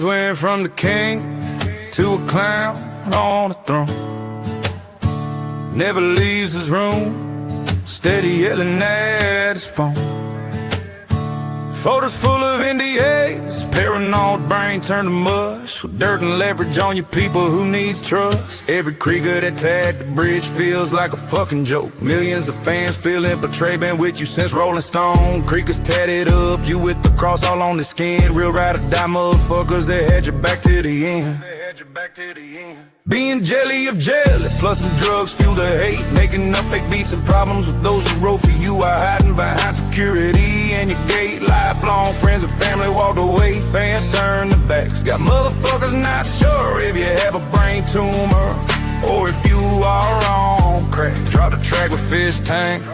hands went from the king to a clown on a throne. Never leaves his room, steady yelling at his phone. Photos full of NDAs, paranoid brain turned to mush, with dirt and leverage on your people who needs trust. Every Krieger that tagged the bridge feels like a fucking joke. Millions of fans feeling betrayed, been with you since Rolling Stone. Creekers tatted up, you with the cross all on the skin. Real ride or die motherfuckers that had your back to the end. Being jelly of jelly, plus some drugs fuel the hate. Making up fake beefs and problems with those who wrote for you are hiding behind security and your gate. Lifelong friends and family walked away, fans turned their backs. Got motherfuckers not sure if you have a brain tumor or if you are on crack. Drop the track with fish tank,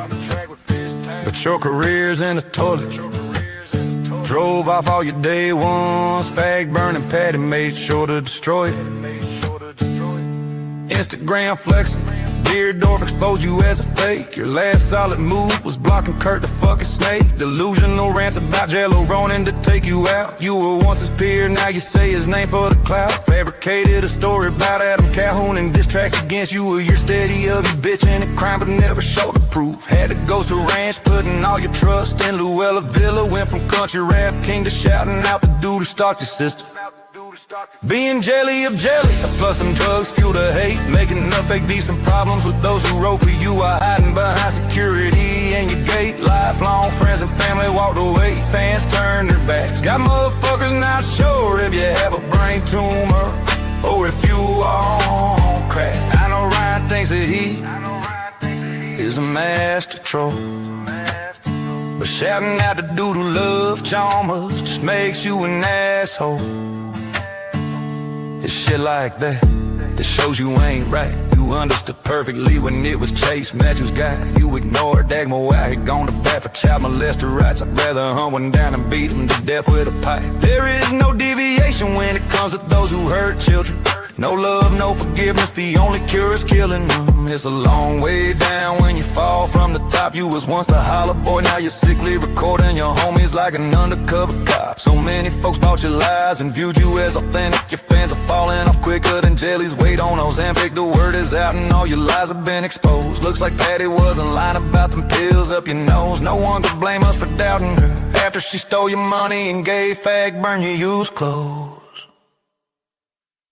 but your career's in the toilet. Drove off all your day ones, fag burning patty, made sure to destroy it. Instagram flexing, Deerdorf exposed you as a fake. Your last solid move was blocking Kurt the fucking snake. Delusional rants about Jello Ronin to take you out. You were once his peer, now you say his name for the clout. Fabricated a story about Adam Calhoun and diss tracks against you. A year steady of you bitching and crime but never showed the proof. Had to ghost a ranch, putting all your trust in Luella Villa. Went from country rap king to shouting out the dude who stalked your sister. Being jelly of jelly, plus some drugs fuel the hate. Making up fake beefs and problems with those who wrote for you are hiding behind security and your gate. Lifelong friends and family walked away, fans turned their backs. Got motherfuckers not sure if you have a brain tumor or if you are on crack. I know Ryan thinks that he is a master troll, but shouting out the dude who loves Chalmers just makes you an asshole. It's shit like that that shows you ain't right. You understood perfectly when it was Chase Matthews' guy. You ignored Dagmo out here gone to bat for child molester rights. I'd rather hunt one down and beat him to death with a pipe. There is no deviation when it comes to those who hurt children. No love, no forgiveness, the only cure is killing them. It's a long way down when you fall from the top. You was once the holler boy, now you're sickly recording your homies like an undercover cop. So many folks bought your lies and viewed you as authentic. Your fans are falling off quicker than jellies. Wait on Ozempic, the word is out and all your lies have been exposed. Looks like Patty wasn't lying about them pills up your nose. No one could blame us for doubting her after she stole your money and gave fag burn your used clothes.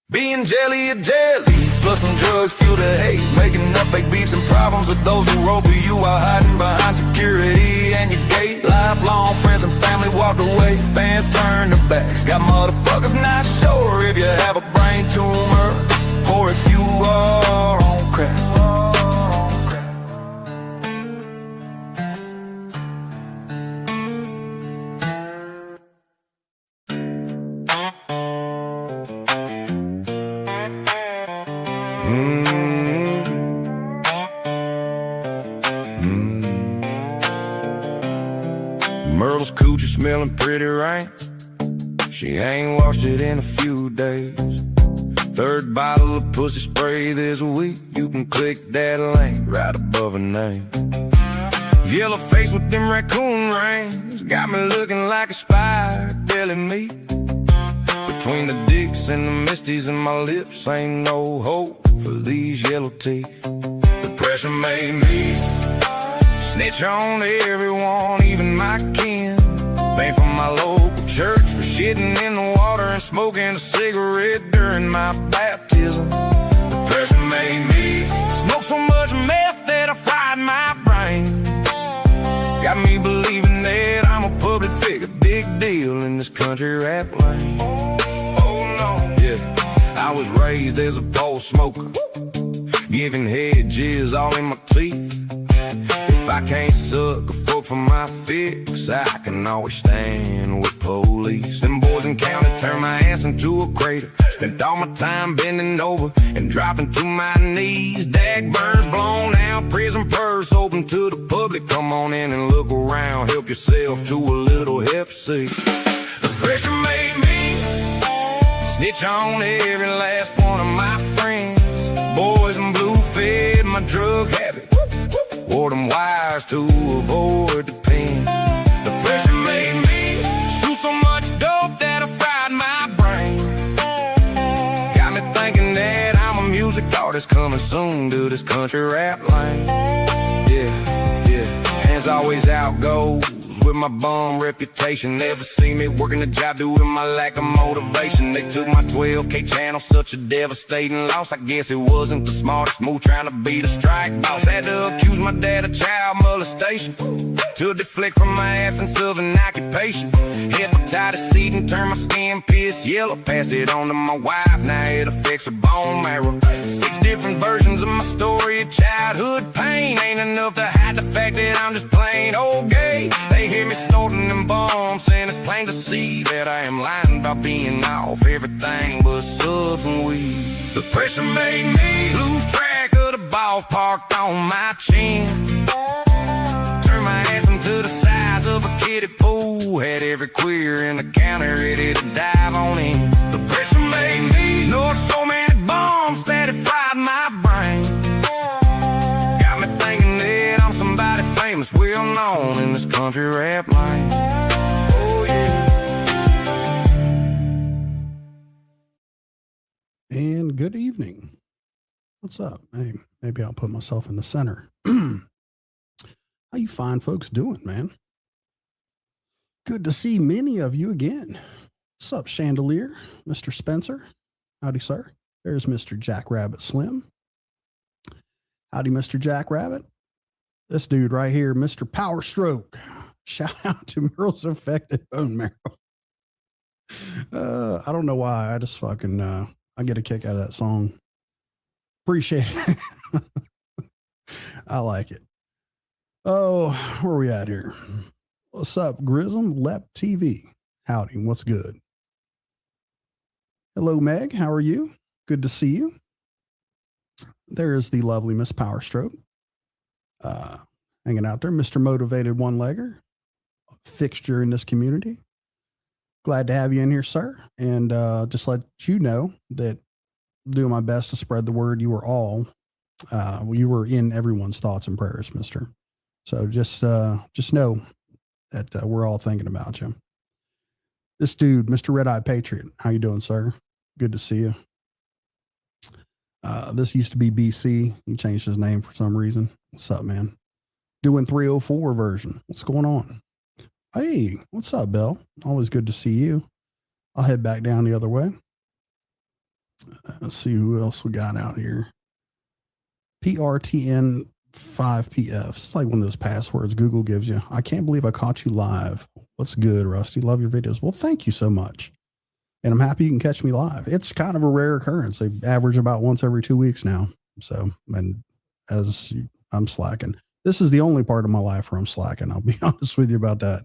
Being jelly of jelly, plus some drugs fuel the hate. Making up fake beefs and problems with those who wrote for you are hiding behind security and your gate. Lifelong friends and family walked away, fans turned their backs. Got motherfuckers not sure if you have a brain tumor or if you are on crack. Myrtle's coochie smelling pretty right. She ain't washed it in a few days. Third bottle of pussy spray this week. You can click that link right above her name. Yellow face with them raccoon rings got me looking like a spy deli meat. Between the dicks and the misties and my lips, ain't no hope for these yellow teeth. The pressure made me snitch on everyone, even my kin. Banned from my local church for shitting in the water and smoking a cigarette during my baptism. The pressure made me smoke so much meth that I fried my brain. Got me believing that I'm a public figure, big deal in this country rap lane. I was raised as a pole smoker, giving head jizz all in my teeth. If I can't suck a fork for my fix, I can always stand with police. Them boys in county turned my ass into a crater. Spent all my time bending over and dropping to my knees. Dag burns blown out, prison purse open to the public. Come on in and look around, help yourself to a little Hep C. The pressure made me snitch on every last one of my friends. Boys in blue fed my drug habit, wore them wires to avoid the pain. The pressure made me shoot so much dope that I fried my brain. coming soon to this country rap lane. Yeah, hands always out goes with my bum reputation. Never seen me working a job due to my lack of motivation. They took my 12K channel, such a devastating loss. I guess it wasn't the smartest move trying to be the strike boss. Had to accuse my dad of child molestation to deflect from my absence of an occupation. Hepatitis C and turned my skin piss yellow. Passed it on to my wife, now it affects her bone marrow. 6 different versions of my story of childhood pain ain't enough to hide the fact that I'm just plain old gay. They hear me snorting them bombs, and it's plain to see that I am lying about being off everything but subs and weed. The pressure made me lose track of the balls parked on my chin. Turned my ass into the size of a kiddie pool. Had every queer in the counter ready to dive on in. The pressure made me snort so many bombs that it fried my brain. Got me thinking that I'm somebody famous, well known in this country rap line. Oh yeah. And good evening. What's up? Hey, maybe I'll put myself in the center. How you fine folks doing, man? Good to see many of you again. What's up, Chandelier? Mr. Spencer? Howdy, sir. There's Mr. Jackrabbit Slim. Howdy, Mr. Jackrabbit. This dude right here, Mr. Power Stroke. Shout out to Merle's Affected Bone Marrow. I don't know why. I just fucking, I get a kick out of that song. Appreciate it. I like it. Oh, where are we at here? What's up, Grism Lep TV? Howdy, what's good? Hello, Meg. How are you? Good to see you. There is the lovely Miss Power Stroke. Hanging out there. Mr. Motivated One-Legger. Fixture in this community. Glad to have you in here, sir. And just let you know that I'm doing my best to spread the word. You were all, you were in everyone's thoughts and prayers, mister. So just know that we're all thinking about you. This dude, Mr. Red Eye Patriot, how you doing, sir? Good to see you. This used to be BC. He changed his name for some reason. What's up, man? Doing 304 version. What's going on? Hey, what's up, Belle? Always good to see you. I'll head back down the other way. Let's see who else we got out here. PRTN 5PF. It's like one of those passwords Google gives you. I can't believe I caught you live. What's good, Rusty? Love your videos. Well, thank you so much. And I'm happy you can catch me live. It's kind of a rare occurrence. They average about once every 2 weeks now. So, and as I'm slacking, this is the only part of my life where I'm slacking. I'll be honest with you about that.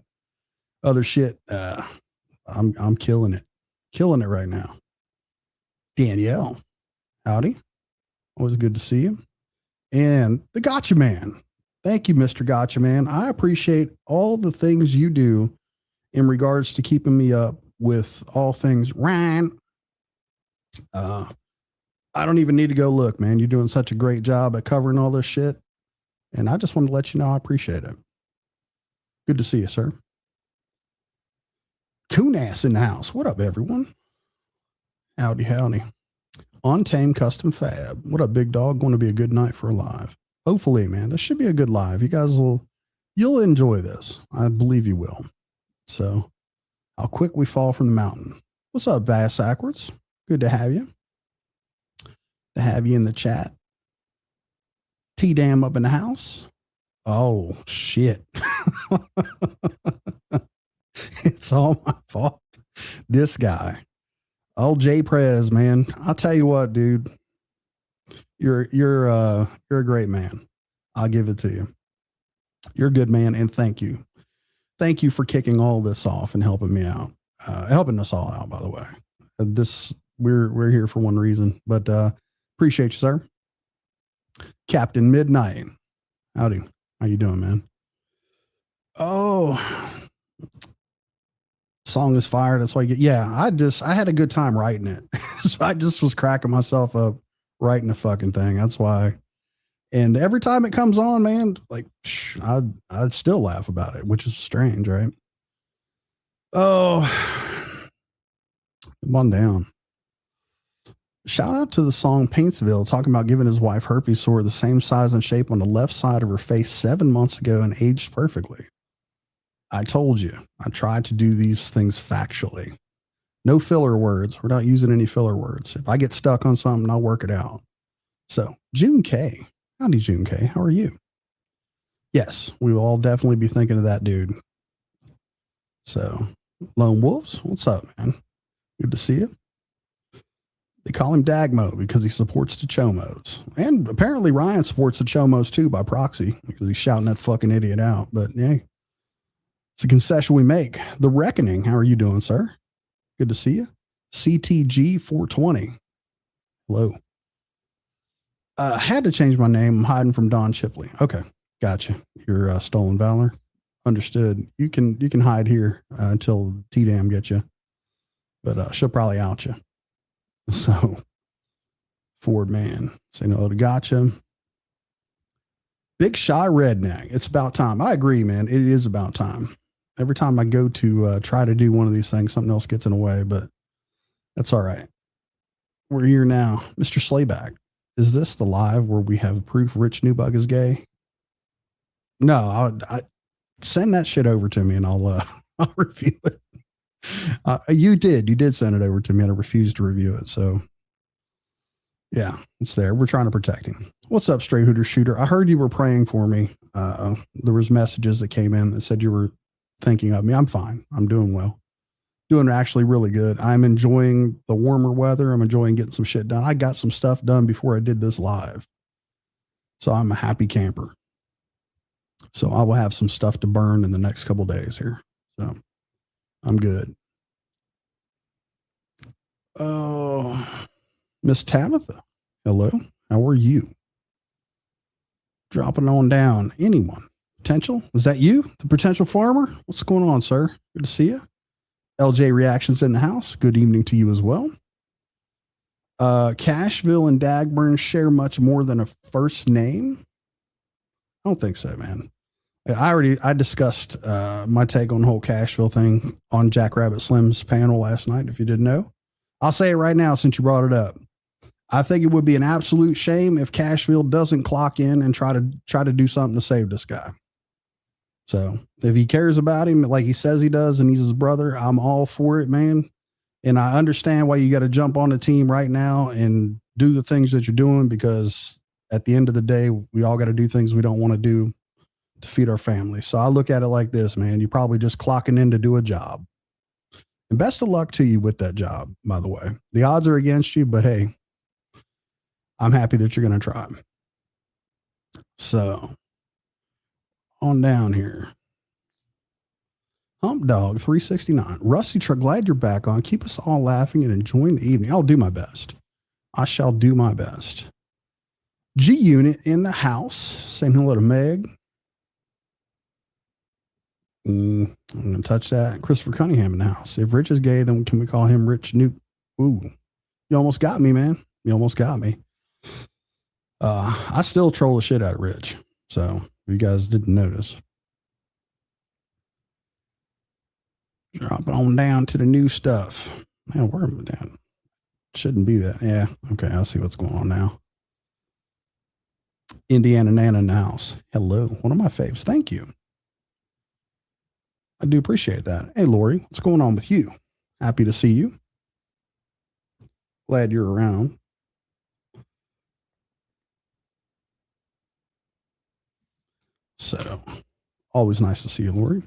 Other shit, I'm killing it right now. Danielle, howdy. Always good to see you. And the Gotcha Man. Thank you, Mr. Gotcha Man. I appreciate all the things you do in regards to keeping me up with all things Ryan. I don't even need to go look, man. You're doing such a great job at covering all this shit. And I just want to let you know I appreciate it. Good to see you, sir. Coonass in the house. What up, everyone? Howdy, howdy. Untamed Custom Fab. What up, big dog? Going to be a good night for a live. Hopefully, man. This should be a good live. You guys you'll enjoy this. I believe you will. So, how quick we fall from the mountain. What's up, Bass Backwards? Good to have you. To have you in the chat. T-Dam up in the house. Oh, shit. It's all my fault. This guy. Oh, Jay Prez, man. I'll tell you what, dude. You're a great man. I'll give it to you. You're a good man, and thank you. Thank you for kicking all this off and helping me out. Helping us all out, by the way. We're here for one reason, but appreciate you, sir. Captain Midnight. Howdy. How you doing, man? Oh, song is fire. That's why you get, yeah, I had a good time writing it. So I just was cracking myself up writing the fucking thing. That's why. And every time it comes on, man, like I'd still laugh about it, which is strange, right? Oh, come on down. Shout out to the song Paintsville talking about giving his wife herpes sore the same size and shape on the left side of her face 7 months ago and aged perfectly. I told you, I tried to do these things factually. No filler words. We're not using any filler words. If I get stuck on something, I'll work it out. So, June K. Howdy, June K. How are you? Yes, we will all definitely be thinking of that dude. So, Lone Wolves, what's up, man? Good to see you. They call him Dagmo because he supports the Chomos. And apparently Ryan supports the Chomos too by proxy because he's shouting that fucking idiot out. But yeah, it's a concession we make. The Reckoning, how are you doing, sir? Good to see you. CTG 420. Hello. Had to change my name. I'm hiding from Don Chipley. Okay, gotcha. You're Stolen Valor. Understood. You can hide here until T-Dam gets you. But she'll probably out you. So, Ford Man, say no to gotcha. Big Shy Redneck. It's about time. I agree, man. It is about time. Every time I go to try to do one of these things, something else gets in the way, but that's all right. We're here now. Mr. Slayback, is this the live where we have proof Rich Newbug is gay? No, I send that shit over to me and I'll review it. You did send it over to me and I refused to review it. So yeah, it's there. We're trying to protect him. What's up, Stray Hooter Shooter? I heard you were praying for me. There was messages that came in that said you were thinking of me. I'm fine. I'm doing well. Doing actually really good. I'm enjoying the warmer weather. I'm enjoying getting some shit done. I got some stuff done before I did this live. So I'm a happy camper. So I will have some stuff to burn in the next couple days here. So I'm good. Oh, Miss Tabitha. Hello. How are you? Dropping on down. Anyone? Potential? Is that you? The potential farmer? What's going on, sir? Good to see you. LJ Reactions in the house. Good evening to you as well. Cashville and Dagburn share much more than a first name? I don't think so, man. I discussed my take on the whole Cashville thing on Jackrabbit Slim's panel last night, if you didn't know. I'll say it right now since you brought it up. I think it would be an absolute shame if Cashville doesn't clock in and try to do something to save this guy. So if he cares about him like he says he does and he's his brother, I'm all for it, man. And I understand why you got to jump on the team right now and do the things that you're doing, because at the end of the day, we all got to do things we don't want to do to feed our family. So I look at it like this, man. You're probably just clocking in to do a job. And best of luck to you with that job, by the way. The odds are against you, but hey, I'm happy that you're going to try. So on down here. Hump Dog 369. Rusty Truck, glad you're back on. Keep us all laughing and enjoying the evening. I'll do my best. I shall do my best. G Unit in the house. Saying hello to Meg. I'm going to touch that. Christopher Cunningham in the house. If Rich is gay, then can we call him Rich Nuke? Ooh, you almost got me, man. You almost got me. I still troll the shit out of Rich. So if you guys didn't notice. Drop it on down to the new stuff. Man, where am I down? Shouldn't be that. Yeah. Okay. I see what's going on now. Indiana Nana in the house. Hello. One of my faves. Thank you. I do appreciate that. Hey, Lori, what's going on with you? Happy to see you. Glad you're around. So, always nice to see you, Lori.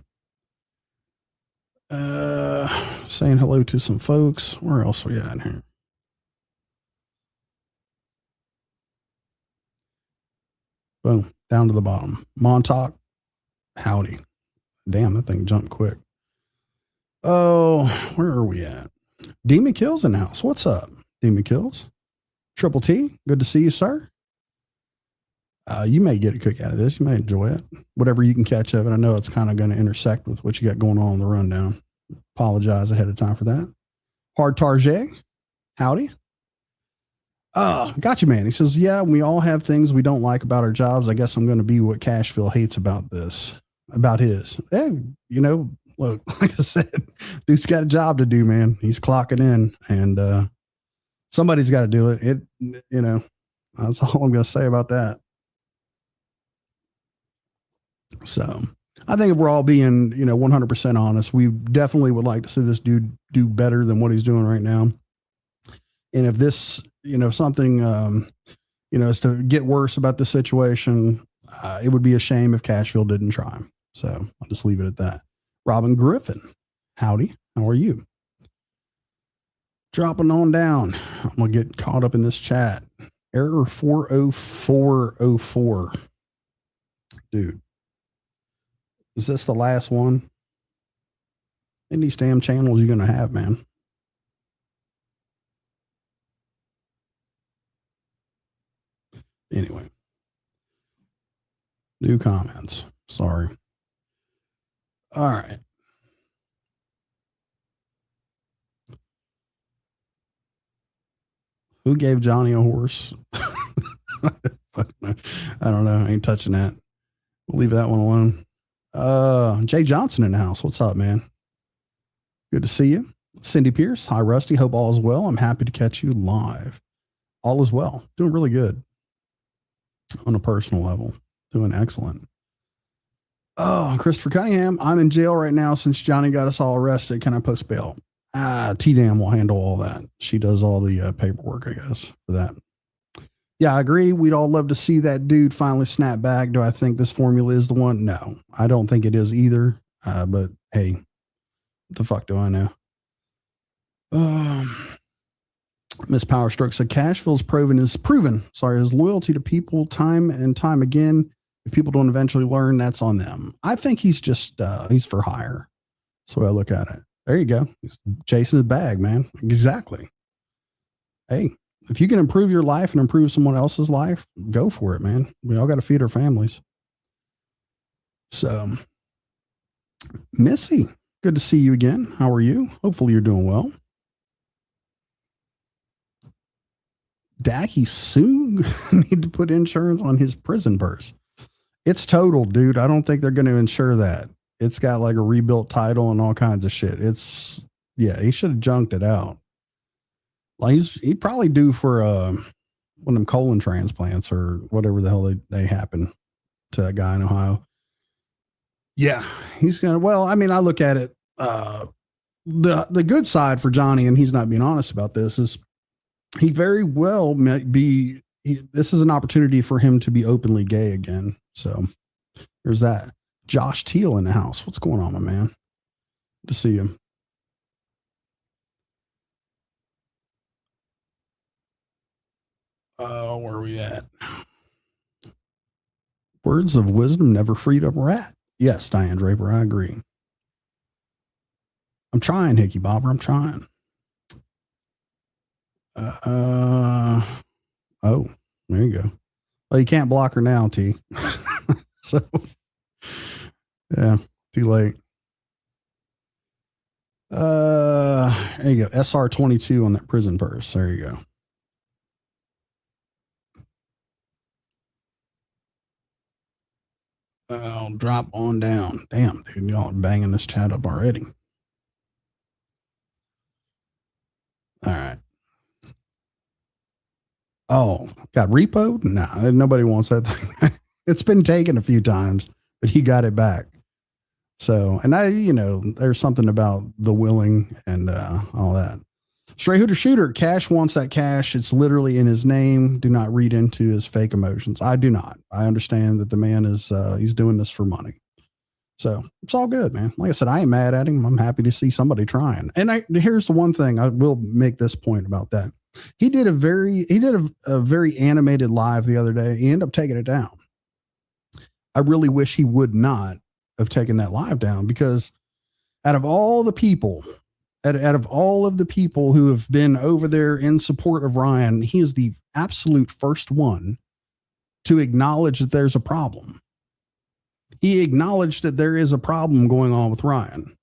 Saying hello to some folks. Where else are we at here? Boom, down to the bottom. Montauk, howdy. Damn, that thing jumped quick. Oh, where are we at? Demon Kills in the house. What's up, Demon Kills? Triple T, good to see you, sir. You may get a kick out of this. You may enjoy it. Whatever you can catch of it. I know it's kind of going to intersect with what you got going on in the rundown. Apologize ahead of time for that. Hard Target, howdy. Gotcha, man. He says, yeah, we all have things we don't like about our jobs. I guess I'm going to be what Cashville hates about this, about his. And, you know, look, like I said, dude's got a job to do, man. He's clocking in and Somebody's got to do it. That's all I'm going to say about that. So I think if we're all being, 100% honest, we definitely would like to see this dude do better than what he's doing right now. And if this, something, is to get worse about the situation, it would be a shame if Cashville didn't try. So I'll just leave it at that. Robin Griffin, howdy. How are you? Dropping on down. I'm going to get caught up in this chat. Error 40404. Dude. Is this the last one? In these damn channels you're going to have, man. Anyway. New comments. Sorry. All right. Who gave Johnny a horse? I don't know. I ain't touching that. We'll leave that one alone. Jay Johnson in the house. What's up, man? Good to see you. Cindy Pierce. Hi, Rusty. Hope all is well. I'm happy to catch you live. All is well. Doing really good. On a personal level. Doing excellent. Oh, Christopher Cunningham. I'm in jail right now since Johnny got us all arrested. Can I post bail? T-Dam will handle all that. She does all the paperwork, I guess, for that. Yeah, I agree. We'd all love to see that dude finally snap back. Do I think this formula is the one? No, I don't think it is either. But hey, what the fuck do I know? Miss Powerstroke said Cashville's proven his loyalty to people time and time again. If people don't eventually learn, that's on them. I think he's just he's for hire. That's the way I look at it. There you go. He's chasing his bag, man. Exactly. Hey, if you can improve your life and improve someone else's life, go for it, man. We all got to feed our families. So, Missy, good to see you again. How are you? Hopefully you're doing well. Dacky soon need to put insurance on his prison purse. It's total, dude. I don't think they're going to insure that. It's got like a rebuilt title and all kinds of shit. He should have junked it out. Like he'd probably due for one of them colon transplants or whatever the hell they happen to that guy in Ohio. Yeah, he's gonna. Well, I mean, I look at it. The good side for Johnny, and he's not being honest about this, is he very well might be. This is an opportunity for him to be openly gay again. So there's that. Josh Teal in the house. What's going on, my man? Good to see you. Where are we at? Words of wisdom never freed a rat. Yes, Diane Draper, I agree. I'm trying, Hickey Bobber. I'm trying. Oh, there you go. Well, you can't block her now, T. So, yeah, too late. There you go. SR22 on that prison purse. There you go. I'll drop on down. Damn, dude, y'all are banging this chat up already. All right. Oh, got repoed? Nah, nobody wants that thing. It's been taken a few times, but he got it back. So, and there's something about the willing and all that. Stray Hooter Shooter, Cash wants that cash. It's literally in his name. Do not read into his fake emotions. I do not. I understand that the man is, he's doing this for money. So it's all good, man. Like I said, I ain't mad at him. I'm happy to see somebody trying. And here's the one thing I will make this point about that. He did a very animated live the other day. He ended up taking it down. I really wish he would not have taken that live down, because out of all the people who have been over there in support of Ryan, he is the absolute first one to acknowledge that there's a problem. He acknowledged that there is a problem going on with Ryan.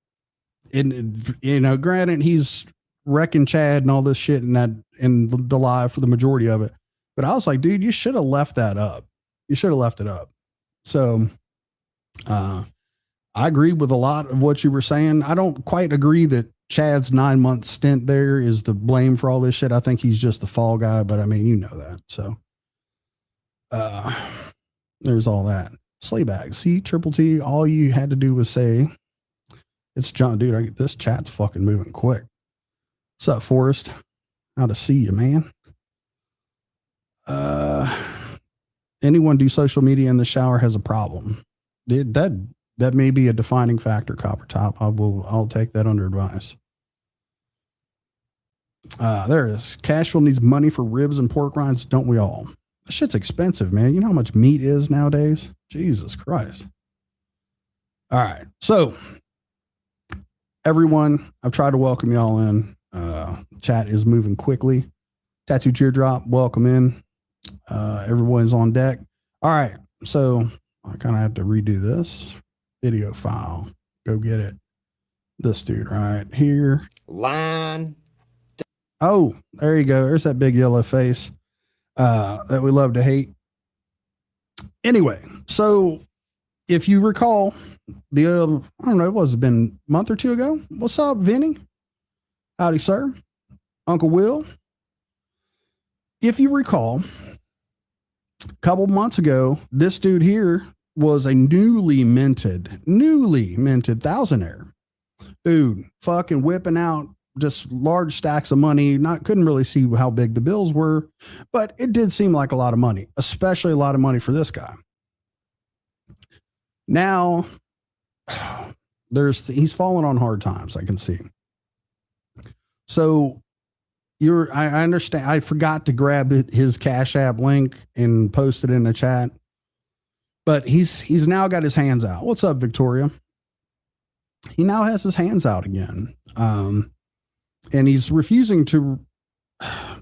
And, granted, he's wrecking Chad and all this shit in the live for the majority of it. But I was like, dude, you should have left that up. You should have left it up. So, I agree with a lot of what you were saying. I don't quite agree that Chad's 9-month stint there is the blame for all this shit. I think he's just the fall guy, but I mean, you know that. So there's all that. Slayback. See, Triple T, all you had to do was say, it's John, dude. This chat's fucking moving quick. What's up, Forrest? How to see you, man. Anyone do social media in the shower has a problem. That may be a defining factor, Copper Top. I'll take that under advice. There it is. Cashville needs money for ribs and pork rinds, don't we all? That shit's expensive, man. You know how much meat is nowadays? Jesus Christ. All right. So, everyone, I've tried to welcome y'all in. Chat is moving quickly. Tattoo Teardrop, welcome in. Everyone's on deck. All right. So, I kind of have to redo this video file. Go get it. This dude right here. Line. Oh, there you go. There's that big yellow face that we love to hate. Anyway, so if you recall, I don't know, it was been a month or two ago. What's up, Vinny? Howdy, sir. Uncle Will. If you recall, a couple months ago, this dude here was a newly minted Thousandaire. Dude, fucking whipping out just large stacks of money. Couldn't really see how big the bills were, but it did seem like a lot of money, especially a lot of money for this guy. Now, he's fallen on hard times, I can see. So I understand. I forgot to grab his Cash App link and post it in the chat, but he's now got his hands out. What's up, Victoria? He now has his hands out again. And he's refusing to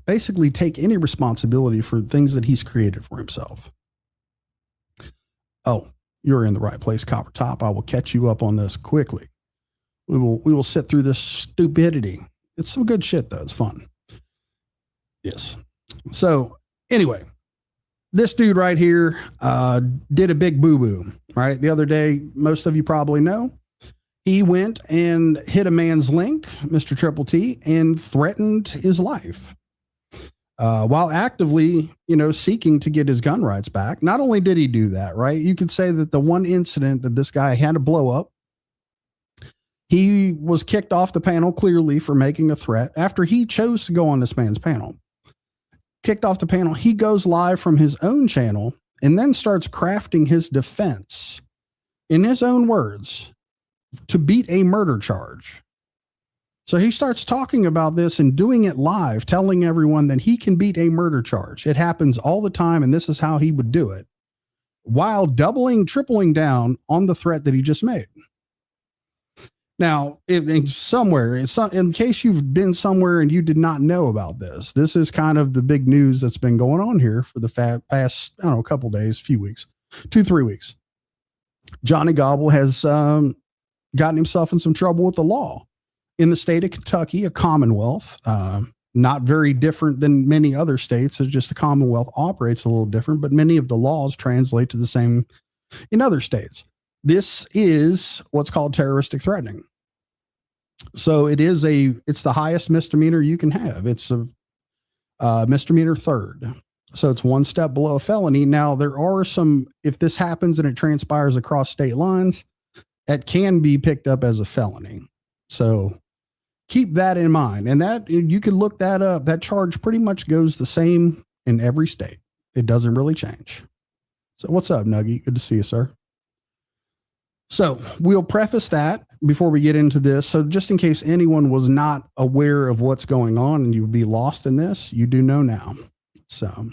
basically take any responsibility for things that he's created for himself. Oh, you're in the right place, Copper Top. I will catch you up on this quickly. We will sit through this stupidity. It's some good shit, though. It's fun. Yes. So anyway, this dude right here did a big boo-boo, right? The other day, most of you probably know, he went and hit a man's link, Mr. Triple T, and threatened his life while actively, seeking to get his gun rights back. Not only did he do that, right? You could say that the one incident that this guy had to blow up, he was kicked off the panel clearly for making a threat after he chose to go on this man's panel. Kicked off the panel, he goes live from his own channel and then starts crafting his defense in his own words to beat a murder charge. So he starts talking about this and doing it live, telling everyone that he can beat a murder charge. It happens all the time, and this is how he would do it, while tripling down on the threat that he just made. Now, in case you've been somewhere and you did not know about this, this is kind of the big news that's been going on here for the past, I don't know, a couple days, few weeks, 2-3 weeks. Johnny Gobble has gotten himself in some trouble with the law in the state of Kentucky, a commonwealth, not very different than many other states. It's just the Commonwealth operates a little different, but many of the laws translate to the same in other states. This is what's called terroristic threatening. So it's the highest misdemeanor you can have. It's a misdemeanor third. So it's one step below a felony. Now there are if this happens and it transpires across state lines, that can be picked up as a felony. So keep that in mind. And that you can look that up. That charge pretty much goes the same in every state. It doesn't really change. So what's up, Nuggy? Good to see you, sir. So we'll preface that before we get into this. So just in case anyone was not aware of what's going on and you'd be lost in this, you do know now. So,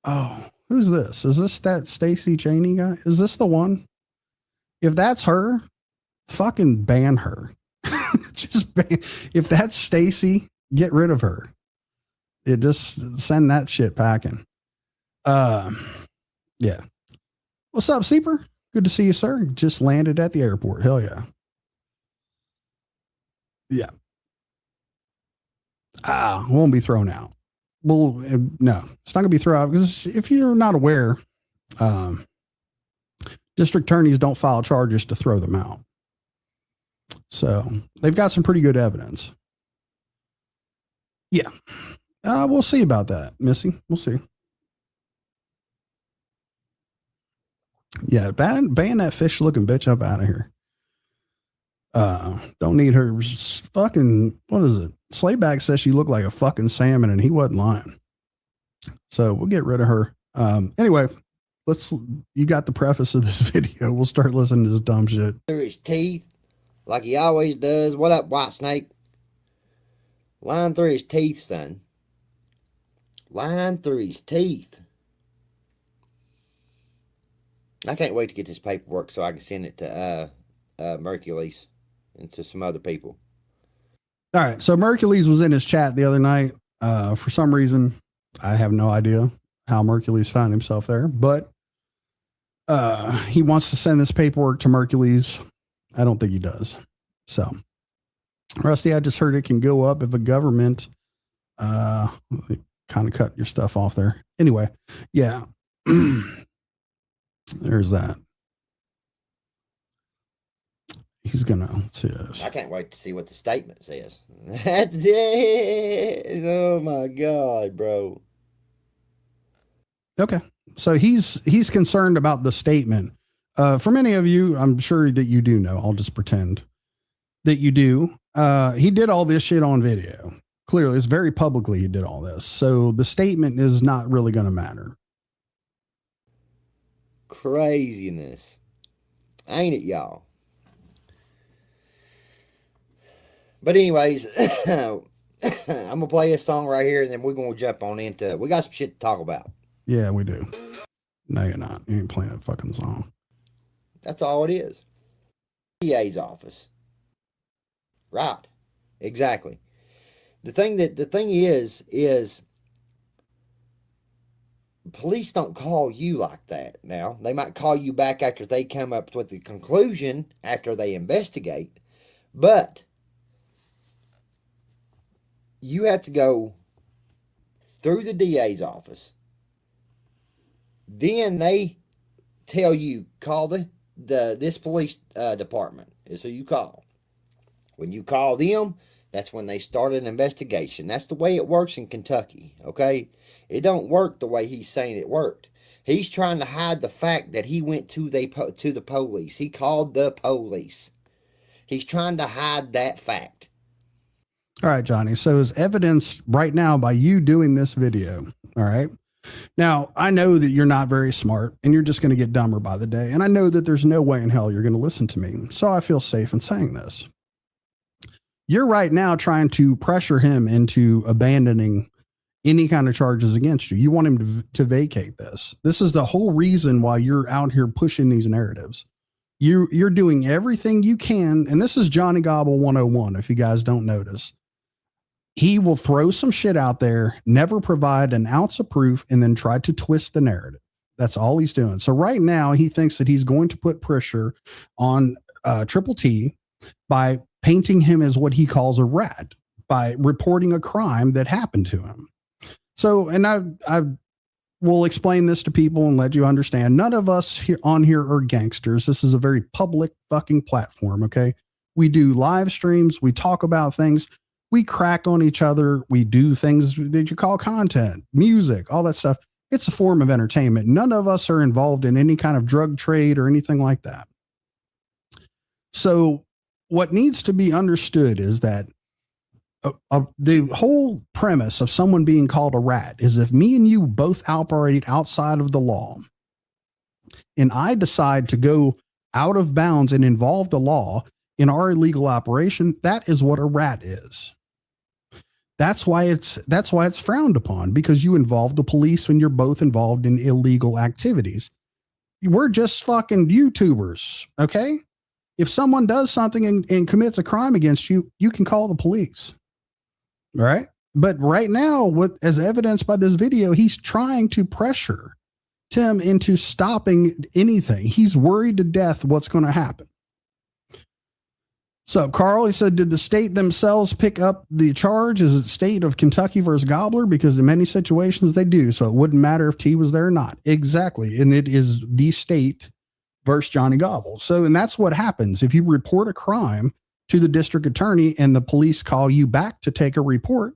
oh, who's this? Is this that Stacey Cheney guy? Is this the one? If that's her, fucking ban her. Just ban. If that's Stacey, get rid of her. Just send that shit packing. Yeah. What's up, Seeper? Good to see you, sir. Just landed at the airport. Hell yeah. Yeah. Won't be thrown out. Well, no, it's not going to be thrown out because if you're not aware, district attorneys don't file charges to throw them out. So they've got some pretty good evidence. Yeah. We'll see about that, Missy. We'll see. Yeah, ban that fish looking bitch up out of here. Don't need her fucking, what is it? Slayback says she looked like a fucking salmon and he wasn't lying. So we'll get rid of her. Anyway, you got the preface of this video. We'll start listening to this dumb shit. Through his teeth, like he always does. What up, White Snake? Lying through his teeth, son. Lying through his teeth. I can't wait to get this paperwork so I can send it to Mercules and to some other people. All right. So Mercules was in his chat the other night. For some reason, I have no idea how Mercules found himself there, but he wants to send this paperwork to Mercules. I don't think he does. So, Rusty, I just heard it can go up if a government kind of cut your stuff off there. Anyway, yeah. There's that. He's gonna see this. I can't wait to see what the statement says. Oh my God, bro. Okay. So he's concerned about the statement. For many of you, I'm sure that you do know. I'll just pretend that you do. He did all this shit on video. Clearly, it's very publicly he did all this. So the statement is not really going to matter. Craziness. Ain't it, y'all? But anyways, I'm going to play a song right here, and then we're going to jump on into, we got some shit to talk about. Yeah, we do. No, you're not. You ain't playing that fucking song. That's all it is. DA's office. Right. Exactly. The thing is police don't call you like that now. They might call you back after they come up with the conclusion after they investigate, but you have to go through the DA's office. Then they tell you, call this police department. So you call. When you call them, that's when they start an investigation. That's the way it works in Kentucky, okay? It don't work the way he's saying it worked. He's trying to hide the fact that he went to the police. He called the police. He's trying to hide that fact. All right, Johnny. So as evidenced right now by you doing this video, all right? Now, I know that you're not very smart and you're just going to get dumber by the day. And I know that there's no way in hell you're going to listen to me. So I feel safe in saying this. You're right now trying to pressure him into abandoning any kind of charges against you. You want him to vacate this. This is the whole reason why you're out here pushing these narratives. You're doing everything you can. And this is Johnny Gobble 101. If you guys don't notice, he will throw some shit out there, never provide an ounce of proof, and then try to twist the narrative. That's all he's doing. So right now he thinks that he's going to put pressure on Triple T by painting him as what he calls a rat, by reporting a crime that happened to him. So, and I will explain this to people and let you understand. None of us on here are gangsters. This is a very public fucking platform. Okay. We do live streams. We talk about things. We crack on each other. We do things that you call content, music, all that stuff. It's a form of entertainment. None of us are involved in any kind of drug trade or anything like that. So what needs to be understood is that the whole premise of someone being called a rat is if me and you both operate outside of the law and I decide to go out of bounds and involve the law in our illegal operation, that is what a rat is. That's why it's frowned upon, because you involve the police when you're both involved in illegal activities. We're just fucking YouTubers. Okay. If someone does something and commits a crime against you, you can call the police. All right. But right now, as evidenced by this video, he's trying to pressure Tim into stopping anything. He's worried to death what's going to happen. So Carl, he said, did the state themselves pick up the charge? Is it state of Kentucky versus Gobbler? Because in many situations they do. So it wouldn't matter if T was there or not. Exactly. And it is the state versus Johnny Gobble. So, and that's what happens. If you report a crime, to the district attorney and the police call you back to take a report,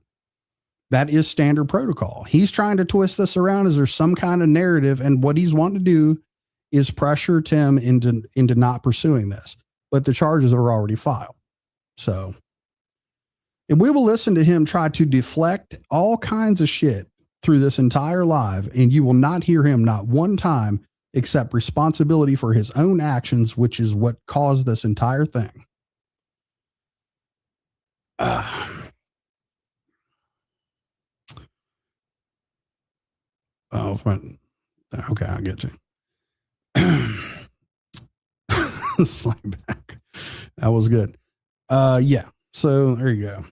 that is standard protocol. He's trying to twist this around as there's some kind of narrative, and what he's wanting to do is pressure Tim into not pursuing this. But the charges are already filed. So, and we will listen to him try to deflect all kinds of shit through this entire live, and you will not hear him not one time accept responsibility for his own actions, which is what caused this entire thing. Okay, I get you. Slide back. That was good. Yeah. So there you go.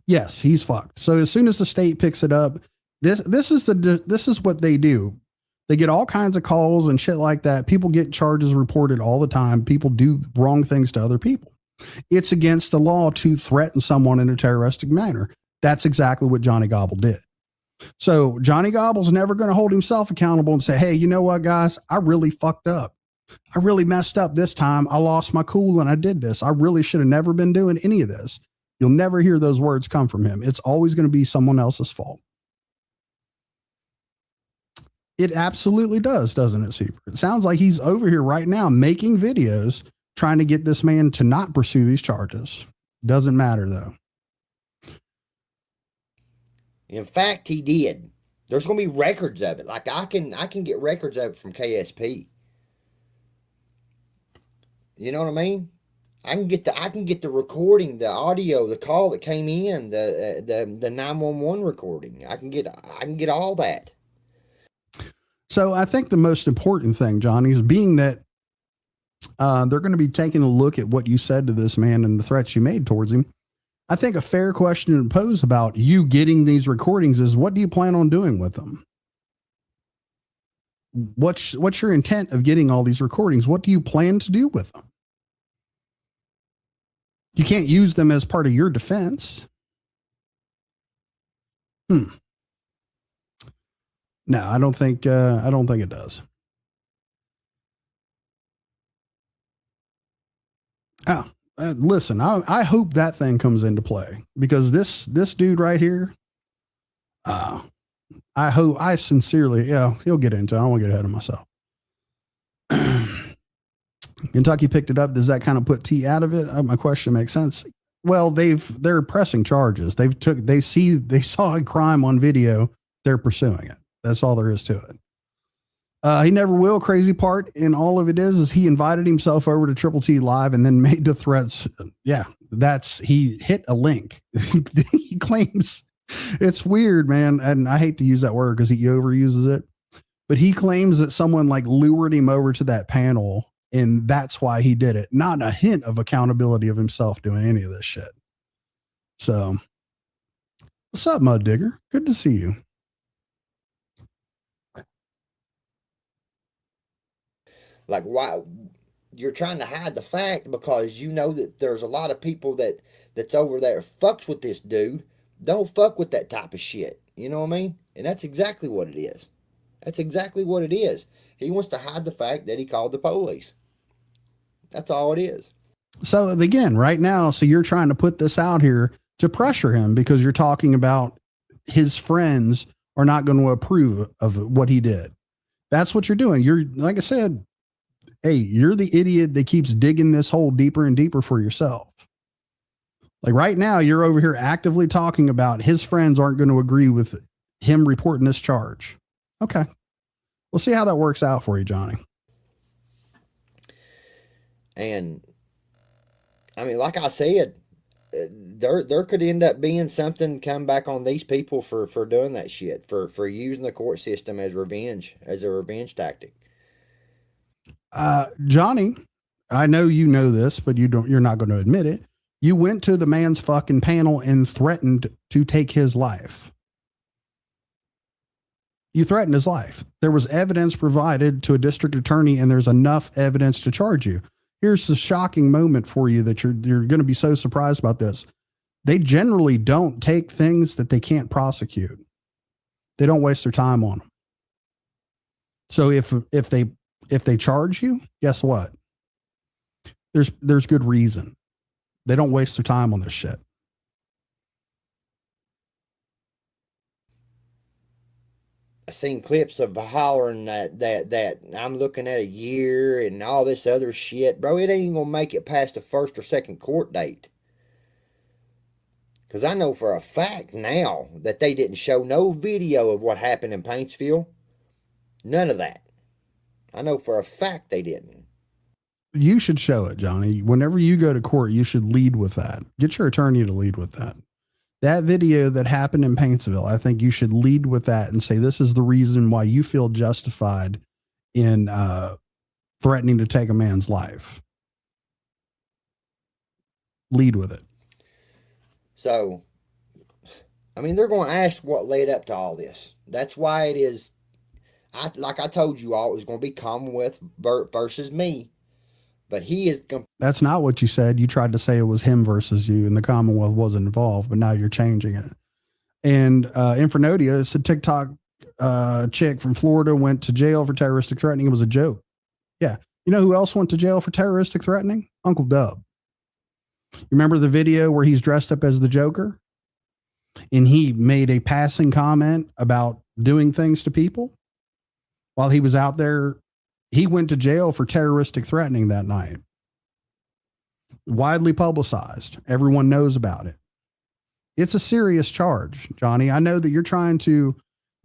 Yes, he's fucked. So as soon as the state picks it up, this is what they do. They get all kinds of calls and shit like that. People get charges reported all the time. People do wrong things to other people. It's against the law to threaten someone in a terroristic manner. That's exactly what Johnny Gobble did. So Johnny Gobble's never going to hold himself accountable and say, hey, you know what, guys? I really fucked up. I really messed up this time. I lost my cool and I did this. I really should have never been doing any of this. You'll never hear those words come from him. It's always going to be someone else's fault. It absolutely does, doesn't it, Seeper? It sounds like he's over here right now making videos trying to get this man to not pursue these charges. Doesn't matter, though. In fact, he did. There's going to be records of it. Like I can get records of it from KSP. You know what I mean? I can get the recording, the audio, the call that came in, the 911 recording. I can get all that. So I think the most important thing, Johnny, is being that they're going to be taking a look at what you said to this man and the threats you made towards him. I think a fair question to pose about you getting these recordings is, what do you plan on doing with them? What's your intent of getting all these recordings? What do you plan to do with them? You can't use them as part of your defense. No, I don't think it does. Oh, listen, I hope that thing comes into play, because this dude right here, I sincerely, he'll get into it. I don't want to get ahead of myself. Kentucky picked it up. Does that kind of put T out of it? My question makes sense. Well, they're pressing charges. They saw a crime on video. They're pursuing it. That's all there is to it. He never will. Crazy part in all of it is he invited himself over to Triple T Live and then made the threats. Yeah, he hit a link. He claims, it's weird, man. And I hate to use that word because he overuses it, but he claims that someone like lured him over to that panel, and that's why he did it. Not a hint of accountability of himself doing any of this shit. So what's up, Mud Digger? Good to see you. Like, why you're trying to hide the fact because you know that there's a lot of people that's over there fucks with this dude. Don't fuck with that type of shit. You know what I mean? And that's exactly what it is. That's exactly what it is. He wants to hide the fact that he called the police. That's all it is. So again, right now, so you're trying to put this out here to pressure him because you're talking about his friends are not going to approve of what he did. That's what you're doing. You're, like I said, hey, you're the idiot that keeps digging this hole deeper and deeper for yourself. Like right now, you're over here actively talking about his friends aren't going to agree with him reporting this charge. Okay. We'll see how that works out for you, Johnny. And I mean, like I said, there could end up being something come back on these people for doing that shit, for using the court system as revenge, as a revenge tactic. Johnny, I know you know this, but you're not going to admit it. You went to the man's fucking panel and threatened to take his life. You threatened his life. There was evidence provided to a district attorney, and there's enough evidence to charge you. Here's the shocking moment for you that you're going to be so surprised about this. They generally don't take things that they can't prosecute. They don't waste their time on them. So if they charge you, guess what? There's good reason. They don't waste their time on this shit. I seen clips of hollering that I'm looking at a year and all this other shit. Bro, it ain't gonna make it past the first or second court date. Because I know for a fact now that they didn't show no video of what happened in Paintsville. None of that. I know for a fact they didn't. You should show it, Johnny. Whenever you go to court, you should lead with that. Get your attorney to lead with that. That video that happened in Paintsville, I think you should lead with that and say, this is the reason why you feel justified in threatening to take a man's life. Lead with it. So, I mean, they're going to ask what led up to all this. That's why it is, like I told you all, it was going to be Commonwealth versus me. But he is. That's not what you said. You tried to say it was him versus you, and the Commonwealth wasn't involved, but now you're changing it. And Infernodia, it's a TikTok chick from Florida, went to jail for terroristic threatening. It was a joke. Yeah. You know who else went to jail for terroristic threatening? Uncle Dub. You remember the video where he's dressed up as the Joker? And he made a passing comment about doing things to people while he was out there. He went to jail for terroristic threatening that night. Widely publicized. Everyone knows about it. It's a serious charge, Johnny. I know that you're trying to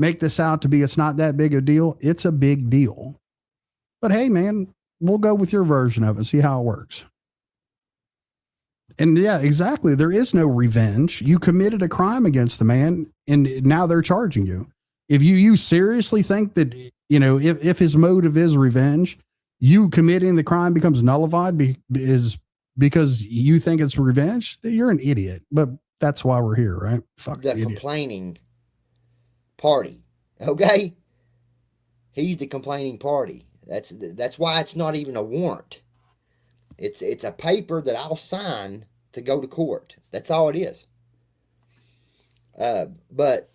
make this out to be it's not that big a deal. It's a big deal. But hey, man, we'll go with your version of it, see how it works. And yeah, exactly. There is no revenge. You committed a crime against the man, and now they're charging you. If you seriously think that, you know, if his motive is revenge, you committing the crime becomes nullified is because you think it's revenge, you're an idiot. But that's why we're here, right? Fuck the complaining party. Okay? He's the complaining party. That's why it's not even a warrant. It's a paper that I'll sign to go to court. That's all it is. But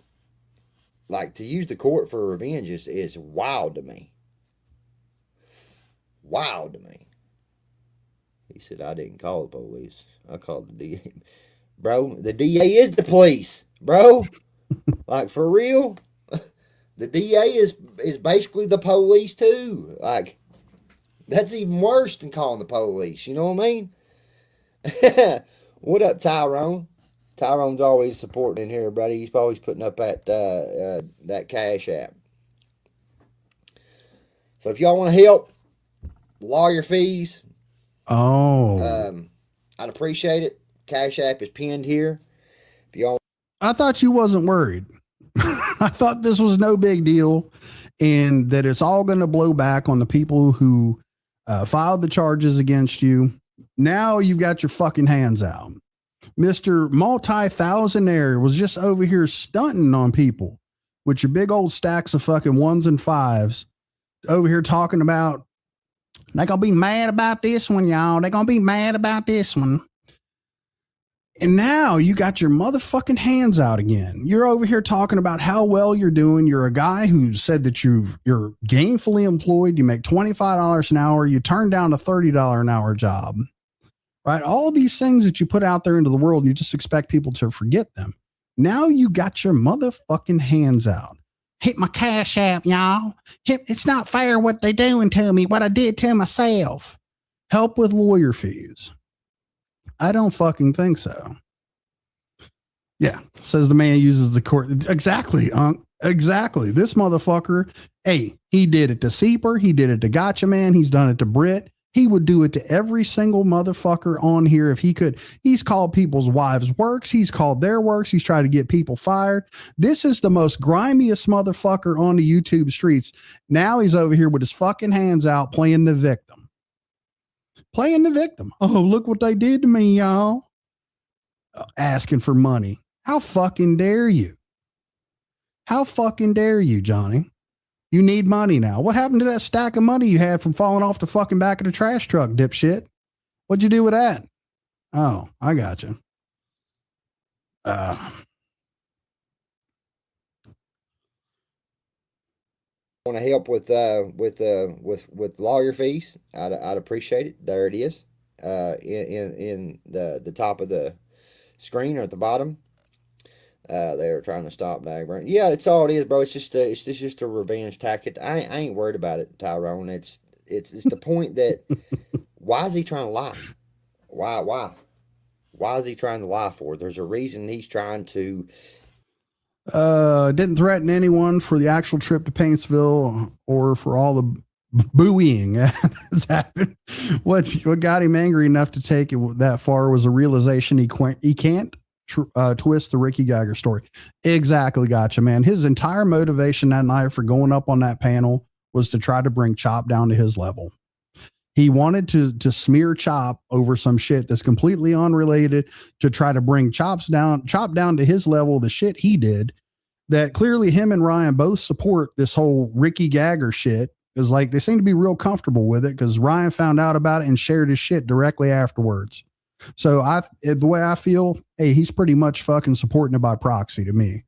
like, to use the court for revenge is wild to me. Wild to me. He said, I didn't call the police. I called the DA. Bro, the DA is the police, bro. Like, for real? The DA is basically the police too. Like, that's even worse than calling the police. You know what I mean? What up, Tyrone? Tyrone's always supporting in here, buddy. He's always putting up that Cash App. So if y'all want to help, lawyer fees. Oh. I'd appreciate it. Cash App is pinned here. If y'all. I thought you wasn't worried. I thought this was no big deal, and that it's all going to blow back on the people who filed the charges against you. Now you've got your fucking hands out. Mr. Multi-Thousandaire was just over here stunting on people with your big old stacks of fucking ones and fives over here talking about, they're going to be mad about this one, y'all. They're going to be mad about this one. And now you got your motherfucking hands out again. You're over here talking about how well you're doing. You're a guy who said that you're gainfully employed. You make $25 an hour. You turn down a $30 an hour job, right? All these things that you put out there into the world, and you just expect people to forget them. Now you got your motherfucking hands out. Hit my Cash App, y'all. It's not fair what they doing to me, what I did to myself. Help with lawyer fees. I don't fucking think so. Yeah, says the man uses the court. Exactly, exactly. This motherfucker, hey, he did it to Seeper. He did it to Gotcha Man. He's done it to Brit. He would do it to every single motherfucker on here if he could. He's called people's wives works. He's called their works. He's tried to get people fired. This is the most grimiest motherfucker on the YouTube streets. Now he's over here with his fucking hands out playing the victim. Playing the victim. Oh, look what they did to me, y'all. Asking for money. How fucking dare you? How fucking dare you, Johnny? You need money now. What happened to that stack of money you had from falling off the fucking back of the trash truck, dipshit? What'd you do with that? Oh, I got you. Want to help with lawyer fees? I'd appreciate it. There it is. in the top of the screen or at the bottom. They were trying to stop Dagburn. Yeah, it's all it is, bro. It's just a revenge tactic. I ain't worried about it, Tyrone. It's the point that why is he trying to lie? Why is he trying to lie for? There's a reason he's trying to. Didn't threaten anyone for the actual trip to Paintsville or for all the buoying that's happened. What got him angry enough to take it that far was a realization he can't twist the Ricky Geiger story. Exactly. Gotcha, man. His entire motivation that night for going up on that panel was to try to bring Chop down to his level. He wanted to smear Chop over some shit that's completely unrelated to try to bring Chop down to his level, the shit he did, that clearly him and Ryan both support this whole Ricky Geiger shit. Is like they seem to be real comfortable with it because Ryan found out about it and shared his shit directly afterwards. So the way I feel, hey, he's pretty much fucking supporting it by proxy to me.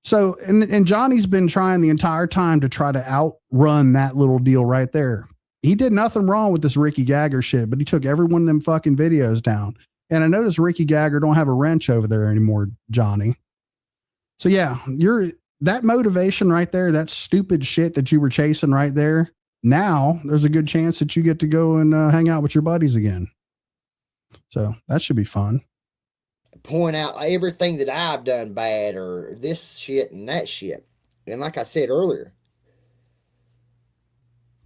So, and Johnny's been trying the entire time to try to outrun that little deal right there. He did nothing wrong with this Ricky Geiger shit, but he took every one of them fucking videos down. And I noticed Ricky Geiger don't have a wrench over there anymore, Johnny. So yeah, that motivation right there, that stupid shit that you were chasing right there. Now there's a good chance that you get to go and hang out with your buddies again. So that should be fun. Point out everything that I've done bad or this shit and that shit. And like I said earlier,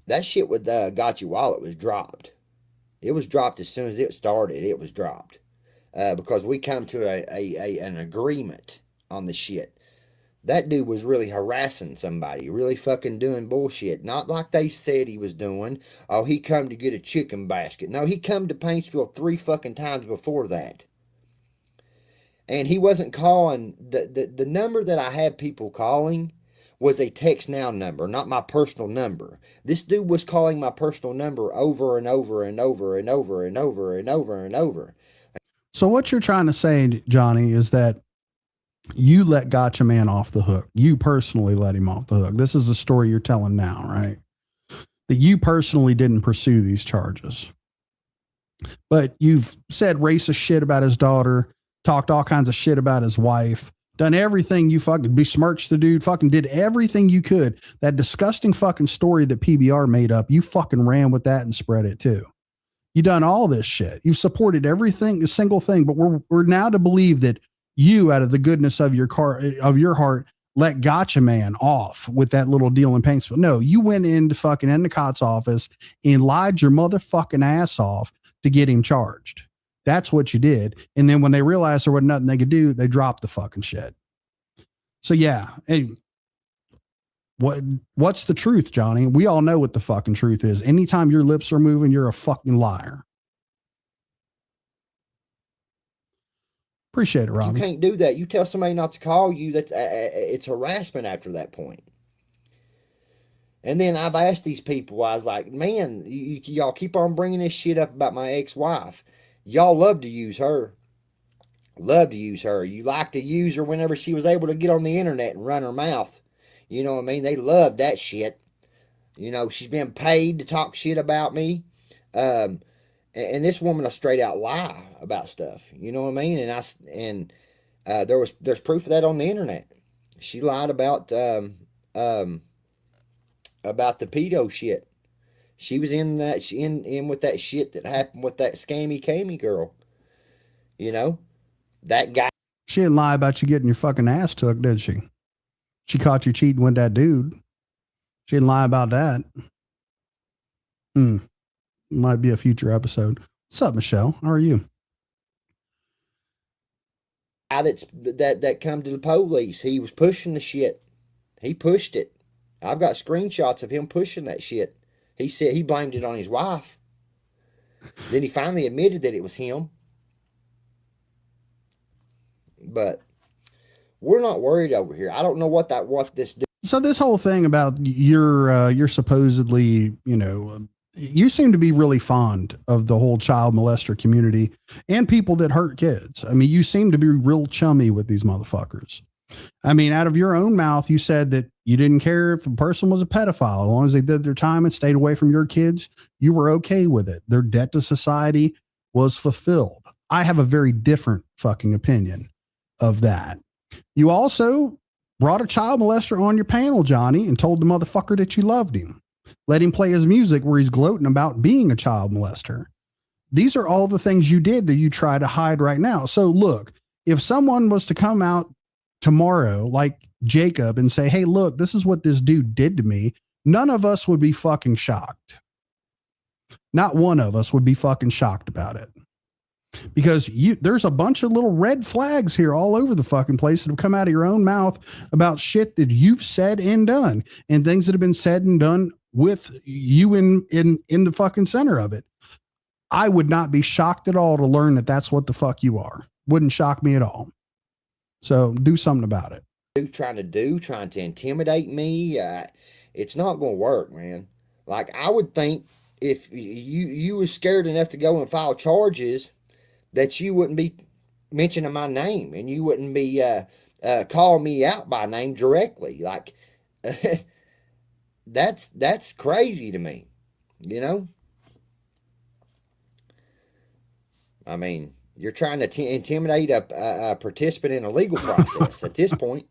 that shit with Gotcha Wallet was dropped. It was dropped as soon as it started. It was dropped because we come to an agreement on the shit. That dude was really harassing somebody, really fucking doing bullshit. Not like they said he was doing. Oh, he come to get a chicken basket. No, he come to Paintsville 3 fucking times before that. And he wasn't calling. The number that I had people calling was a text now number, not my personal number. This dude was calling my personal number over and over and over and over and over and over and over. So what you're trying to say, Johnny, is that you let Gotcha Man off the hook. You personally let him off the hook. This is the story you're telling now, right? That you personally didn't pursue these charges. But you've said racist shit about his daughter, talked all kinds of shit about his wife, done everything you fucking besmirched the dude, fucking did everything you could. That disgusting fucking story that PBR made up, you fucking ran with that and spread it too. You done all this shit. You've supported everything, a single thing, but we're now to believe that you, out of the goodness of your heart, let Gotcha Man off with that little deal in Paintsville. No, you went into fucking Endicott's office and lied your motherfucking ass off to get him charged. That's what you did. And then when they realized there was nothing they could do, they dropped the fucking shit. So yeah. Hey, what's the truth, Johnny? We all know what the fucking truth is. Anytime your lips are moving, you're a fucking liar. Appreciate it, Robbie. You can't do that. You tell somebody not to call you, that's it's harassment after that point. And then I've asked these people, I was like, man, y'all keep on bringing this shit up about my ex-wife. Y'all love to use her. Love to use her. You like to use her whenever she was able to get on the internet and run her mouth. You know what I mean? They love that shit. You know, she's been paid to talk shit about me. And this woman will straight out lie about stuff. You know what I mean? And there's proof of that on the internet. She lied about the pedo shit. She was in with that shit that happened with that scammy cammy girl. You know, that guy. She didn't lie about you getting your fucking ass took, did she? She caught you cheating with that dude. She didn't lie about that. Might be a future episode. What's up, Michelle? How are you? That come to the police. He was pushing the shit. He pushed it. I've got screenshots of him pushing that shit. He said he blamed it on his wife. Then he finally admitted that it was him. But we're not worried over here. I don't know what this. So this whole thing about you're supposedly, you seem to be really fond of the whole child molester community and people that hurt kids. I mean, you seem to be real chummy with these motherfuckers. I mean, out of your own mouth, you said that you didn't care if a person was a pedophile. As long as they did their time and stayed away from your kids, you were okay with it. Their debt to society, was fulfilled. I have a very different fucking opinion of that. You also brought a child molester on your panel, Johnny, and told the motherfucker that you loved him. Let him play his music where he's gloating about being a child molester. These are all the things you did that you try to hide right now. So look, if someone was to come out tomorrow, like Jacob, and say, hey, look, this is what this dude did to me, none of us would be fucking shocked. Not one of us would be fucking shocked about it. Because there's a bunch of little red flags here all over the fucking place that have come out of your own mouth about shit that you've said and done, and things that have been said and done with you in the fucking center of it. I would not be shocked at all to learn that that's what the fuck you are. Wouldn't shock me at all. So do something about it. Trying to intimidate me. It's not going to work, man. Like, I would think if you were scared enough to go and file charges, that you wouldn't be mentioning my name and you wouldn't be calling me out by name directly. Like, that's crazy to me, you know? I mean, you're trying to intimidate a participant in a legal process at this point.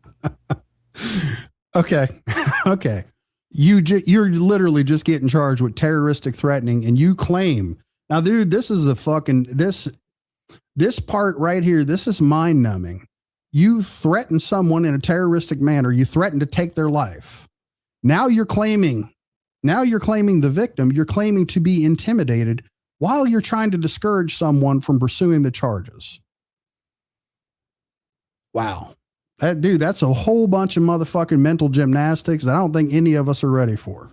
Okay. Okay. You're literally just getting charged with terroristic threatening, and you claim now, dude, this is a fucking, this part right here, this is mind numbing. You threaten someone in a terroristic manner. You threaten to take their life. Now you're claiming the victim. You're claiming to be intimidated while you're trying to discourage someone from pursuing the charges. Wow. That's a whole bunch of motherfucking mental gymnastics that I don't think any of us are ready for.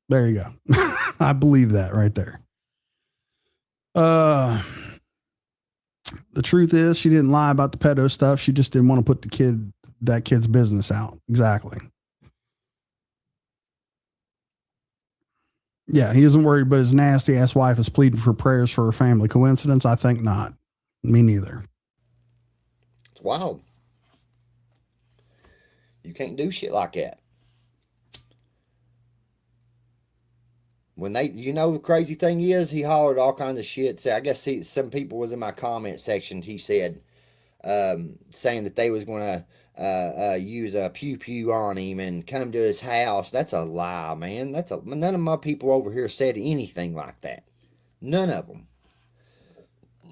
There you go. I believe that right there. The truth is she didn't lie about the pedo stuff. She just didn't want to put that kid's business out. Exactly. Yeah, he isn't worried, but his nasty ass wife is pleading for prayers for her family. Coincidence? I think not. Me neither. It's wild. You can't do shit like that. When the crazy thing is, he hollered all kinds of shit. So I guess some people was in my comment section. He said, saying that they was going to use a pew pew on him and come to his house. That's a lie, man. None of my people over here said anything like that. None of them.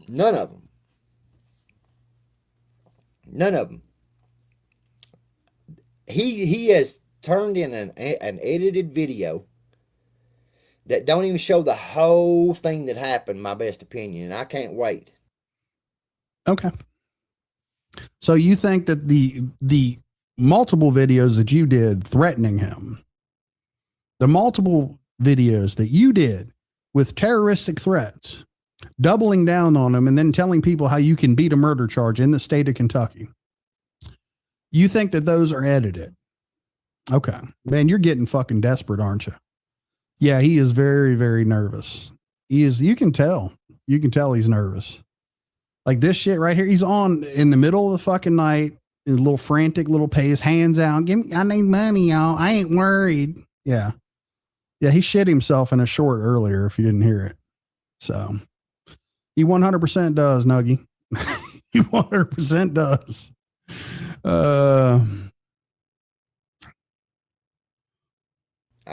None of them. None of them. He has turned in an edited video that don't even show the whole thing that happened, my best opinion. And I can't wait. Okay. So you think that the multiple videos that you did threatening him, the multiple videos that you did with terroristic threats, doubling down on them and then telling people how you can beat a murder charge in the state of Kentucky, you think that those are edited? Okay. Man, you're getting fucking desperate, aren't you? Yeah, he is very, very nervous. You can tell he's nervous. Like this shit right here. He's on in the middle of the fucking night, in a little frantic little pace, hands out. I need money, y'all. I ain't worried. Yeah. Yeah, he shit himself in a short earlier if you didn't hear it. So he 100% does, Nuggie. He 100% does. I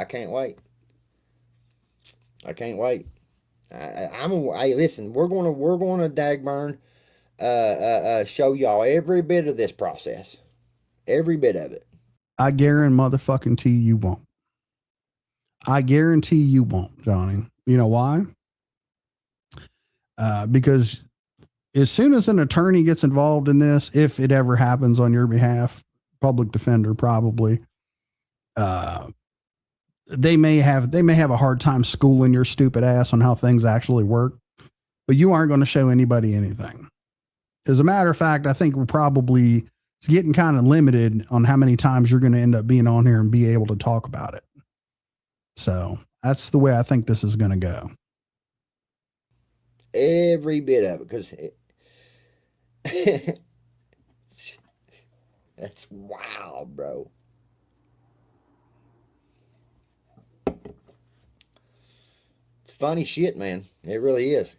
can't wait. I can't wait. Hey, listen, we're gonna dagburn show y'all every bit of this process. Every bit of it. I guarantee you won't. I guarantee you won't, Johnny. You know why? Because as soon as an attorney gets involved in this, if it ever happens on your behalf, public defender probably, they may have a hard time schooling your stupid ass on how things actually work, but you aren't going to show anybody anything. As a matter of fact, I think it's getting kind of limited on how many times you're going to end up being on here and be able to talk about it. So that's the way I think this is going to go. Every bit of it, because that's wild, bro. It's funny shit, man. It really is.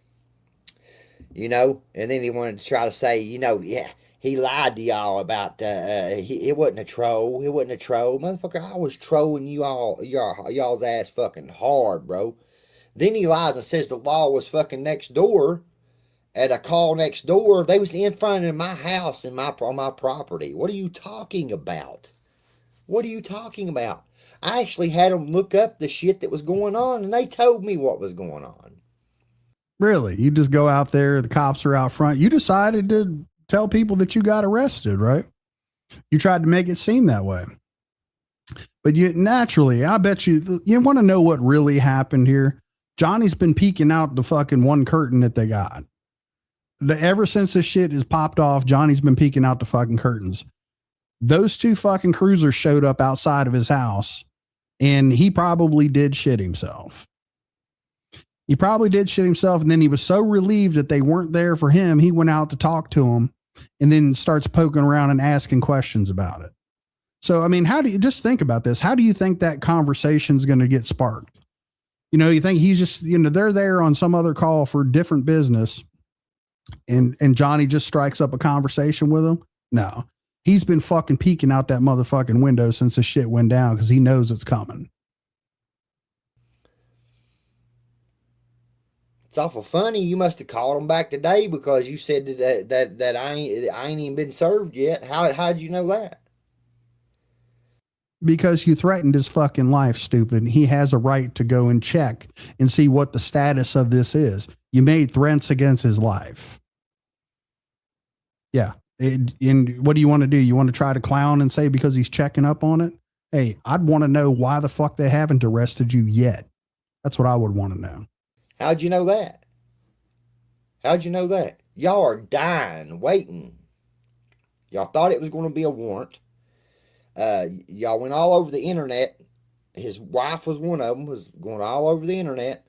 You know, and then he wanted to try to say, you know, yeah, he lied to y'all about it wasn't a troll. It wasn't a troll. Motherfucker, I was trolling y'all's ass fucking hard, bro. Then he lies and says the law was fucking next door at a call next door. They was in front of my house and on my property. What are you talking about? What are you talking about? I actually had them look up the shit that was going on, and they told me what was going on. Really? You just go out there, the cops are out front. You decided to tell people that you got arrested, right? You tried to make it seem that way. But you naturally, I bet you want to know what really happened here. Johnny's been peeking out the fucking one curtain that they got. Ever since this shit is popped off, Johnny's been peeking out the fucking curtains. Those two fucking cruisers showed up outside of his house, and he probably did shit himself. He probably did shit himself, and then he was so relieved that they weren't there for him, he went out to talk to him and then starts poking around and asking questions about it. So, I mean, how do you just think about this? How do you think that conversation's going to get sparked? You know, you think he's just, they're there on some other call for different business, and Johnny just strikes up a conversation with him? No. He's been fucking peeking out that motherfucking window since the shit went down because he knows it's coming. It's awful funny. You must have called him back today because you said that I ain't even been served yet. How'd you know that? Because you threatened his fucking life, stupid. He has a right to go and check and see what the status of this is. You made threats against his life. Yeah. And what do you want to do? You want to try to clown and say because he's checking up on it? Hey, I'd want to know why the fuck they haven't arrested you yet. That's what I would want to know. How'd you know that? How'd you know that? Y'all are dying, waiting. Y'all thought it was going to be a warrant. Y'all went all over the internet. His wife was one of them, was going all over the internet,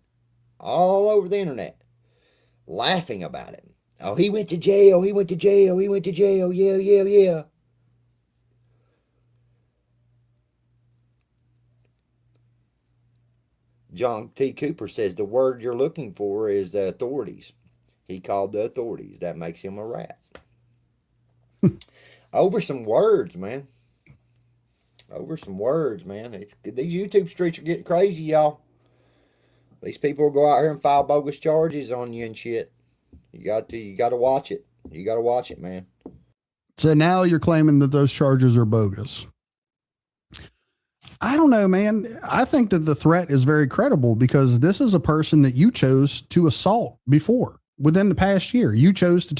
laughing about it. Oh, he went to jail, he went to jail, yeah. John T. Cooper says the word you're looking for is the authorities. He called the authorities. That makes him a rat. Over some words, man. These YouTube streets are getting crazy, y'all. These people will go out here and file bogus charges on you and shit. You got to watch it. You got to watch it, man. So now you're claiming that those charges are bogus. I don't know, man. I think that the threat is very credible because this is a person that you chose to assault before. Within the past year, you chose to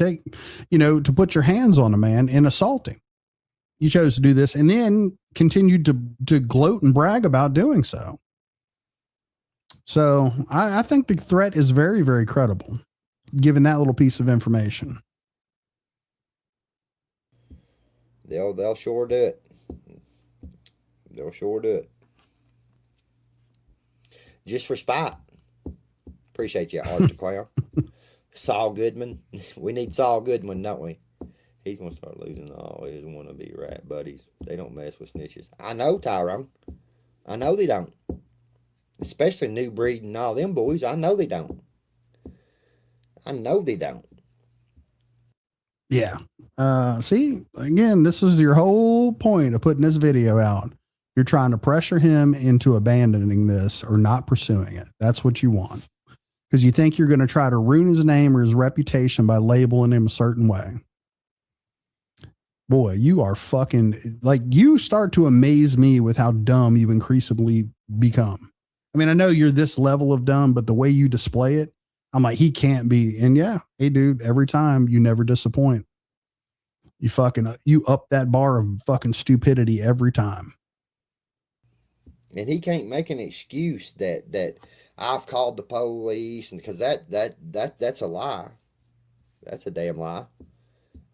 to put your hands on a man and assault him. You chose to do this and then continued to gloat and brag about doing so. So I think the threat is very, very credible, given that little piece of information. They'll sure do it. They'll sure do it. Just for spite. Appreciate you, Art the Clown. Saul Goodman. We need Saul Goodman, don't we? He's going to start losing all his wannabe rat buddies. They don't mess with snitches. I know, Tyrone. I know they don't. Especially New Breed and all them boys. I know they don't. Yeah. See, again, this is your whole point of putting this video out. You're trying to pressure him into abandoning this or not pursuing it. That's what you want. Because you think you're going to try to ruin his name or his reputation by labeling him a certain way. Boy, you are fucking, you start to amaze me with how dumb you've increasingly become. I mean, I know you're this level of dumb, but the way you display it, I'm like, he can't be. And yeah, hey dude, every time you never disappoint. You up that bar of fucking stupidity every time. And he can't make an excuse that I've called the police, and because that's a lie. That's a damn lie.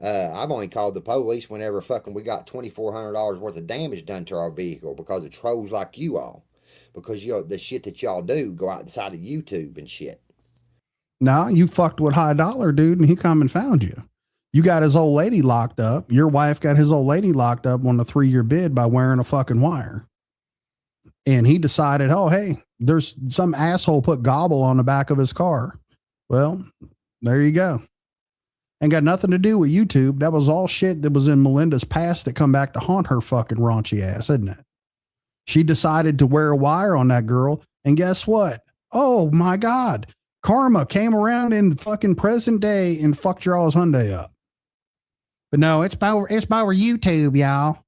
I've only called the police whenever fucking we got $2,400 worth of damage done to our vehicle because of trolls like you all. Because the shit that y'all do go out inside of YouTube and shit. No, you fucked with High Dollar, dude, and he come and found you. You got his old lady locked up. Your wife got his old lady locked up on a 3-year bid by wearing a fucking wire. And he decided, oh, hey, there's some asshole put gobble on the back of his car. Well, there you go. Ain't got nothing to do with YouTube. That was all shit that was in Melinda's past that come back to haunt her fucking raunchy ass, isn't it? She decided to wear a wire on that girl, and guess what? Oh my God. Karma came around in the fucking present day and fucked your all's Hyundai up. But no, it's by YouTube, y'all.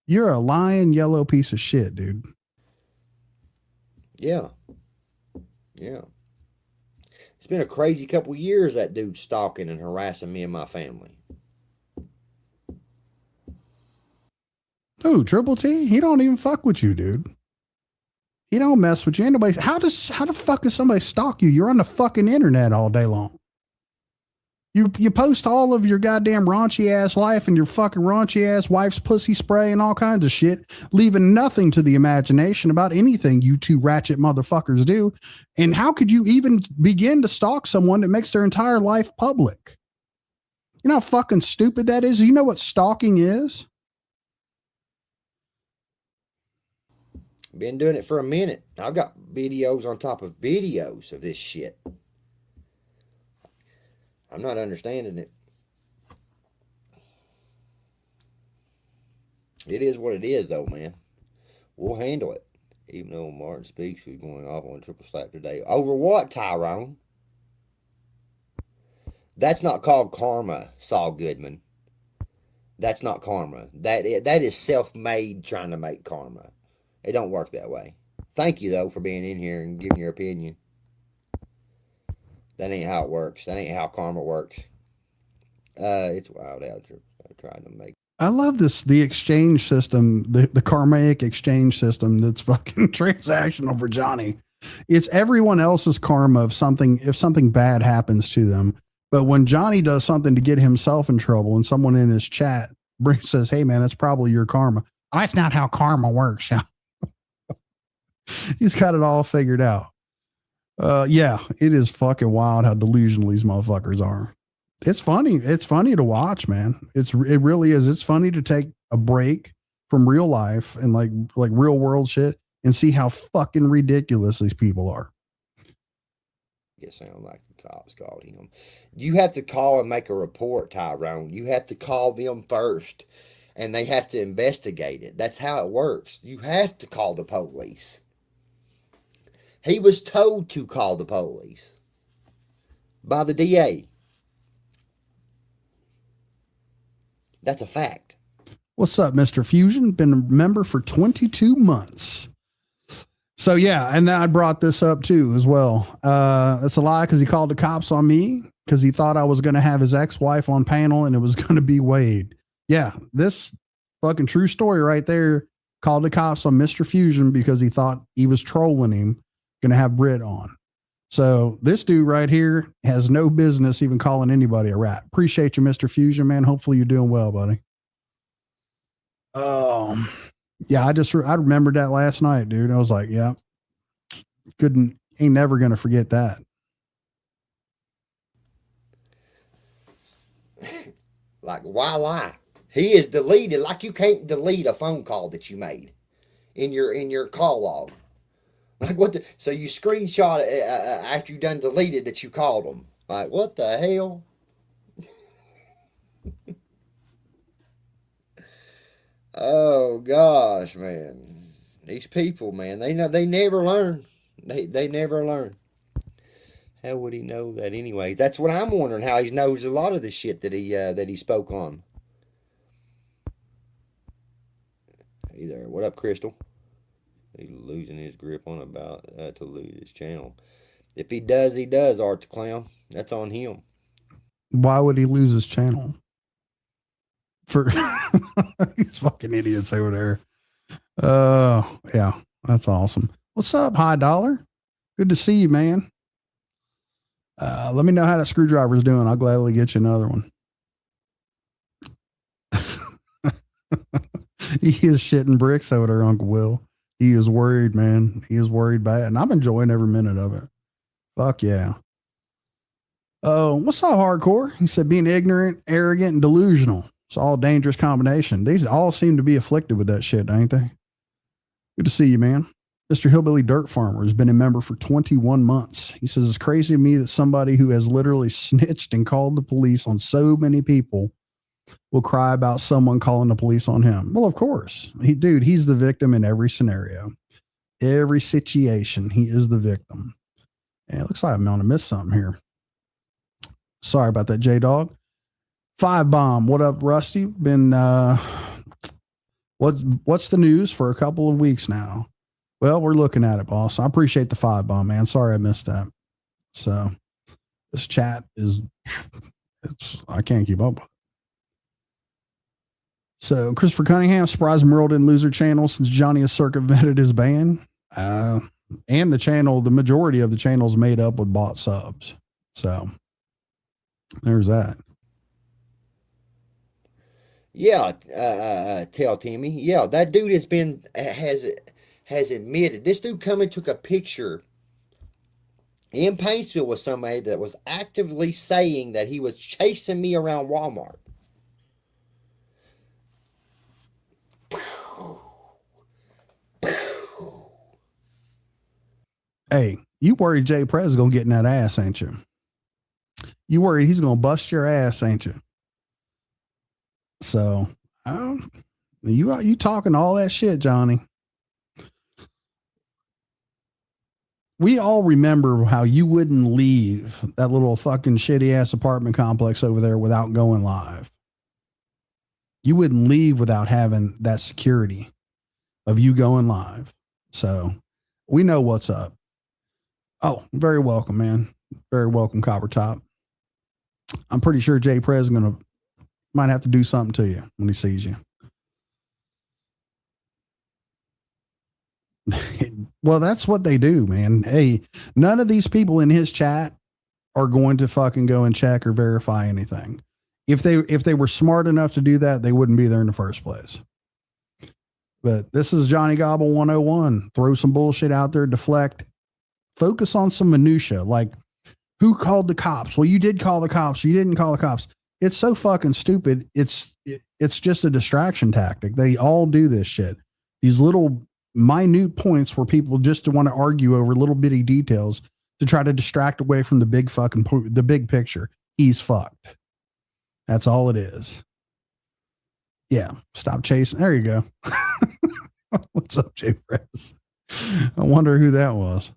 You're a lying yellow piece of shit, dude. Yeah. Yeah. It's been a crazy couple years, that dude stalking and harassing me and my family. Dude, Triple T, he don't even fuck with you, dude. He don't mess with you. Anybody, how the fuck does somebody stalk you? You're on the fucking internet all day long. You post all of your goddamn raunchy ass life and your fucking raunchy ass wife's pussy spray and all kinds of shit, leaving nothing to the imagination about anything you two ratchet motherfuckers do. And how could you even begin to stalk someone that makes their entire life public? You know how fucking stupid that is? You know what stalking is? Been doing it for a minute. I've got videos on top of videos of this shit. I'm not understanding it. It is what it is, though, man. We'll handle it. Even though Martin Speaks was going off on a triple slap today. Over what, Tyrone? That's not called karma, Saul Goodman. That's not karma. That is self-made trying to make karma. It don't work that way. Thank you, though, for being in here and giving your opinion. That ain't how it works. That ain't how karma works. It's wild out there. I'm trying to make. I love this, the exchange system, the karmic exchange system that's fucking transactional for Johnny. It's everyone else's karma if something bad happens to them. But when Johnny does something to get himself in trouble and someone in his chat says, hey man, that's probably your karma. Oh, that's not how karma works. He's got it all figured out. Yeah, it is fucking wild how delusional these motherfuckers are. It's funny. It's funny to watch, man. It really is. It's funny to take a break from real life and like real world shit and see how fucking ridiculous these people are. It sounds like the cops called him. You have to call and make a report, Tyrone. You have to call them first, and they have to investigate it. That's how it works. You have to call the police. He was told to call the police by the DA. That's a fact. What's up, Mr. Fusion? Been a member for 22 months. So yeah, and I brought this up too as well. It's a lie because he called the cops on me because he thought I was going to have his ex-wife on panel and it was going to be Wade. Yeah, this fucking true story right there. Called the cops on Mr. Fusion because he thought he was trolling him. Going to have Brit on. So this dude right here has no business even calling anybody a rat. Appreciate you, Mr. Fusion, man. Hopefully you're doing well, buddy. Yeah, I remembered that last night, dude. I was like, yeah, ain't never going to forget that. Like, why lie? He is deleted. Like you can't delete a phone call that you made in your call log. Like what the, so you screenshot it after you done deleted that you called them. Like what the hell? Oh gosh, man. These people, man, they never learn. They never learn. How would he know that anyways? That's what I'm wondering, how he knows a lot of the shit that he spoke on. Hey there, what up, Crystal? He's losing his grip on about to lose his channel. If he does, Art the Clown. That's on him. Why would he lose his channel? For these fucking idiots over there. Yeah, that's awesome. What's up, High Dollar? Good to see you, man. Let me know how that screwdriver's doing. I'll gladly get you another one. He is shitting bricks over there, Uncle Will. He is worried, man. He is worried bad. And I'm enjoying every minute of it. Fuck yeah. Oh, what's up, Hardcore? He said being ignorant, arrogant, and delusional. It's all a dangerous combination. These all seem to be afflicted with that shit, ain't they? Good to see you, man. Mr. Hillbilly Dirt Farmer has been a member for 21 months. He says, it's crazy to me that somebody who has literally snitched and called the police on so many people will cry about someone calling the police on him. Well, of course. He's the victim in every scenario. Every situation, he is the victim. And it looks like I'm going to miss something here. Sorry about that, J-Dog. 5 Bomb. What up, Rusty? Been, what's the news for a couple of weeks now? Well, we're looking at it, boss. I appreciate the 5 Bomb, man. Sorry I missed that. So this chat I can't keep up with it. So Christopher Cunningham, surprised Merle didn't lose her channel since Johnny has circumvented his ban. And the channel, the majority of the channel is made up with bought subs. So there's that. Yeah, tell Timmy. Yeah, that dude has admitted. This dude come and took a picture in Paintsville with somebody that was actively saying that he was chasing me around Walmart. Hey, you worried Jay Prez is going to get in that ass, ain't you? You worried he's going to bust your ass, ain't you? So, you talking all that shit, Johnny. We all remember how you wouldn't leave that little fucking shitty ass apartment complex over there without going live. You wouldn't leave without having that security of you going live. So we know what's up. Oh, very welcome, man. Very welcome, Copper Top. I'm pretty sure Jay Prez might have to do something to you when he sees you. Well, that's what they do, man. Hey, none of these people in his chat are going to fucking go and check or verify anything. If they were smart enough to do that, they wouldn't be there in the first place. But this is Johnny Gobble 101. Throw some bullshit out there, deflect, focus on some minutia, like who called the cops? Well, you did call the cops. You didn't call the cops. It's so fucking stupid. It's just a distraction tactic. They all do this shit. These little minute points where people just want to argue over little bitty details to try to distract away from the big picture. He's fucked. That's all it is. Yeah. Stop chasing. There you go. What's up, Jay Press? I wonder who that was.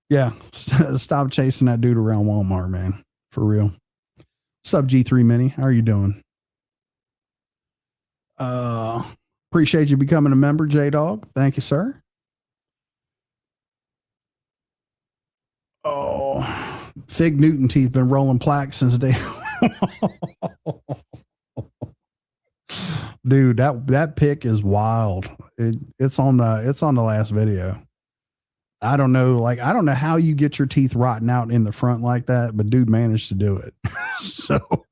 Yeah. Stop chasing that dude around Walmart, man. For real. Sub G3 Mini. How are you doing? Appreciate you becoming a member, J-Dog. Thank you, sir. Oh, Fig Newton teeth been rolling plaques since day. Dude, that pic is wild. It's on the last video. I don't know how you get your teeth rotting out in the front like that, but dude managed to do it. So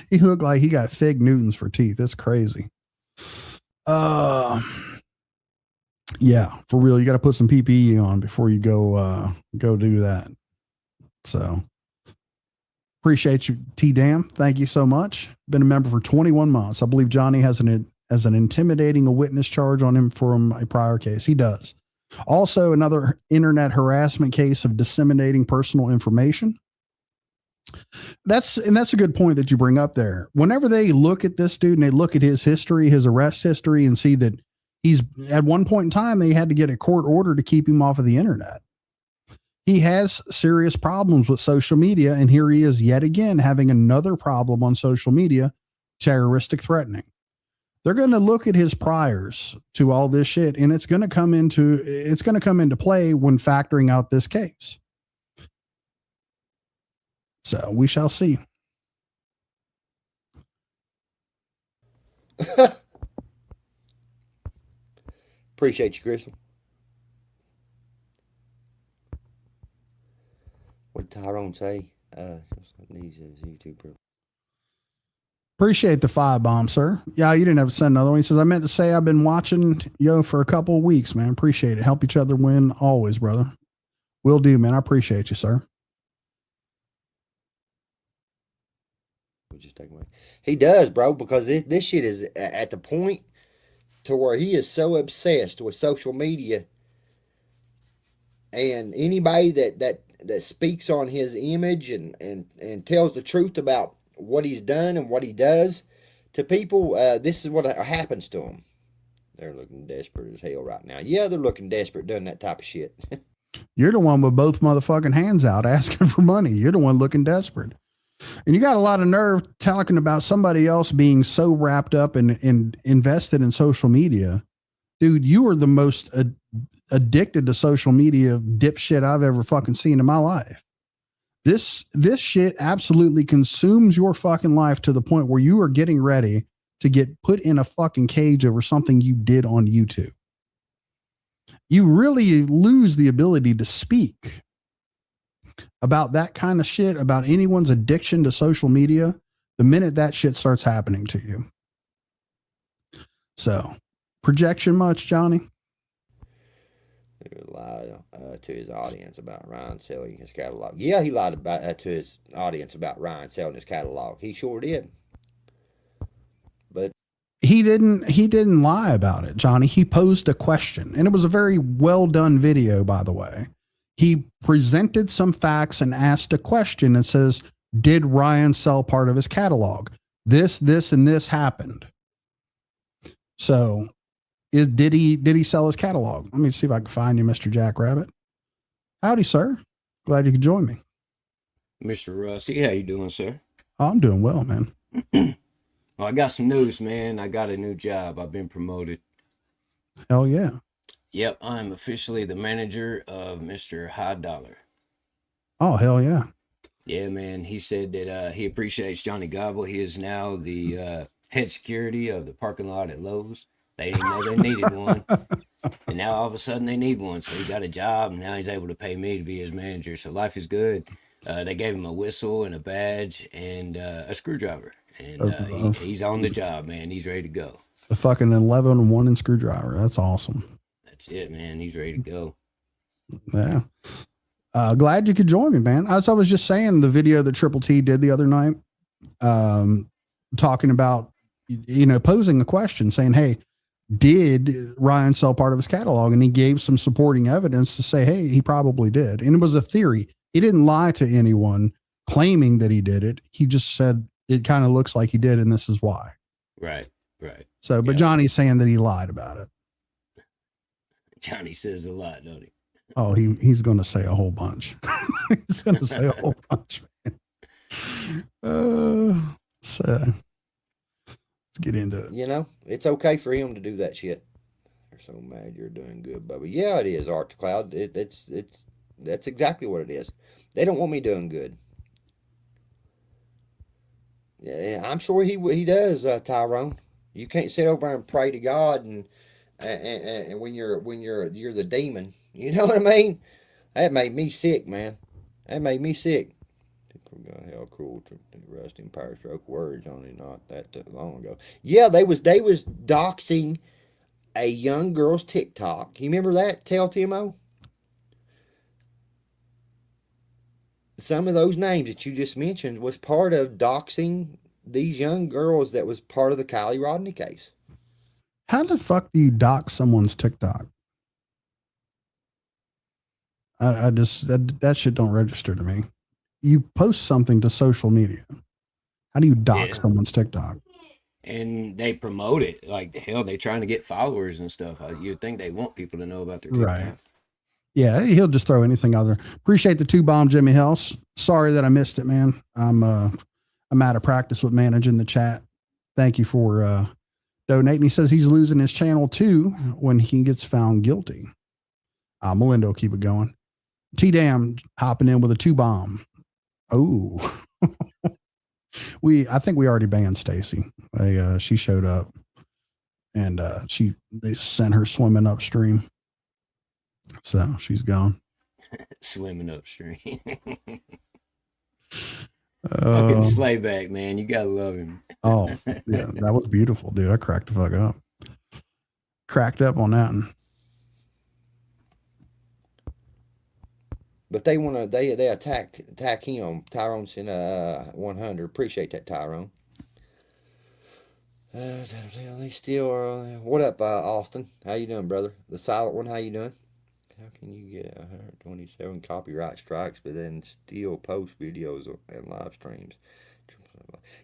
he looked like he got Fig Newtons for teeth. It's crazy. Yeah, for real. You got to put some PPE on before you go do that. So appreciate you, T-Dam. Thank you so much. Been a member for 21 months. I believe Johnny has an intimidating a witness charge on him from a prior case. He does. Also, another internet harassment case of disseminating personal information. That's a good point that you bring up there. Whenever they look at this dude and they look at his history, his arrest history, and see that he's at one point in time, they had to get a court order to keep him off of the internet. He has serious problems with social media. And here he is yet again, having another problem on social media, terroristic threatening. They're going to look at his priors to all this shit, and it's going to come into play when factoring out this case. So we shall see. Appreciate you, Crystal. What did Tyrone say? These YouTube bro. Appreciate the 5 bomb, sir. Yeah, you didn't have to send another one. He says, I meant to say I've been watching for a couple of weeks, man. Appreciate it. Help each other win always, brother. Will do, man. I appreciate you, sir. Just take away. He does, bro, because this shit is at the point to where he is so obsessed with social media And anybody that speaks on his image and tells the truth about what he's done and what he does to people, this is what happens to them. They're looking desperate as hell right now. Yeah, they're looking desperate doing that type of shit. You're the one with both motherfucking hands out asking for money. You're the one looking desperate. And you got a lot of nerve talking about somebody else being so wrapped up and invested in social media. Dude, you are the most addicted to social media dipshit I've ever fucking seen in my life. This shit absolutely consumes your fucking life to the point where you are getting ready to get put in a fucking cage over something you did on YouTube. You really lose the ability to speak about that kind of shit, about anyone's addiction to social media, the minute that shit starts happening to you. So, projection much, Johnny? He lied to his audience about Ryan selling his catalog. Yeah, he lied to his audience about Ryan selling his catalog. He sure did. But he didn't lie about it, Johnny. He posed a question, and it was a very well done video, by the way. He presented some facts and asked a question and says, did Ryan sell part of his catalog? This, and this happened. So did he sell his catalog? Let me see if I can find you, Mr. Jack Rabbit. Howdy, sir. Glad you could join me. Mr. Rusty, how you doing, sir? Oh, I'm doing well, man. Well, I got some news, man. I got a new job. I've been promoted. Hell yeah. Yep, I'm officially the manager of Mr. High Dollar. Oh, hell yeah. Yeah, man. He said that he appreciates Johnny Gobble. He is now the head security of the parking lot at Lowe's. They didn't know they needed one. And now all of a sudden they need one. So he got a job, and now he's able to pay me to be his manager. So life is good. They gave him a whistle and a badge and a screwdriver. And he's on the job, man. He's ready to go. The fucking 11 1 and screwdriver. That's awesome. That's it, man. He's ready to go. Yeah. Glad you could join me, man. As I was just saying, the video that Triple T did the other night, talking about, posing a question saying, hey, did Ryan sell part of his catalog? And he gave some supporting evidence to say, hey, he probably did. And it was a theory. He didn't lie to anyone claiming that he did it. He just said it kind of looks like he did, and this is why. Right. So, but Johnny's saying that he lied about it. Johnny says a lot, don't he? Oh, he's going to say a whole bunch. He's going to say a whole bunch, man. So let's get into it. It's okay for him to do that shit. They're so mad you're doing good, Bubba. Yeah, it is, Art the Cloud. That's exactly what it is. They don't want me doing good. Yeah, I'm sure he does, Tyrone. You can't sit over and pray to God and when you're the demon. You know what I mean? That made me sick, man. That made me sick. People got hell cruel to rust in power stroke words only not that long ago. Yeah, they was doxing a young girl's TikTok. You remember that? Tell Timo. Some of those names that you just mentioned was part of doxing these young girls that was part of the Kylie Rodney case. How the fuck do you dox someone's TikTok? I just, that shit don't register to me. You post something to social media. How do you dox someone's TikTok? And they promote it. Like, hell, they trying to get followers and stuff. You'd think they want people to know about their TikTok. Right. Yeah, he'll just throw anything out there. Appreciate the 2-bomb, Jimmy House. Sorry that I missed it, man. I'm out of practice with managing the chat. Thank you for donating. He says he's losing his channel too when he gets found guilty. Melinda will keep it going. T-Dam hopping in with a 2-bomb. Oh, I think we already banned Stacy. She showed up and they sent her swimming upstream. So she's gone. Swimming upstream. Fucking slayback, man. You gotta love him. Oh, yeah, that was beautiful, dude. I cracked the fuck up. Cracked up on that one. But they attack him. Tyrone's in 100. Appreciate that, Tyrone. They still are. What up, Austin? How you doing, brother? The silent one. How you doing? How can you get 127 copyright strikes, but then still post videos and live streams?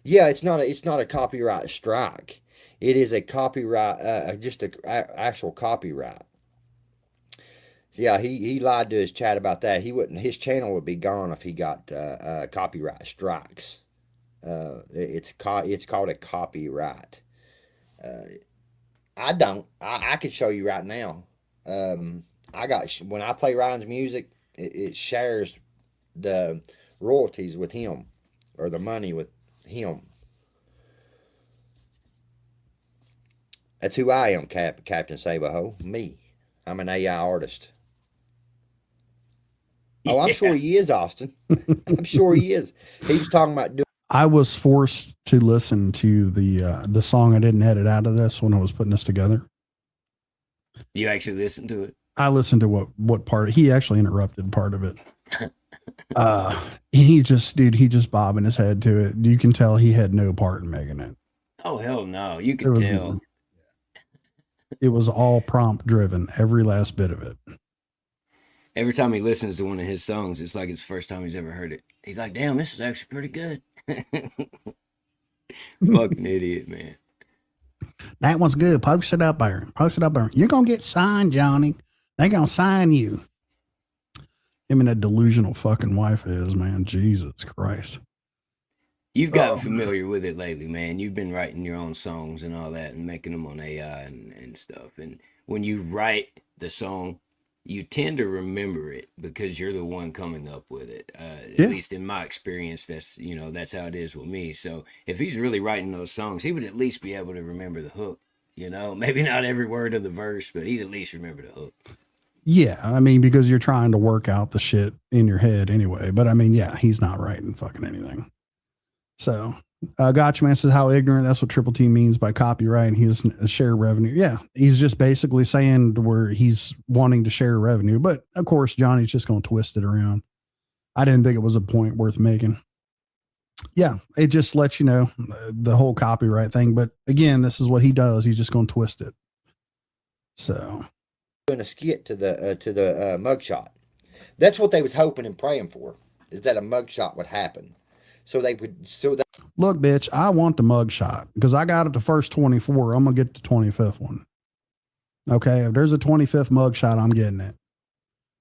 Yeah, it's not a copyright strike. It is a copyright, just a actual copyright. Yeah, he lied to his chat about that. He wouldn't. His channel would be gone if he got copyright strikes. It's called a copyright. I don't. I could show you right now. I got when I play Ryan's music, it shares the royalties with him, or the money with him. That's who I am, Captain Sabaho. Me. I'm an AI artist. Oh, I'm sure he is, Austin. I'm sure he is. He was talking about doing. I was forced to listen to the song. I didn't edit out of this when I was putting this together. You actually listened to it? I listened to what part. He actually interrupted part of it. He just bobbing his head to it. You can tell he had no part in making it. Oh, hell no. You could tell. It was all prompt driven, every last bit of it. Every time he listens to one of his songs, it's like it's the first time he's ever heard it. He's like, damn, this is actually pretty good. Fucking idiot, man. That one's good. Post it up there. Post it up there. You're going to get signed, Johnny. They're going to sign you. Him and that delusional fucking wife is, man. Jesus Christ. You've gotten familiar with it lately, man. You've been writing your own songs and all that and making them on AI and stuff. And when you write the song, you tend to remember it because you're the one coming up with it. At least in my experience, that's how it is with me. So if he's really writing those songs, he would at least be able to remember the hook. Maybe not every word of the verse, but he'd at least remember the hook. Yeah, I mean, because you're trying to work out the shit in your head anyway. But I mean, yeah, he's not writing fucking anything. So, Gotcha Man says how ignorant. That's what Triple T means by copyright. He's a share revenue. Yeah, he's just basically saying where he's wanting to share revenue. But of course, Johnny's just going to twist it around. I didn't think it was a point worth making. Yeah, it just lets you know the whole copyright thing. But again, this is what he does. He's just going to twist it. So, doing a skit to the mugshot. That's what they was hoping and praying for, is that a mugshot would happen. So they would. Look, bitch, I want the mugshot because I got it the first 24. I'm gonna get the 25th one. Okay, if there's a 25th mugshot, I'm getting it.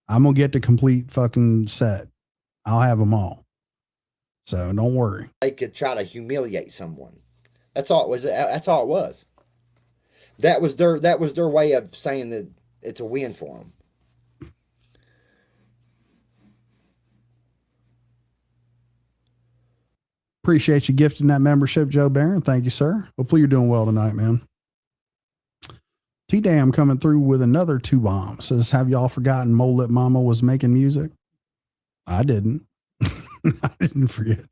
I'm gonna get the complete fucking set. I'll have them all. So don't worry. They could try to humiliate someone. That's all it was. That's all it was. That was their way of saying that it's a win for them. Appreciate you gifting that membership, Joe Barron. Thank you, sir. Hopefully you're doing well tonight, man. T-Dam coming through with another 2 bombs. Says, have y'all forgotten Mole Lip Mama was making music? I didn't. I didn't forget.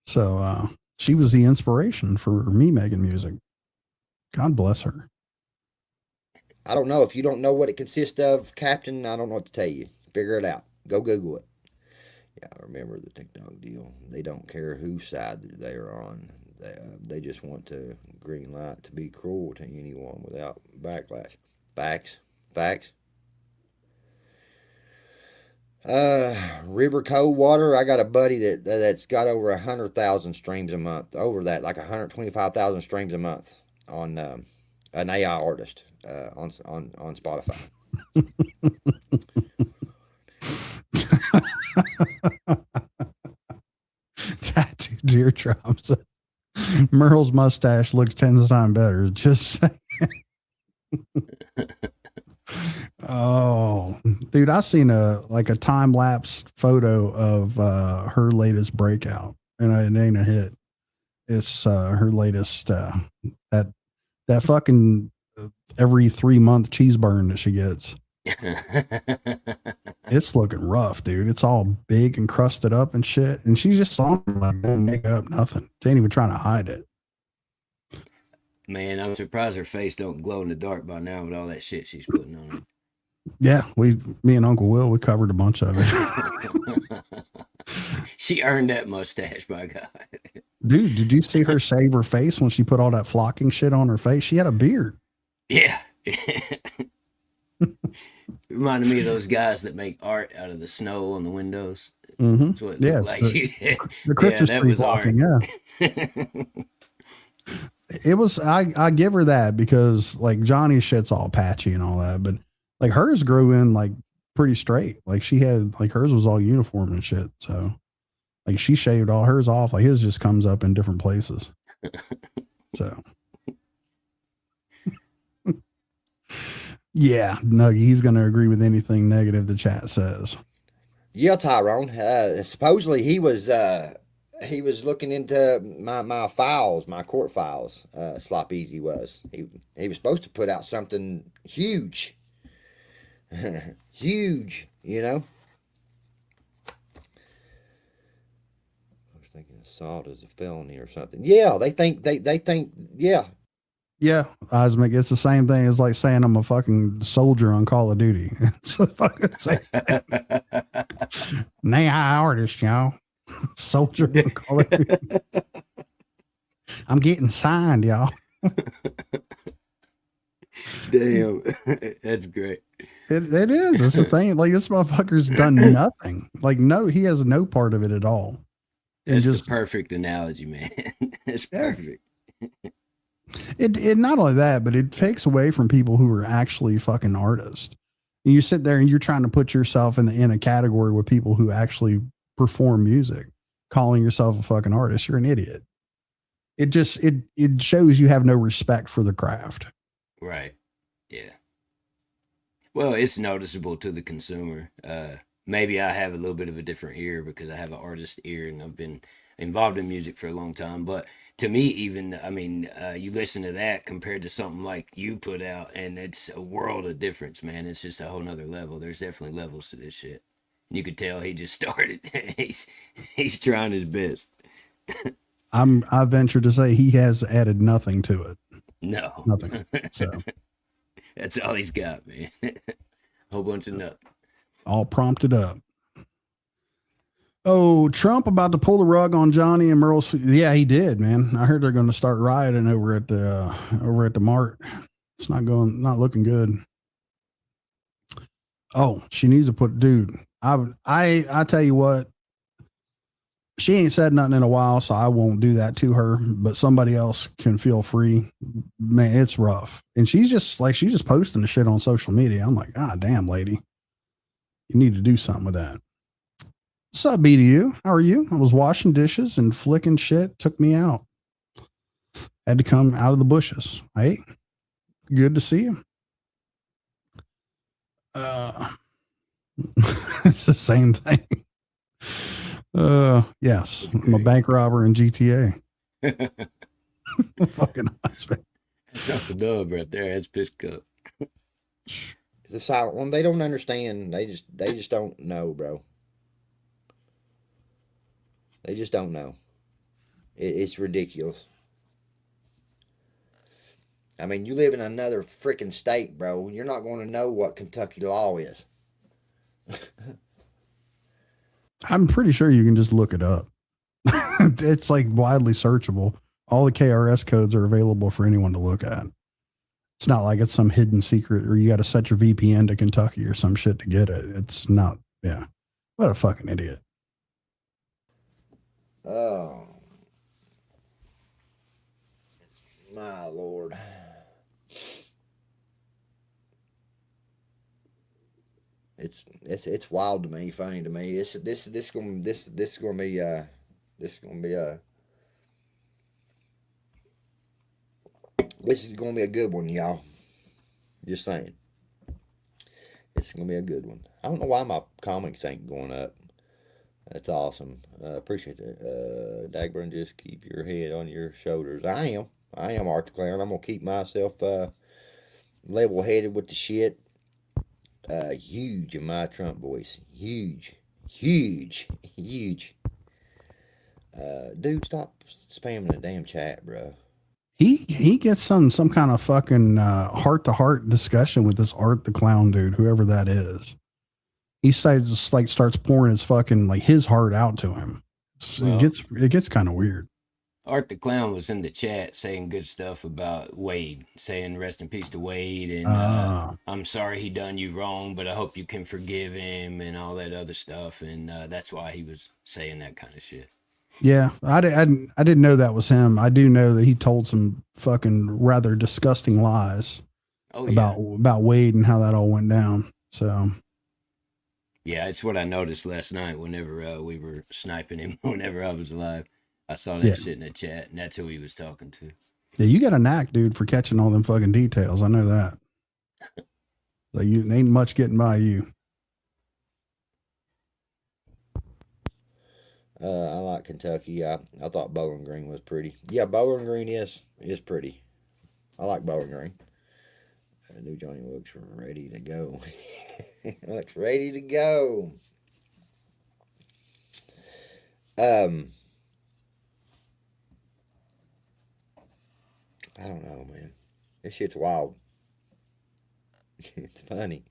So she was the inspiration for me making music. God bless her. I don't know. If you don't know what it consists of, Captain, I don't know what to tell you. Figure it out. Go Google it. Yeah, I remember the TikTok deal. They don't care whose side they are on. They just want to green light to be cruel to anyone without backlash. Facts. River Cold Water. I got a buddy that's got over 100,000 streams a month. Over that, like 125,000 streams a month on an AI artist on Spotify. Tattoo teardrops. Merle's mustache looks 10 times better. Just saying. Oh, dude, I seen a time lapse photo of her latest breakout, and it ain't a hit. It's her latest that fucking every 3-month cheese burn that she gets. It's looking rough, dude. It's all big and crusted up and shit. And she's just on like no makeup, nothing. She ain't even trying to hide it. Man, I'm surprised her face don't glow in the dark by now with all that shit she's putting on it. Yeah, me and Uncle Will, we covered a bunch of it. She earned that mustache, by God. Dude, did you see her shave her face when she put all that flocking shit on her face? She had a beard. Yeah. Reminded me of those guys that make art out of the snow on the windows. Mm-hmm. That's what it Yeah, looked it's like. the Yeah, Christmas that tree was art. walking. Yeah, it was. I give her that because like Johnny's shit's all patchy and all that, but like hers grew in like pretty straight. Like she had like hers was all uniform and shit. So like she shaved all hers off. Like his just comes up in different places. So yeah, Nuggy, he's going to agree with anything negative the chat says. Yeah, Tyrone. Supposedly he was looking into my files, my court files. Slop Easy was. He was supposed to put out something huge, huge. You know. I was thinking assault is a felony or something. Yeah, they think yeah. Yeah, Osmic, it's the same thing as like saying I'm a fucking soldier on Call of Duty. It's the fucking same thing. Nay, I artist, y'all. Soldier on Call of Duty. I'm getting signed, y'all. Damn, that's great. It is. It's the thing. Like this motherfucker's done nothing. Like no, he has no part of it at all. And That's just the perfect analogy, man. It's perfect. It not only that, but it takes away from people who are actually fucking artists. And you sit there and you're trying to put yourself in a category with people who actually perform music, calling yourself a fucking artist. You're an idiot. It just it shows you have no respect for the craft. Right. Yeah. Well, it's noticeable to the consumer. Maybe I have a little bit of a different ear because I have an artist ear and I've been involved in music for a long time. But to me, even, I mean, you listen to that compared to something like you put out, and it's a world of difference, man. It's just a whole nother level. There's definitely levels to this shit. You could tell he just started. he's trying his best. I venture to say he has added nothing to it. No. Nothing. So that's all he's got, man. Whole bunch of nothing. All prompted up. Oh, Trump about to pull the rug on Johnny and Merle's. Yeah, he did, man. I heard they're going to start rioting over at the Mart. It's not looking good. Oh, she needs to put, dude. I tell you what, she ain't said nothing in a while, so I won't do that to her. But somebody else can feel free. Man, it's rough, and she's just posting the shit on social media. I'm like, God damn, lady, you need to do something with that. What's up, BDU? How are you? I was washing dishes and flicking shit. Took me out. Had to come out of the bushes. Hey, good to see you. It's the same thing. Yes, I'm a bank robber in GTA. Fucking husband. That's Uncle Dub right there. That's Pitch Cup. The silent one. They don't understand. They just don't know, bro. They just don't know. It's ridiculous. I mean, you live in another freaking state, bro. You're not going to know what Kentucky law is. I'm pretty sure you can just look it up. It's like widely searchable. All the KRS codes are available for anyone to look at. It's not like it's some hidden secret or you got to set your VPN to Kentucky or some shit to get it. It's not. Yeah. What a fucking idiot. Oh, my Lord. It's wild to me, funny to me. This is gonna be a good one, y'all. Just saying. It's gonna be a good one. I don't know why my comics ain't going up. That's awesome. Appreciate it. Dagburn, just keep your head on your shoulders. I am Art the Clown. I'm gonna keep myself level-headed with the shit. Huge in my Trump voice. Huge. Dude, stop spamming the damn chat, bro. He gets some kind of fucking heart-to-heart discussion with this Art the Clown dude, whoever that is. He says just like starts pouring his fucking like his heart out to him. It gets kind of weird. Art the Clown was in the chat saying good stuff about Wade, saying rest in peace to Wade, and I'm sorry he done you wrong, but I hope you can forgive him and all that other stuff, and that's why he was saying that kind of shit. Yeah, I didn't know that was him. I do know that he told some fucking rather disgusting lies about Wade and how that all went down. So yeah, it's what I noticed last night whenever we were sniping him. Whenever I was alive, I saw that shit in the chat, and that's who he was talking to. Yeah, you got a knack, dude, for catching all them fucking details. I know that. So you ain't much getting by you. I like Kentucky. I thought Bowling Green was pretty. Yeah, Bowling Green is pretty. I like Bowling Green. New Johnny looks ready to go. Looks ready to go. I don't know, man. This shit's wild. It's funny.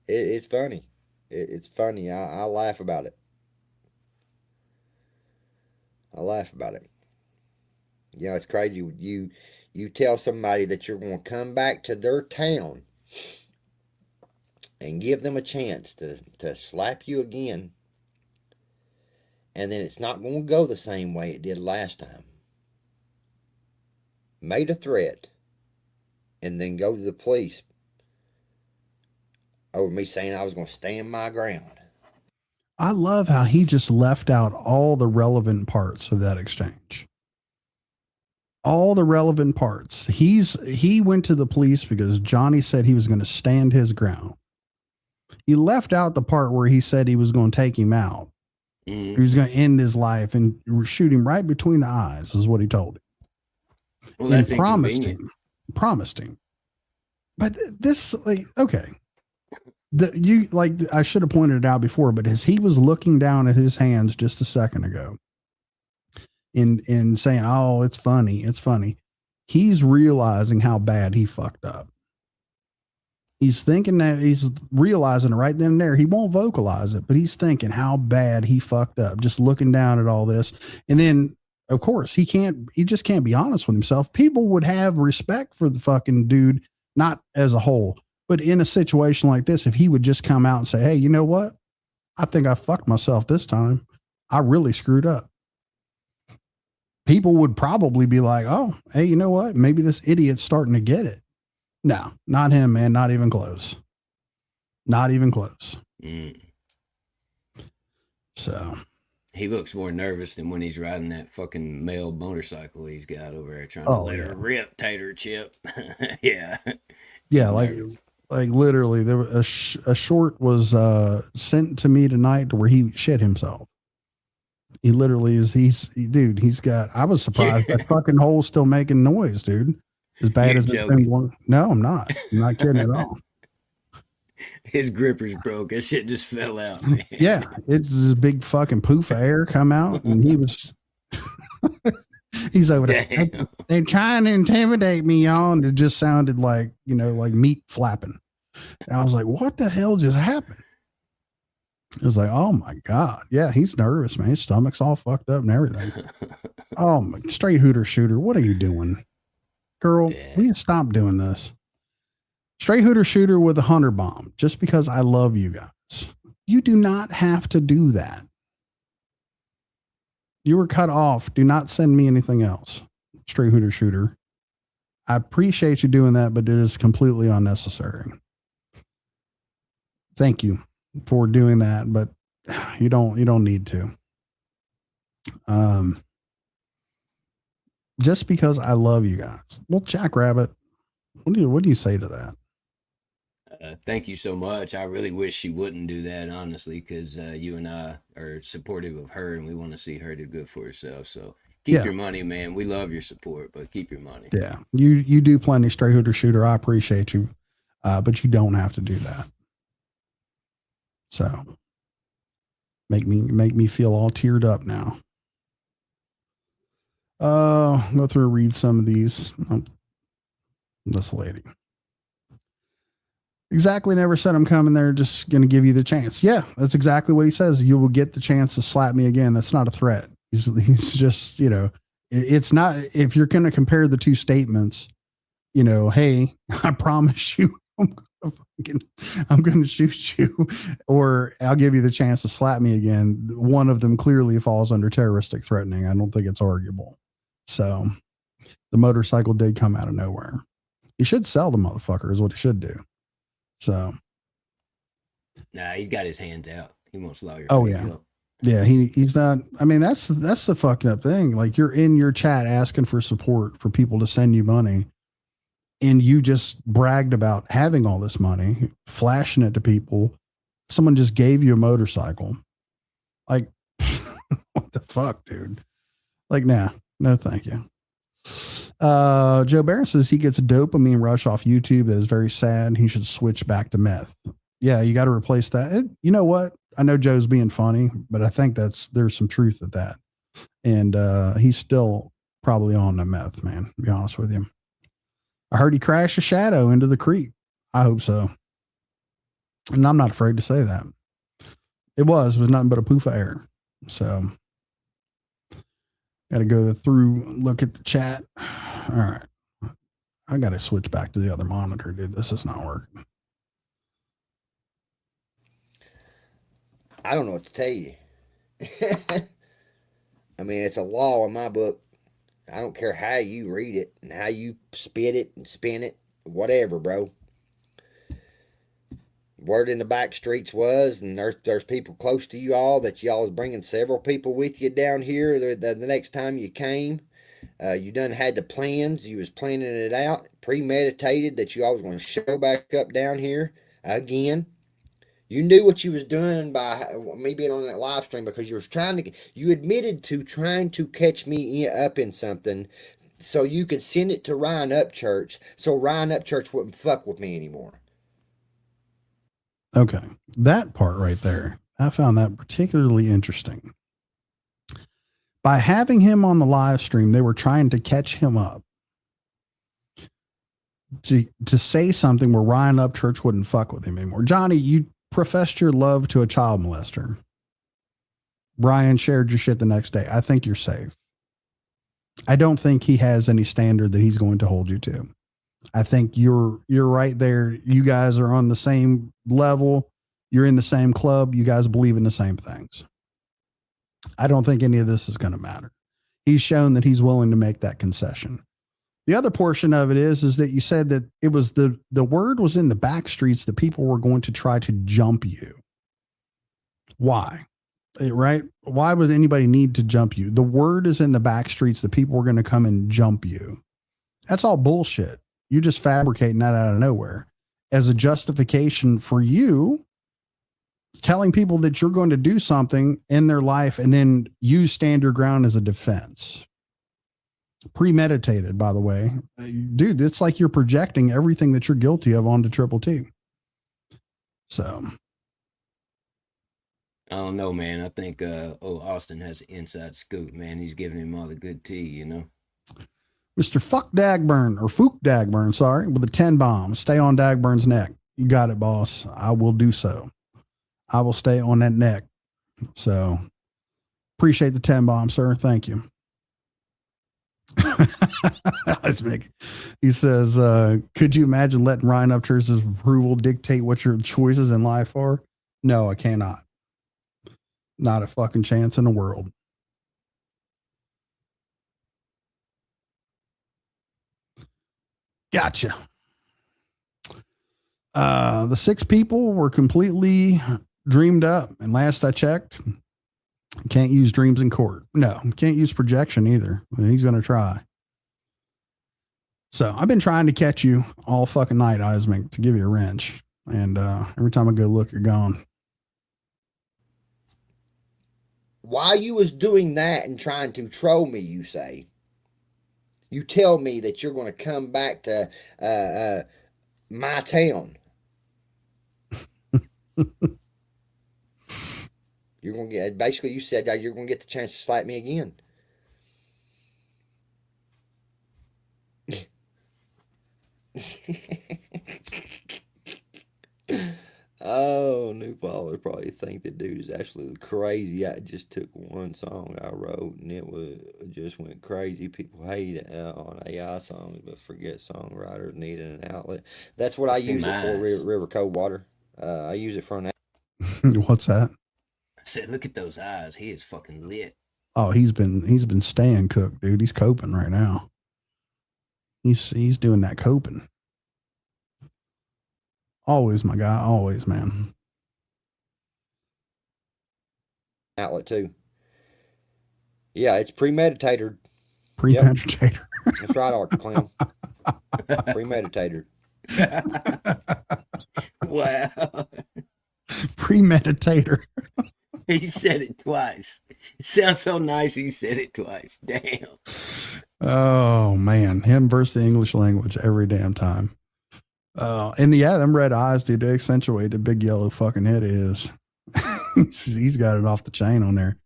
It's funny. It's funny. I laugh about it. I laugh about it. You know, it's crazy. You tell somebody that you're going to come back to their town and give them a chance to slap you again, and then it's not going to go the same way it did last time. Made a threat, and then go to the police over me saying I was going to stand my ground. I love how he just left out all the relevant parts of that exchange. All the relevant parts. He went to the police because Johnny said he was going to stand his ground. He left out the part where he said he was going to take him out. He was going to end his life and shoot him right between the eyes, is what he told him. Well, that's and promised him. But this, like, okay. I should have pointed it out before, but as he was looking down at his hands just a second ago in saying, oh, it's funny, he's realizing how bad he fucked up. He's thinking that he's realizing it right then and there. He won't vocalize it, but he's thinking how bad he fucked up, just looking down at all this. And then, of course, he just can't be honest with himself. People would have respect for the fucking dude, not as a whole. But in a situation like this, if he would just come out and say, hey, you know what? I think I fucked myself this time. I really screwed up. People would probably be like, oh, hey, you know what? Maybe this idiot's starting to get it. No, not him, man. Not even close. Not even close. So. He looks more nervous than when he's riding that fucking male motorcycle he's got over there trying to let her rip, Tater Chip. Yeah. Yeah, like literally, there was a short was sent to me tonight to where he shit himself. He literally is. Dude. He's got. I was surprised that fucking hole's still making noise, dude. As bad as it's been going. No, I'm not. I'm not kidding at all. His gripper's broke. That shit just fell out, man. Yeah, it's this big fucking poof of air come out, and he was. He's over there. They're trying to intimidate me, y'all. And it just sounded like, like meat flapping. And I was like, what the hell just happened? It was like, oh my God. Yeah, he's nervous, man. His stomach's all fucked up and everything. Oh my, straight hooter shooter. What are you doing? Girl, we need to stop doing this. Straight hooter shooter with a hunter bomb, just because I love you guys. You do not have to do that. You were cut off. Do not send me anything else. Straight hooter shooter. I appreciate you doing that, but it is completely unnecessary. Thank you for doing that, but you don't need to. Just because I love you guys. Well, Jackrabbit, what do you say to that? Thank you so much. I really wish she wouldn't do that, honestly, because you and I are supportive of her, and we want to see her do good for herself. So keep your money, man. We love your support, but keep your money. Yeah, you do plenty, straight hooter shooter. I appreciate you, but you don't have to do that. So make me feel all teared up now. Go through and read some of these. This lady. Exactly. Never said I'm coming there. Just going to give you the chance. Yeah, that's exactly what he says. You will get the chance to slap me again. That's not a threat. He's just, It's not, if you're going to compare the two statements, you know, hey, I promise you, I'm going to shoot you, or I'll give you the chance to slap me again. One of them clearly falls under terroristic threatening. I don't think it's arguable. So the motorcycle did come out of nowhere. He should sell the motherfucker is what he should do. So. Nah, he's got his hands out. He wants lawyer. Oh yeah. Yeah, he's not. I mean, that's the fucked up thing. Like, you're in your chat asking for support for people to send you money, and you just bragged about having all this money, flashing it to people. Someone just gave you a motorcycle. Like, what the fuck, dude? Like, nah, no, thank you. Joe Barron says he gets a dopamine rush off YouTube that is very sad. He should switch back to meth. Yeah, you got to replace that. You know what? I know Joe's being funny, but I think there's some truth at that. And he's still probably on the meth, man, to be honest with you. I heard he crashed a shadow into the creek. I hope so. And I'm not afraid to say that. It was nothing but a poof of air. So got to go through, look at the chat. All right. I got to switch back to the other monitor, dude. This is not working. I don't know what to tell you. I mean, it's a law in my book. I don't care how you read it and how you spit it and spin it, whatever, bro. Word in the back streets was, and there's people close to you all that y'all was bringing several people with you down here the next time you came. You done had the plans. You was planning it out, premeditated that you all was going to show back up down here again. You knew what you was doing by me being on that live stream, because you admitted to trying to catch me up in something so you could send it to Ryan Upchurch so Ryan Upchurch wouldn't fuck with me anymore. Okay. That part right there, I found that particularly interesting. By having him on the live stream, they were trying to catch him up to say something where Ryan Upchurch wouldn't fuck with him anymore. Johnny, you professed your love to a child molester. Brian shared your shit the next day. I think you're safe. I don't think he has any standard that he's going to hold you to. I think you're right there. You guys are on the same level. You're in the same club. You guys believe in the same things. I don't think any of this is going to matter. He's shown that he's willing to make that concession. The other portion of it is that you said that it was the word was in the back streets that people were going to try to jump you. Why? Right? Why would anybody need to jump you? The word is in the back streets that people were going to come and jump you. That's all bullshit. You're just fabricating that out of nowhere as a justification for you telling people that you're going to do something in their life and then you stand your ground as a defense. Premeditated, by the way. Dude, it's like you're projecting everything that you're guilty of onto Triple T. So I don't know, man. I think Austin has an inside scoop, man. He's giving him all the good tea, you know. Mr. Fuck Dagburn, or Fook Dagburn, sorry, with a 10 bomb. Stay on Dagburn's neck. You got it, boss. I will do so. I will stay on that neck. So appreciate the 10 bomb, sir. Thank you. He says, could you imagine letting Ryan Upchurch's approval dictate what your choices in life are? No, I cannot. Not a fucking chance in the world. Gotcha. The 6 people were completely dreamed up. And last I checked, can't use dreams in court. No, can't use projection either. He's going to try. So I've been trying to catch you all fucking night, Eismink, to give you a wrench. And every time I go look, you're gone. While you was doing that and trying to troll me, you say, you tell me that you're going to come back to my town. You're going to get, basically you said that you're going to get the chance to slap me again. Oh, new followers probably think the dude is absolutely crazy. I just took one song I wrote and it just went crazy. People hate it on AI songs, but forget songwriters needing an outlet. That's what I He use it for. minds. River Cold Water. I use it for an. What's that? I said, look at those eyes. He is fucking lit. Oh, he's been staying cooked, dude. He's coping right now. He's doing that coping. Always, my guy. Always, man. Outlet too. Yeah, it's premeditated. Premeditator. Yep. That's right, Art Clown. Premeditated. Wow. Premeditator. He said it twice. It sounds so nice. He said it twice. Damn. Oh man, him versus the English language every damn time. And yeah, them red eyes, dude, they accentuate the big yellow fucking head is. He's got it off the chain on there.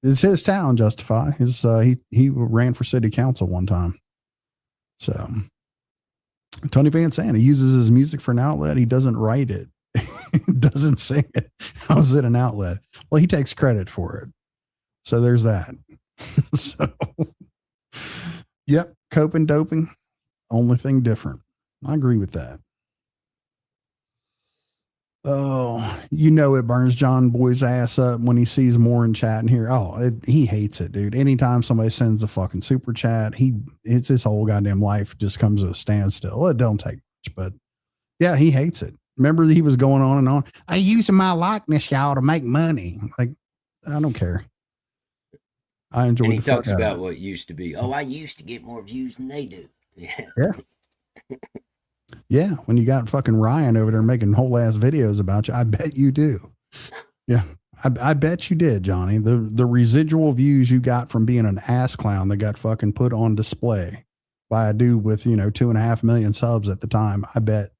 It's his town, Justify. He ran for city council one time. So Tony Van Sant, he uses his music for an outlet. He doesn't write it. Doesn't sing it. How's it an outlet? Well, he takes credit for it. So there's that. So yep, coping, doping, only thing different. I agree with that. Oh, you know it burns John Boy's ass up when he sees more in chat in here. Oh, he hates it, dude. Anytime somebody sends a fucking super chat, it's his whole goddamn life just comes to a standstill. Well, it don't take much, but yeah, he hates it. Remember that he was going on and on. I using my likeness, y'all, to make money. Like, I don't care. I enjoy. And he talks about what used to be. Oh, I used to get more views than they do. Yeah. Yeah. Yeah. When you got fucking Ryan over there making whole ass videos about you, I bet you do. Yeah. I bet you did, Johnny. The residual views you got from being an ass clown that got fucking put on display by a dude with, 2.5 million subs at the time. I bet.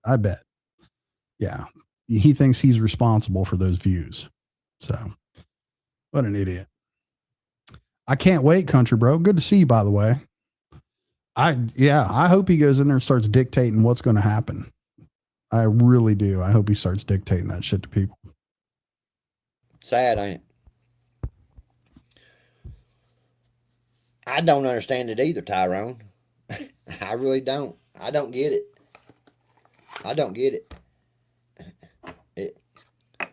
Yeah. He thinks he's responsible for those views. So what an idiot. I can't wait, country bro. Good to see you, by the way. I hope he goes in there and starts dictating what's going to happen. I really do. I hope he starts dictating that shit to people. Sad, ain't it? I don't understand it either, Tyrone. I really don't. I don't get it. I don't get it.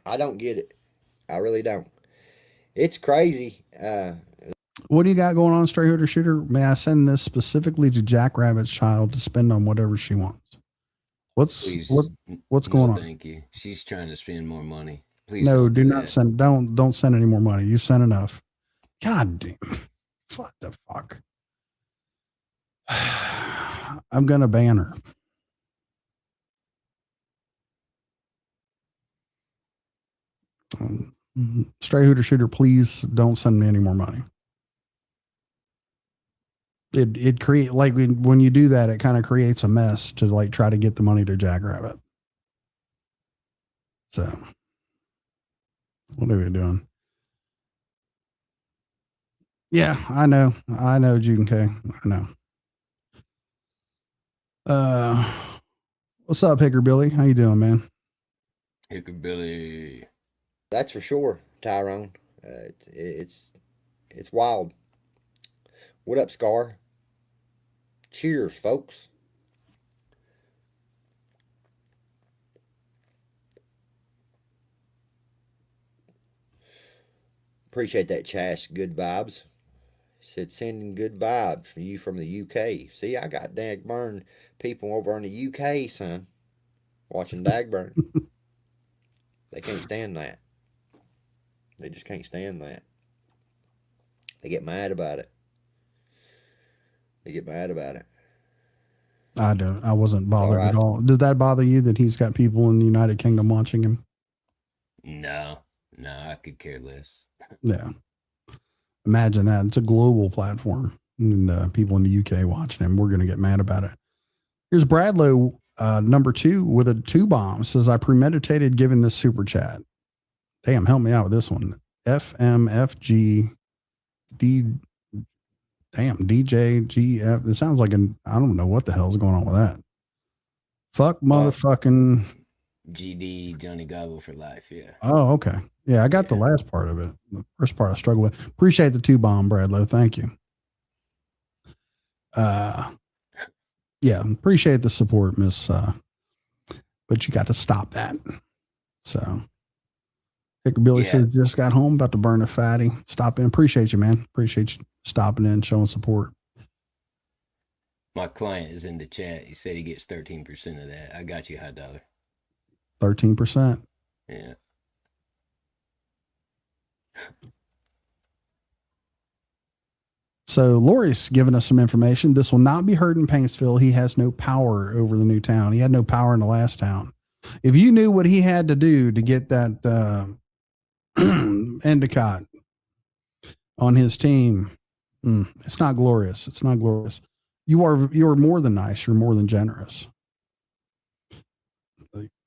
I don't get it. I really don't. It's crazy. What do you got going on, Stray Hooter Shooter? May I send this specifically to Jackrabbit's child to spend on whatever she wants? What's going on? Thank you. She's trying to spend more money. Please. No, do not send. Don't send any more money. You sent enough. God damn. What the fuck? I'm gonna ban her. Stray Hooter Shooter, please don't send me any more money. It create like when you do that, it kind of creates a mess to like try to get the money to Jackrabbit. So what are we doing? Yeah, I know, June K. I know. What's up, Hicker Billy? How you doing, man? Hicker Billy. That's for sure, Tyrone. It's wild. What up, Scar? Cheers, folks. Appreciate that, Chash. Good vibes. Said sending good vibes for you from the UK. See, I got Dagburn people over in the UK, son, watching Dagburn. They can't stand that. They just can't stand that. They get mad about it. I don't. I wasn't bothered at all. Did that bother you that he's got people in the United Kingdom watching him? No, I could care less. Yeah. Imagine that. It's a global platform and people in the UK watching him. We're going to get mad about it. Here's Bradlow, number 2 with a 2 bomb. Says, I premeditated giving this super chat. Damn, help me out with this one. FMFG DJGF. It sounds like I don't know what the hell's going on with that. Fuck motherfucking GD Johnny Gobble for life. Yeah. Oh, okay. Yeah, I got the last part of it. The first part I struggle with. Appreciate the 2-bomb, Bradlow. Thank you. Yeah, appreciate the support, Miss. But you got to stop that. So, Billy says just got home, about to burn a fatty. Stop in. Appreciate you, man. Appreciate you stopping in, showing support. My client is in the chat. He said he gets 13% of that. I got you, High Dollar. 13%. Yeah. So Lori's given us some information. This will not be heard in Paintsville. He has no power over the new town. He had no power in the last town. If you knew what he had to do to get that Endicott on his team, it's not glorious. It's not glorious. You are more than nice. You're more than generous.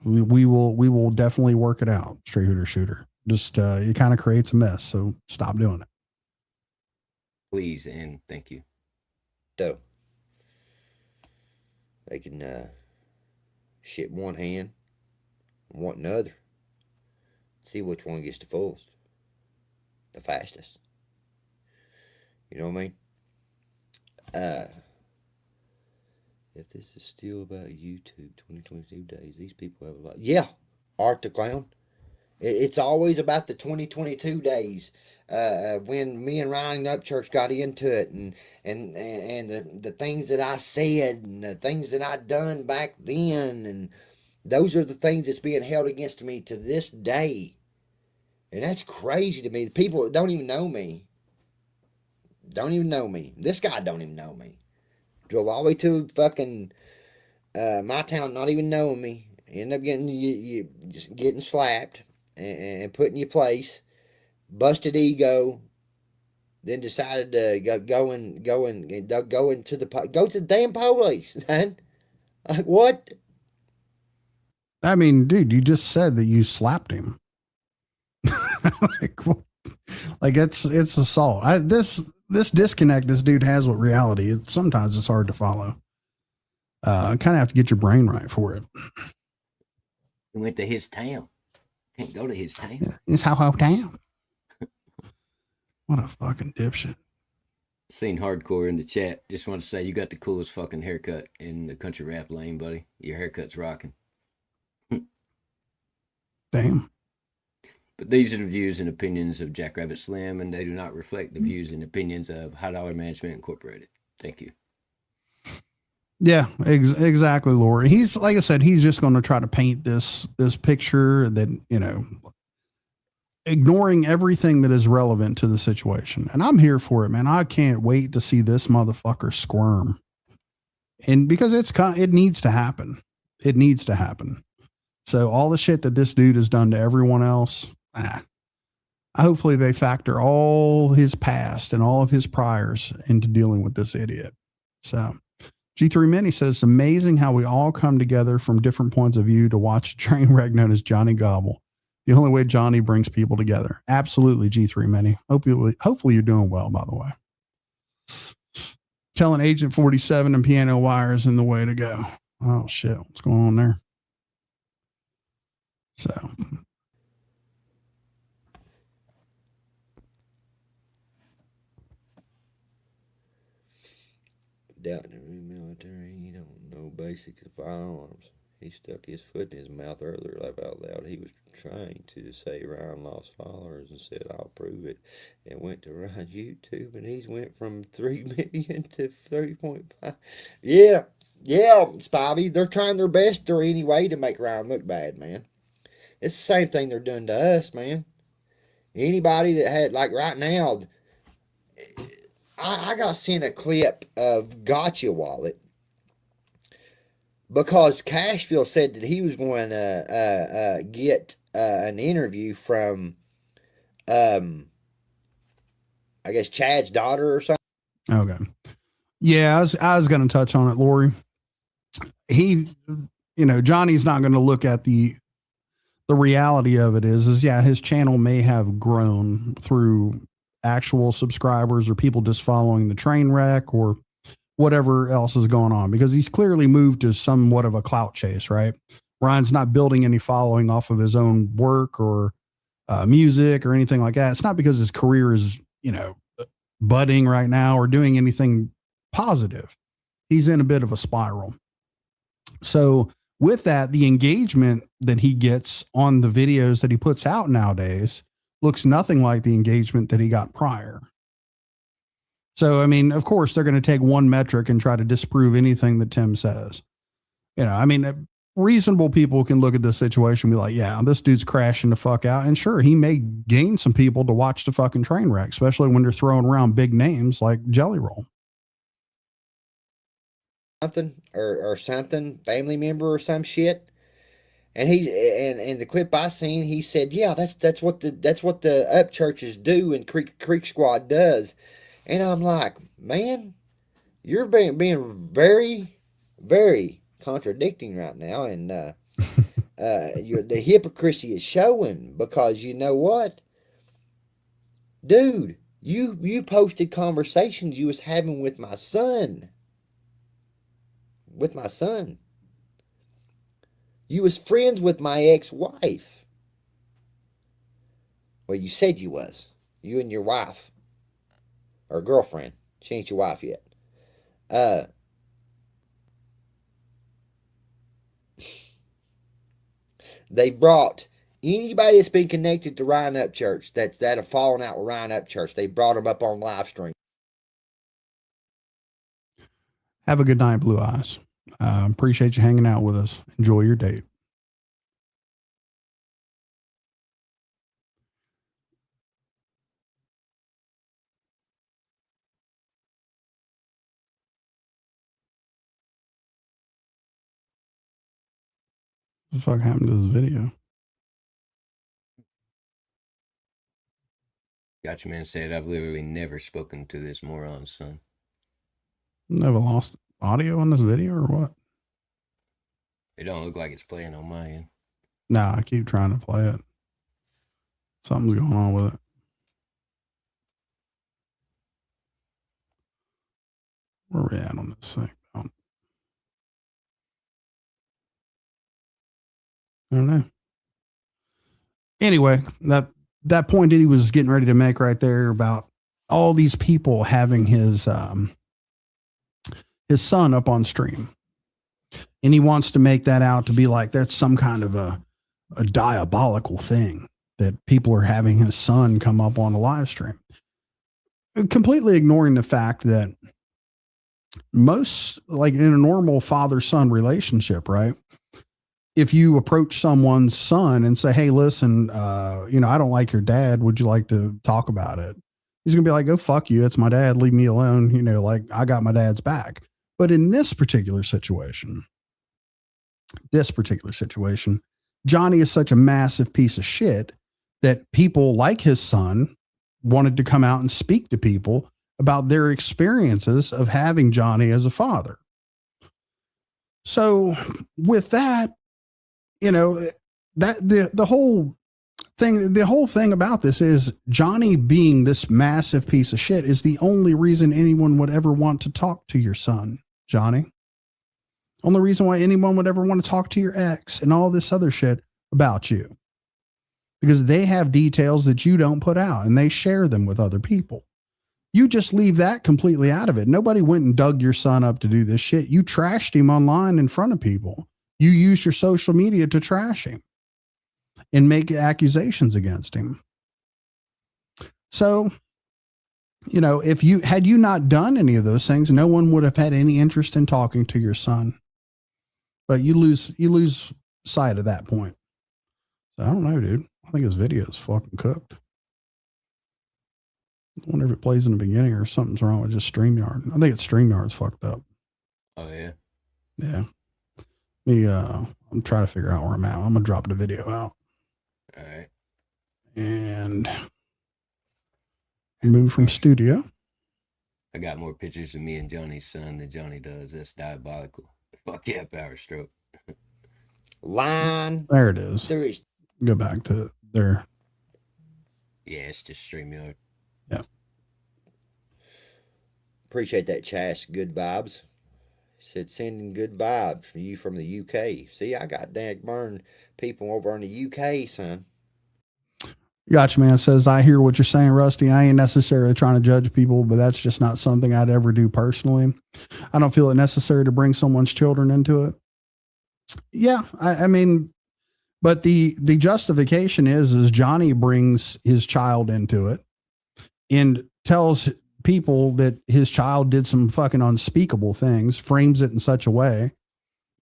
We will definitely work it out. Straight hooter shooter. Just it kind of creates a mess. So stop doing it. Please and thank you. So they can shit one hand, want another. See which one gets the fullest, the fastest. You know what I mean? If this is still about YouTube 2022 days, these people have a lot. Yeah, Art the Clown. It's always about the 2022 days. When me and Ryan Upchurch got into it, and the things that I said and the things that I done back then, and those are the things that's being held against me to this day. And that's crazy to me. The people that don't even know me. This guy don't even know me. Drove all the way to fucking my town, not even knowing me. End up getting you just getting slapped and put in your place. Busted ego. Then decided to go to the damn police. Man. Like what? I mean, dude, you just said that you slapped him. like it's assault. This disconnect this dude has with reality. Sometimes it's hard to follow. Kind of have to get your brain right for it. He went to his town. Can't go to his town. Yeah, it's how town. What a fucking dipshit. Seen Hardcore in the chat. Just want to say you got the coolest fucking haircut in the country rap lane, buddy. Your haircut's rocking. Damn. But these are the views and opinions of Jackrabbit Slim, and they do not reflect the views and opinions of High Dollar Management Incorporated. Thank you. Yeah, exactly, Lori. He's, like I said, he's just going to try to paint this picture that, you know, ignoring everything that is relevant to the situation. And I'm here for it, man. I can't wait to see this motherfucker squirm. And because it needs to happen. It needs to happen. So all the shit that this dude has done to everyone else, hopefully they factor all his past and all of his priors into dealing with this idiot. So G3 Mini says, it's amazing how we all come together from different points of view to watch a train wreck known as Johnny Gobble. The only way Johnny brings people together. Absolutely, G3 Mini. Hopefully you're doing well, by the way. Telling Agent 47 and Piano Wire is in the way to go. Oh, shit. What's going on there? So. Doubting the military, he don't know basics of firearms. He stuck his foot in his mouth earlier, laugh out loud. He was trying to say Ryan lost followers and said, I'll prove it. And went to Ryan's YouTube, and he's went from 3 million to 3.5. Yeah, Spivey. They're trying their best or any way to make Ryan look bad, man. It's the same thing they're doing to us, man. Anybody that had, like right now, I got sent a clip of Gotcha Wallet because Cashville said that he was going to get an interview from, I guess, Chad's daughter or something. Okay. Yeah, I was going to touch on it, Lori. He, Johnny's not going to look at the reality of it is yeah, his channel may have grown through actual subscribers or people just following the train wreck or whatever else is going on, because he's clearly moved to somewhat of a clout chase, right? Ryan's not building any following off of his own work or music or anything like that. It's not because his career is, budding right now or doing anything positive. He's in a bit of a spiral. So with that, the engagement that he gets on the videos that he puts out nowadays looks nothing like the engagement that he got prior. So, I mean, of course, they're going to take one metric and try to disprove anything that Tim says. Reasonable people can look at this situation and be like, yeah, this dude's crashing the fuck out. And sure, he may gain some people to watch the fucking train wreck, especially when they're throwing around big names like Jelly Roll. Something or something, family member or some shit. And and the clip I seen, he said, yeah, that's what the up churches do and Creek Squad does. And I'm like, man, you're being very, very contradicting right now, and the hypocrisy is showing, because you know what, dude, you posted conversations you was having with my son. You was friends with my ex-wife. Well, you said you was. You and your wife. Or girlfriend. She ain't your wife yet. They brought anybody that's been connected to Ryan Upchurch, that have fallen out with Ryan Upchurch, they brought them up on live stream. Have a good night, Blue Eyes. Appreciate you hanging out with us. Enjoy your date. What the fuck happened to this video? Gotcha Man said, I've literally never spoken to this moron's son. Never lost audio on this video or what? It don't look like it's playing on my end. Nah, I keep trying to play it. Something's going on with it. Where are we at on this thing? I don't know. Anyway, that point that he was getting ready to make right there about all these people having his son up on stream, and he wants to make that out to be like that's some kind of a diabolical thing that people are having his son come up on a live stream, completely ignoring the fact that most, like in a normal father-son relationship, right? If you approach someone's son and say, hey, listen, I don't like your dad. Would you like to talk about it? He's going to be like, go fuck you. It's my dad. Leave me alone. I got my dad's back. But in this particular situation, Johnny is such a massive piece of shit that people like his son wanted to come out and speak to people about their experiences of having Johnny as a father. So with that, that the whole thing about this is Johnny being this massive piece of shit is the only reason anyone would ever want to talk to your son, Johnny. Only reason why anyone would ever want to talk to your ex and all this other shit about you, because they have details that you don't put out and they share them with other people. You just leave that completely out of it. Nobody went and dug your son up to do this shit. You trashed him online in front of people. You use your social media to trash him and make accusations against him. So, if had you not done any of those things, no one would have had any interest in talking to your son. But you lose sight of that point. So I don't know, dude. I think his video is fucking cooked. I wonder if it plays in the beginning or something's wrong with just StreamYard. I think it's StreamYard's fucked up. Oh yeah. Yeah. I'm trying to figure out where I'm at. I'm gonna drop the video out. All right. And move from studio. I got more pictures of me and Johnny's son than Johnny does. That's diabolical. Fuck yeah, Power Stroke. Line. There it is. There is. Go back to there. Yeah, it's just StreamYard. Yeah. Appreciate that, Chas. Good vibes. Said sending good vibes for you from the UK. See, I got dang burned people over in the UK, son. Gotcha, man. Says, I hear what you're saying, Rusty. I ain't necessarily trying to judge people, but that's just not something I'd ever do personally. I don't feel it necessary to bring someone's children into it. Yeah, I mean, but the justification is Johnny brings his child into it and tells people that his child did some fucking unspeakable things, frames it in such a way.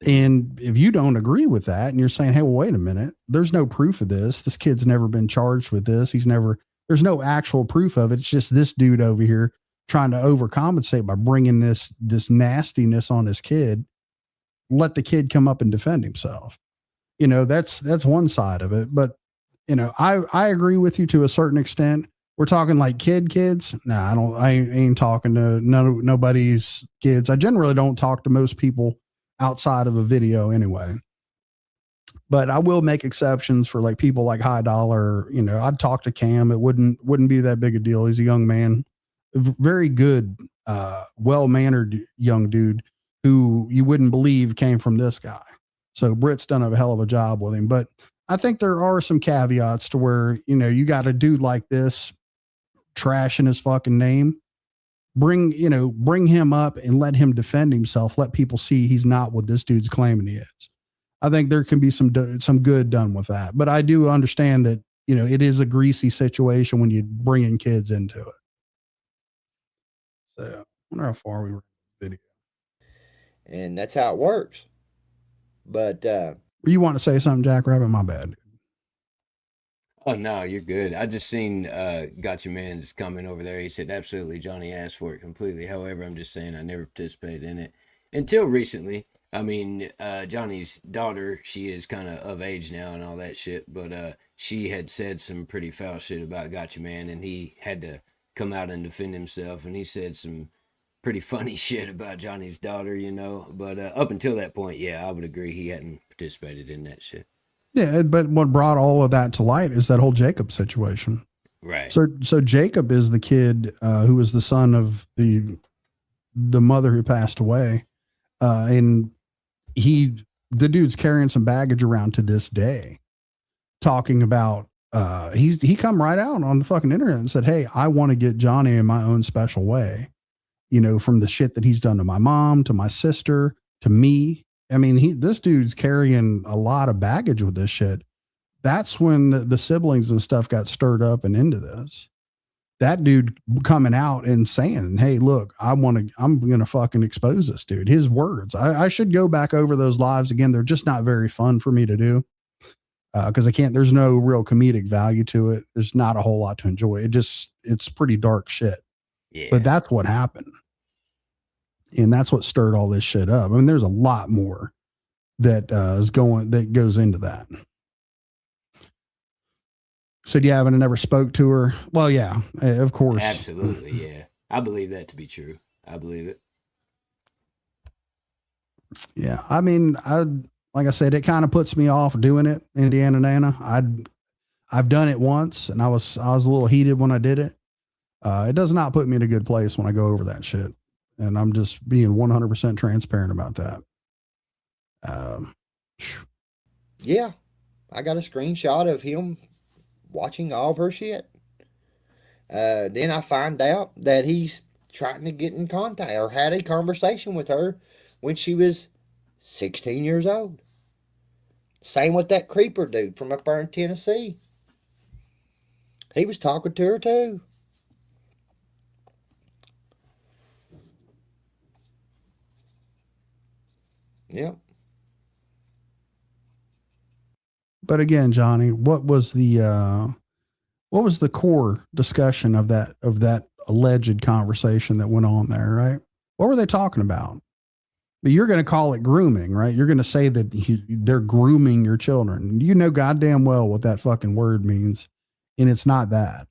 And if you don't agree with that and you're saying, hey, well, wait a minute, there's no proof of this. This kid's never been charged with this. There's no actual proof of it. It's just this dude over here trying to overcompensate by bringing this nastiness on his kid. Let the kid come up and defend himself. You know, that's one side of it. But, you know, I agree with you to a certain extent. We're talking like kids. Nah, I ain't talking to nobody's kids. I generally don't talk to most people outside of a video anyway. But I will make exceptions for like people like High Dollar. You know, I'd talk to Cam. It wouldn't be that big a deal. He's a young man, very good, well-mannered young dude who you wouldn't believe came from this guy. So Britt's done a hell of a job with him. But I think there are some caveats to where, you know, you got a dude like this trashing his fucking name. Bring him up and let him defend himself. Let people see he's not what this dude's claiming he is. I think there can be some good done with that. But I do understand that, you know, it is a greasy situation when you bring in kids into it. So I wonder how far we were in the video. And that's how it works. But you want to say something, Jack Rabbit? My bad. Oh no, you're good. I just seen Gotcha Man's comment over there. He said absolutely Johnny asked for it completely. However, I'm just saying I never participated in it until recently. I mean, Johnny's daughter, she is kind of age now and all that shit, but she had said some pretty foul shit about Gotcha Man, and he had to come out and defend himself, and he said some pretty funny shit about Johnny's daughter, you know. But up until that point, yeah, I would agree he hadn't participated in that shit. Yeah, but what brought all of that to light is that whole Jacob situation. Right. So Jacob is the kid who was the son of the mother who passed away, and the dude's carrying some baggage around to this day, talking about he come right out on the fucking internet and said, hey, I want to get Johnny in my own special way, you know, from the shit that he's done to my mom, to my sister, to me. I mean, this dude's carrying a lot of baggage with this shit. That's when the siblings and stuff got stirred up and into this. That dude coming out and saying, hey, look, I'm going to fucking expose this dude. His words. I should go back over those lives again. They're just not very fun for me to do. Cause there's no real comedic value to it. There's not a whole lot to enjoy. It's pretty dark shit. Yeah. But that's what happened. And that's what stirred all this shit up. I mean, there's a lot more that goes into that. Said you haven't never spoke to her. Well, yeah, of course. Absolutely. Yeah. I believe that to be true. I believe it. Yeah. I mean, like I said, it kind of puts me off doing it, Indiana Nana. I've done it once and I was a little heated when I did it. It does not put me in a good place when I go over that shit. And I'm just being 100% transparent about that. yeah, I got a screenshot of him watching all of her shit. Then I find out that he's trying to get in contact or had a conversation with her when she was 16 years old. Same with that creeper dude from up there in Tennessee. He was talking to her too. Yep. But again, Johnny, what was the core discussion of that alleged conversation that went on there, right? What were they talking about? But you're going to call it grooming, right? You're going to say that they're grooming your children. You know goddamn well what that fucking word means. And it's not that.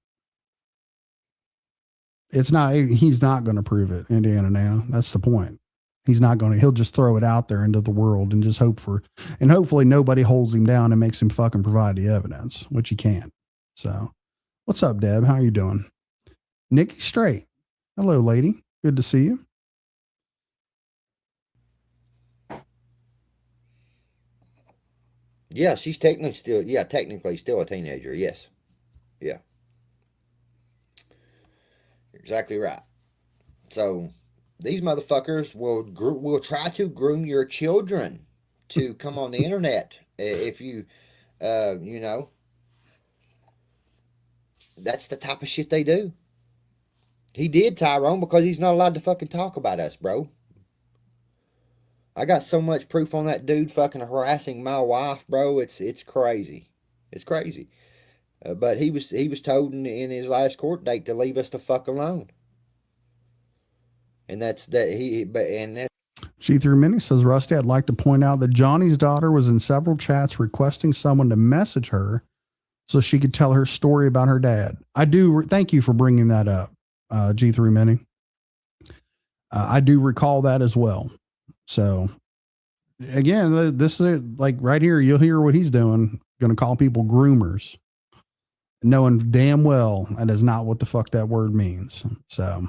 It's not, he's not going to prove it, Indiana now. That's the point. He'll just throw it out there into the world and just hopefully nobody holds him down and makes him fucking provide the evidence, which he can't. So what's up, Deb? How you doing? Nikki Straight. Hello, lady. Good to see you. Yeah, she's technically still a teenager. Yes. Yeah. You're exactly right. So these motherfuckers will try to groom your children to come on the internet. If you, you know, that's the type of shit they do. He did, Tyrone, because he's not allowed to fucking talk about us, bro. I got so much proof on that dude fucking harassing my wife, bro. It's crazy. It's crazy. But he was told in his last court date to leave us the fuck alone. And that's that he but and that G3 Mini says, Rusty, I'd like to point out that Johnny's daughter was in several chats requesting someone to message her so she could tell her story about her dad. I do thank you for bringing that up, G3 Mini. I do recall that as well. So again, this is like right here. You'll hear what he's doing. Going to call people groomers, knowing damn well that is not what the fuck that word means. So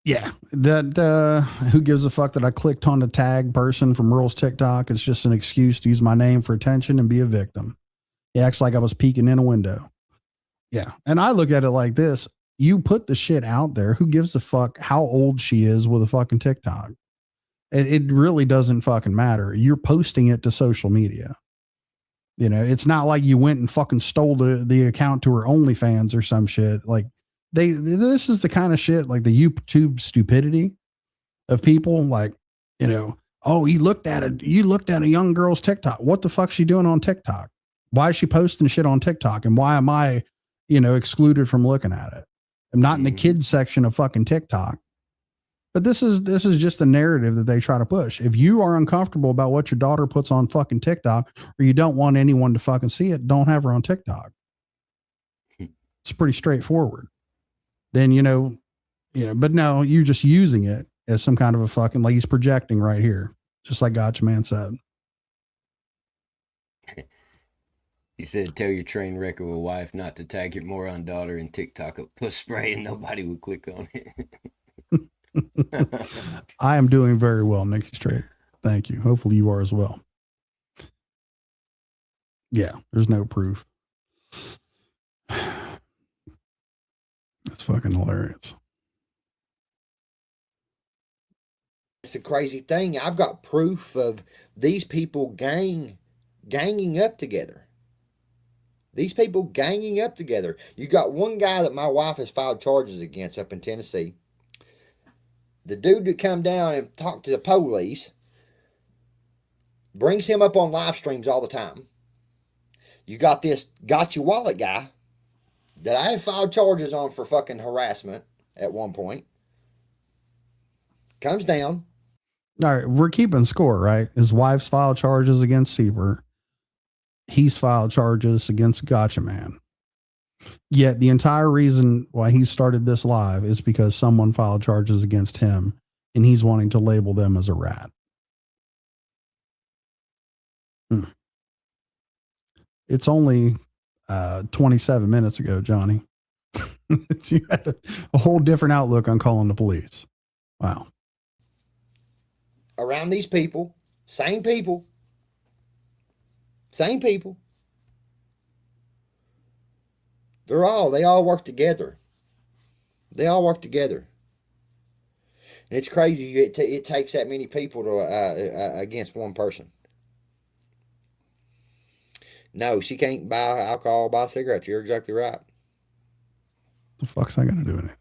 yeah, that who gives a fuck that I clicked on the tag person from Earl's TikTok? It's just an excuse to use my name for attention and be a victim. He acts like I was peeking in a window. Yeah, and I look at it like this. You put the shit out there. Who gives a fuck how old she is with a fucking TikTok? It really doesn't fucking matter. You're posting it to social media. You know, it's not like you went and fucking stole the account to her OnlyFans or some shit. Like this is the kind of shit, like the YouTube stupidity of people. Like, you know, oh, you looked at a young girl's TikTok. What the fuck's she doing on TikTok? Why is she posting shit on TikTok? And why am I, you know, excluded from looking at it? I'm not in the kids section of fucking TikTok. But this is just a narrative that they try to push. If you are uncomfortable about what your daughter puts on fucking TikTok, or you don't want anyone to fucking see it, don't have her on TikTok. It's pretty straightforward. Then, you know, but no, you're just using it as some kind of a fucking, like he's projecting right here. Just like Gotcha Man said. He said, tell your train wreck of a wife not to tag your moron daughter in TikTok of puss spray and nobody would click on it. I am doing very well, Nikki Straight. Thank you. Hopefully you are as well. Yeah, there's no proof. That's fucking hilarious. it's a crazy thing. I've got proof of these people ganging up together. These people ganging up together. You got one guy that my wife has filed charges against up in Tennessee. The dude that come down and talk to the police brings him up on live streams all the time. You got this Got Your Wallet guy that I have filed charges on for fucking harassment at one point. Comes down. All right, we're keeping score, right? His wife's filed charges against Seaver. He's filed charges against Gotcha Man. Yet the entire reason why he started this live is because someone filed charges against him and he's wanting to label them as a rat. It's only 27 minutes ago, Johnny. You had a whole different outlook on calling the police. Wow. Around these people, same people. They all work together. They all work together. And it's crazy. It takes that many people to against one person. No, she can't buy alcohol, buy cigarettes. You're exactly right. The fuck's I got to do in it?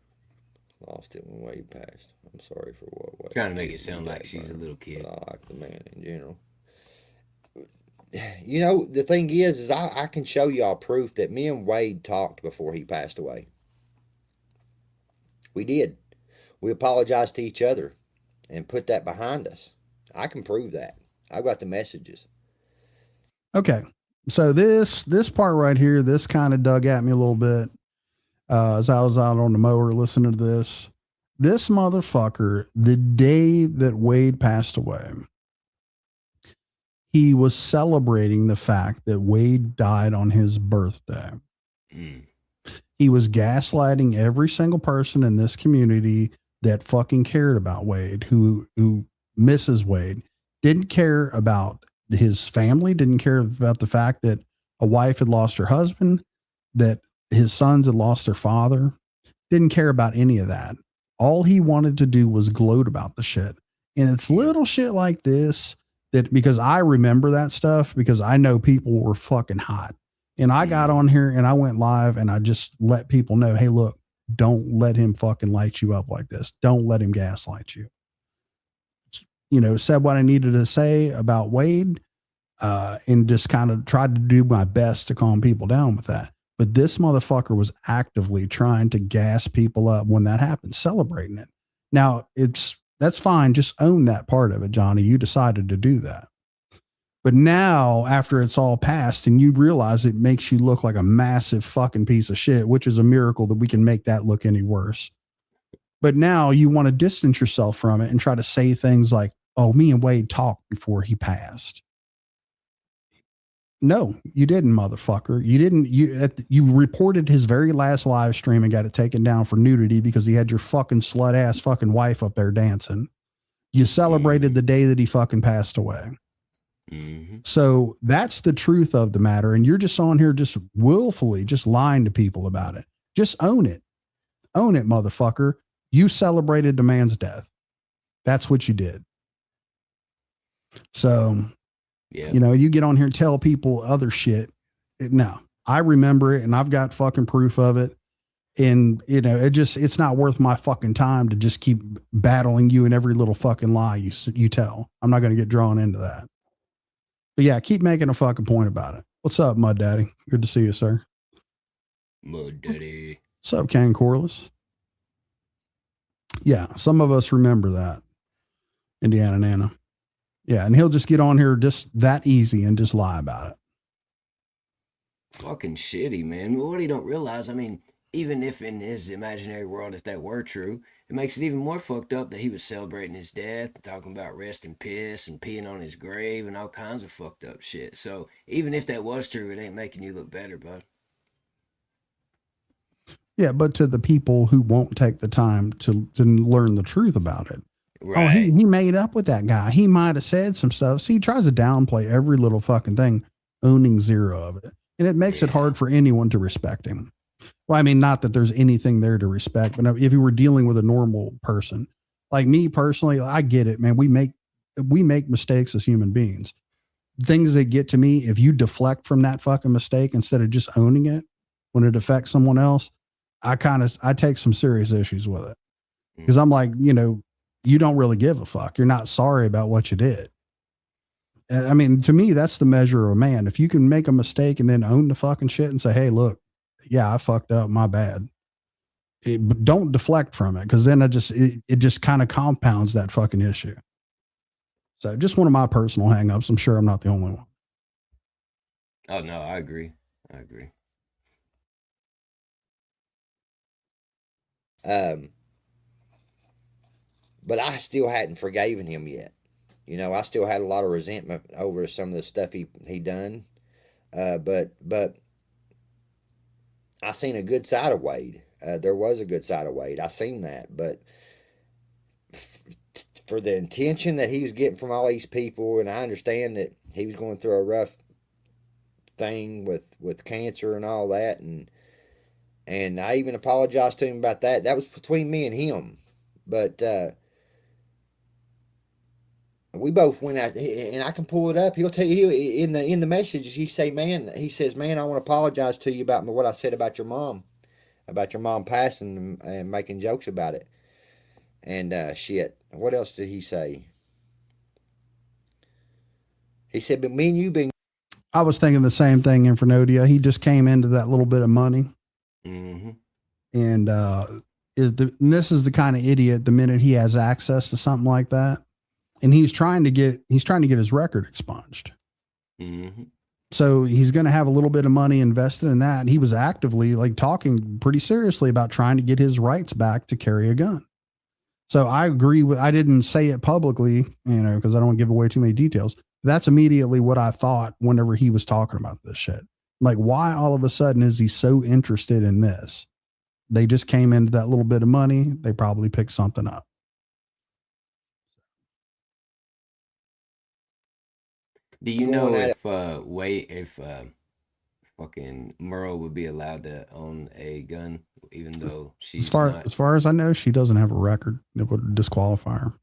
Lost it way past. I'm sorry for what. Trying to make it sound like she's a little kid. But I like the man in general. You know, the thing is I can show y'all proof that me and Wade talked before he passed away. We did. We apologized to each other and put that behind us. I can prove that. I've got the messages. Okay. So this part right here, this kind of dug at me a little bit as I was out on the mower listening to this. This motherfucker, the day that Wade passed away, he was celebrating the fact that Wade died on his birthday. He was gaslighting every single person in this community that fucking cared about Wade, who misses Wade, didn't care about his family, didn't care about the fact that a wife had lost her husband, that his sons had lost their father. Didn't care about any of that. All he wanted to do was gloat about the shit. And it's little shit like this that, because I remember that stuff, because I know people were fucking hot. And I got on here and I went live and I just let people know, hey, look, don't let him fucking light you up like this. Don't let him gaslight you. You know, said what I needed to say about Wade, and just kind of tried to do my best to calm people down with that. But this motherfucker was actively trying to gas people up when that happened, celebrating it. Now, that's fine. Just own that part of it, Johnny. You decided to do that. But now, after it's all passed and you realize it makes you look like a massive fucking piece of shit, which is a miracle that we can make that look any worse. But now you want to distance yourself from it and try to say things like, oh, me and Wade talked before he passed. No, you didn't, motherfucker. You didn't. You reported his very last live stream and got it taken down for nudity because he had your fucking slut ass fucking wife up there dancing. You celebrated the day that he fucking passed away. Mm-hmm. So that's the truth of the matter. And you're just on here just willfully just lying to people about it. Just own it. Own it, motherfucker. You celebrated the man's death. That's what you did. So, yeah. You know, you get on here and tell people other shit. No, I remember it and I've got fucking proof of it. And, you know, it's not worth my fucking time to just keep battling you in every little fucking lie you tell. I'm not going to get drawn into that. But yeah, keep making a fucking point about it. What's up, Mud Daddy? Good to see you, sir. Mud Daddy. What's up, Ken Corliss? Yeah, some of us remember that. Indiana Nana. Yeah, and he'll just get on here just that easy and just lie about it. Fucking shitty, man. What he don't realize, I mean, even if in his imaginary world, if that were true, it makes it even more fucked up that he was celebrating his death and talking about rest in piss and peeing on his grave and all kinds of fucked up shit. So even if that was true, it ain't making you look better, bud. Yeah, but to the people who won't take the time to learn the truth about it. Right. Oh, he made up with that guy. He might have said some stuff. See, he tries to downplay every little fucking thing, owning zero of it. And it makes it hard for anyone to respect him. Well, I mean, not that there's anything there to respect, but if you were dealing with a normal person, like me personally, I get it, man. We make mistakes as human beings. Things that get to me, if you deflect from that fucking mistake instead of just owning it when it affects someone else, I take some serious issues with it. Because I'm like, you know, you don't really give a fuck. You're not sorry about what you did. I mean, to me, that's the measure of a man. If you can make a mistake and then own the fucking shit and say, hey, look, yeah, I fucked up, my bad. But don't deflect from it, because then it just kind of compounds that fucking issue. So just one of my personal hangups. I'm sure I'm not the only one. Oh, no, I agree. But I still hadn't forgiven him yet. You know, I still had a lot of resentment over some of the stuff he done. But I seen a good side of Wade. There was a good side of Wade. I seen that. But for the intention that he was getting from all these people, and I understand that he was going through a rough thing with cancer and all that, and I even apologized to him about that. That was between me and him. But we both went out, and I can pull it up. He'll tell you in the message. He says, man, I want to apologize to you about what I said about your mom passing and making jokes about it. And shit. What else did he say? He said, but me and you being. I was thinking the same thing, Infernodia. He just came into that little bit of money. Mm-hmm. And this is the kind of idiot, the minute he has access to something like that, and he's trying to get his record expunged. Mm-hmm. So he's going to have a little bit of money invested in that. And he was actively like talking pretty seriously about trying to get his rights back to carry a gun. So I agree I didn't say it publicly, you know, because I don't want to give away too many details. That's immediately what I thought whenever he was talking about this shit. Like, why all of a sudden is he so interested in this? They just came into that little bit of money. They probably picked something up. Do you know going at it. if fucking Merle would be allowed to own a gun, even though As she's far not? as far as I know, she doesn't have a record that would disqualify her.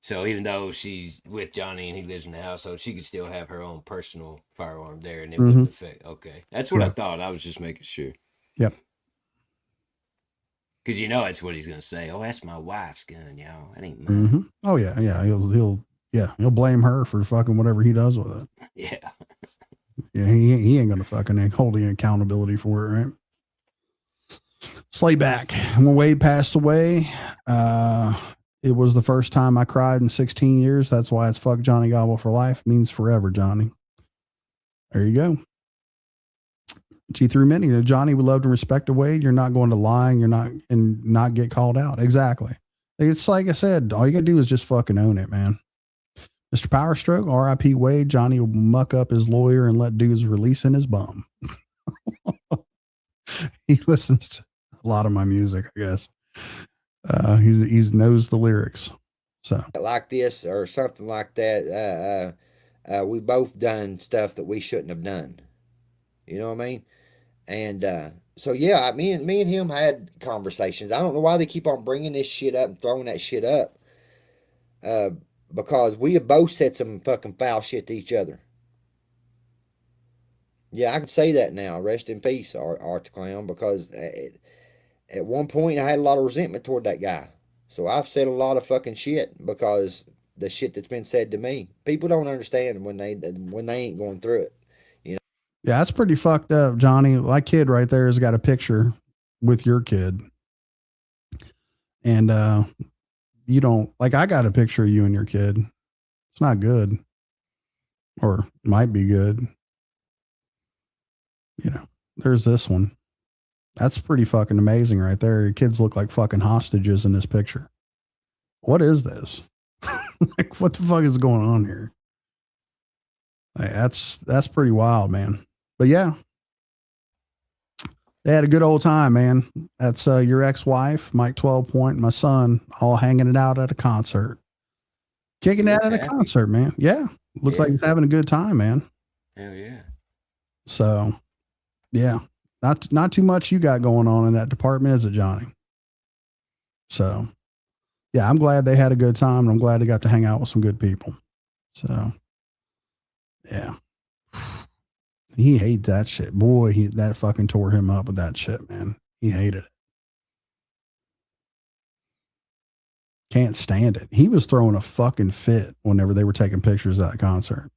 So even though she's with Johnny and he lives in the household, she could still have her own personal firearm there, and it Mm-hmm. wouldn't affect. Okay, that's what I Yeah. thought. I was just making sure. Yep. Because that's what he's gonna say. Oh, that's my wife's gun, y'all. That ain't mine. Mm-hmm. Oh yeah, yeah. He'll blame her for fucking whatever he does with it. Yeah. Yeah, he ain't gonna fucking hold any accountability for it, right? Slay back. When Wade passed away, it was the first time I cried in 16 years. That's why it's fuck Johnny Gobble for life. Means forever, Johnny. There you go. G3 Mini. Johnny would love and respect Wade. You're not going to lie and not get called out. Exactly. It's like I said, all you gotta do is just fucking own it, man. Mr. Powerstroke, RIP Wade. Johnny will muck up his lawyer and let dudes release in his bum. He listens to a lot of my music, I guess. He's knows the lyrics. So Like this or something like that. We both done stuff that we shouldn't have done. You know what I mean? And so yeah, me and him had conversations. I don't know why they keep on bringing this shit up and throwing that shit up. Because we have both said some fucking foul shit to each other. Yeah, I can say that now. Rest in peace, Art the Clown, because at one point I had a lot of resentment toward that guy. So I've said a lot of fucking shit because the shit that's been said to me. People don't understand when they ain't going through it. yeah, that's pretty fucked up, Johnny. My kid right there has got a picture with your kid. And you don't like I got a picture of you and your kid. It's not good. Or might be good. You know, there's this one. That's pretty fucking amazing right there. Your kids look like fucking hostages in this picture. What is this? Like, what the fuck is going on here? Like, that's pretty wild, man. But yeah, they had a good old time, man. That's your ex-wife, Mike 12 Point, and my son, all hanging it out at a concert. Kicking it out at a concert, man. Yeah. Looks like he's having a good time, man. Hell yeah. So, yeah. Not too much you got going on in that department, is it, Johnny? So, yeah, I'm glad they had a good time, and I'm glad they got to hang out with some good people. So, yeah. He hated that shit. Boy, that fucking tore him up with that shit, man. He hated it. Can't stand it. He was throwing a fucking fit whenever they were taking pictures of that concert.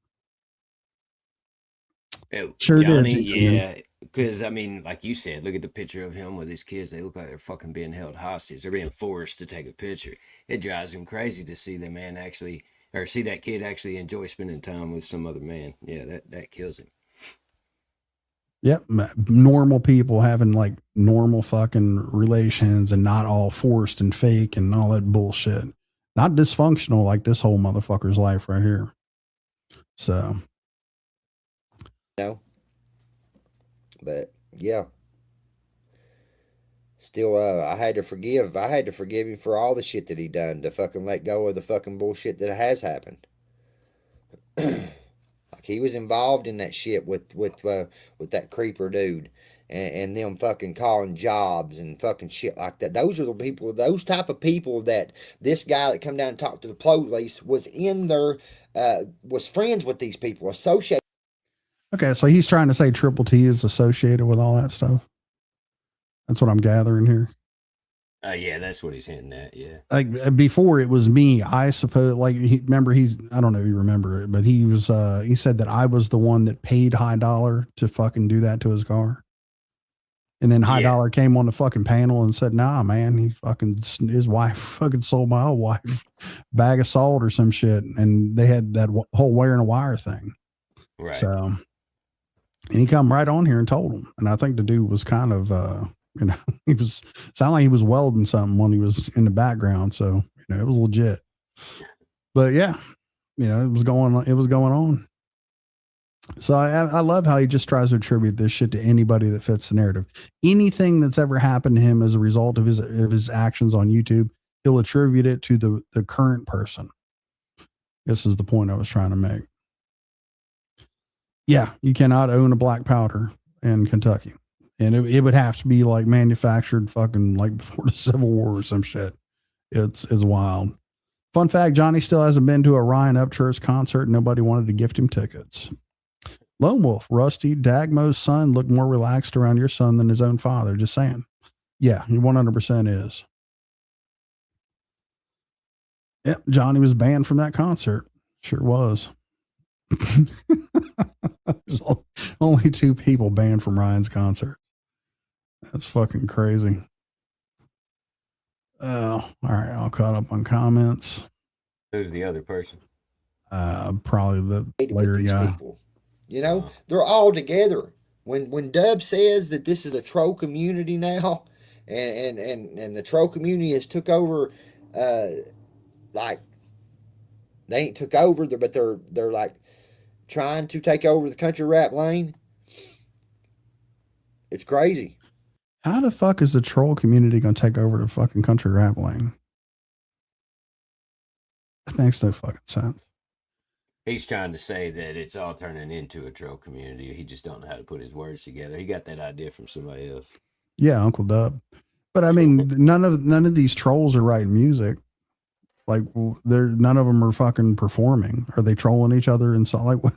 Sure Johnny, did. Yeah. Because, I mean, like you said, look at the picture of him with his kids. They look like they're fucking being held hostage. They're being forced to take a picture. It drives him crazy to see see that kid actually enjoy spending time with some other man. Yeah, that kills him. Yep. Normal people having like normal fucking relations and not all forced and fake and all that bullshit. Not dysfunctional like this whole motherfucker's life right here. So. No. But yeah. Still, I had to forgive him for all the shit that he done to fucking let go of the fucking bullshit that has happened. Like he was involved in that shit with that creeper dude and them fucking calling jobs and fucking shit like that. Those are the people, those type of people that this guy that come down and talked to the police was in there, was friends with these people, associated. Okay, so he's trying to say Triple T is associated with all that stuff. That's what I'm gathering here. Yeah, that's what he's hinting at. Yeah. Like before it was me, I suppose, like I don't know if you remember it, but he said that I was the one that paid High Dollar to fucking do that to his car. And then High Dollar came on the fucking panel and said, nah, man, his wife fucking sold my old wife bag of salt or some shit. And they had that whole wearing a wire thing. Right. So, and he come right on here and told him. And I think the dude was kind of, sounded like he was welding something when he was in the background. So, it was legit. But yeah, it was going on. So I love how he just tries to attribute this shit to anybody that fits the narrative. Anything that's ever happened to him as a result of his actions on YouTube, he'll attribute it to the current person. This is the point I was trying to make. Yeah, you cannot own a black powder in Kentucky. And it would have to be like manufactured fucking like before the Civil War or some shit. It's wild. Fun fact, Johnny still hasn't been to a Ryan Upchurch concert. Nobody wanted to gift him tickets. Lone Wolf, Rusty, Dagmo's son looked more relaxed around your son than his own father. Just saying. Yeah, he 100% is. Yep, Johnny was banned from that concert. Sure was. There's only 2 people banned from Ryan's concert. That's fucking crazy. Oh, all right. I'll caught up on comments. Who's the other person? Probably the later guy. People. You know, they're all together. When Dub says that this is a troll community now, and the troll community has took over, like they ain't took over, but they're like trying to take over the country rap lane. It's crazy. How the fuck is the troll community going to take over the fucking country rap lane? That makes no fucking sense. He's trying to say that it's all turning into a troll community. He just don't know how to put his words together. He got that idea from somebody else. Yeah, Uncle Dub. But I mean, none of these trolls are writing music. Like, none of them are fucking performing. Are they trolling each other and so like what?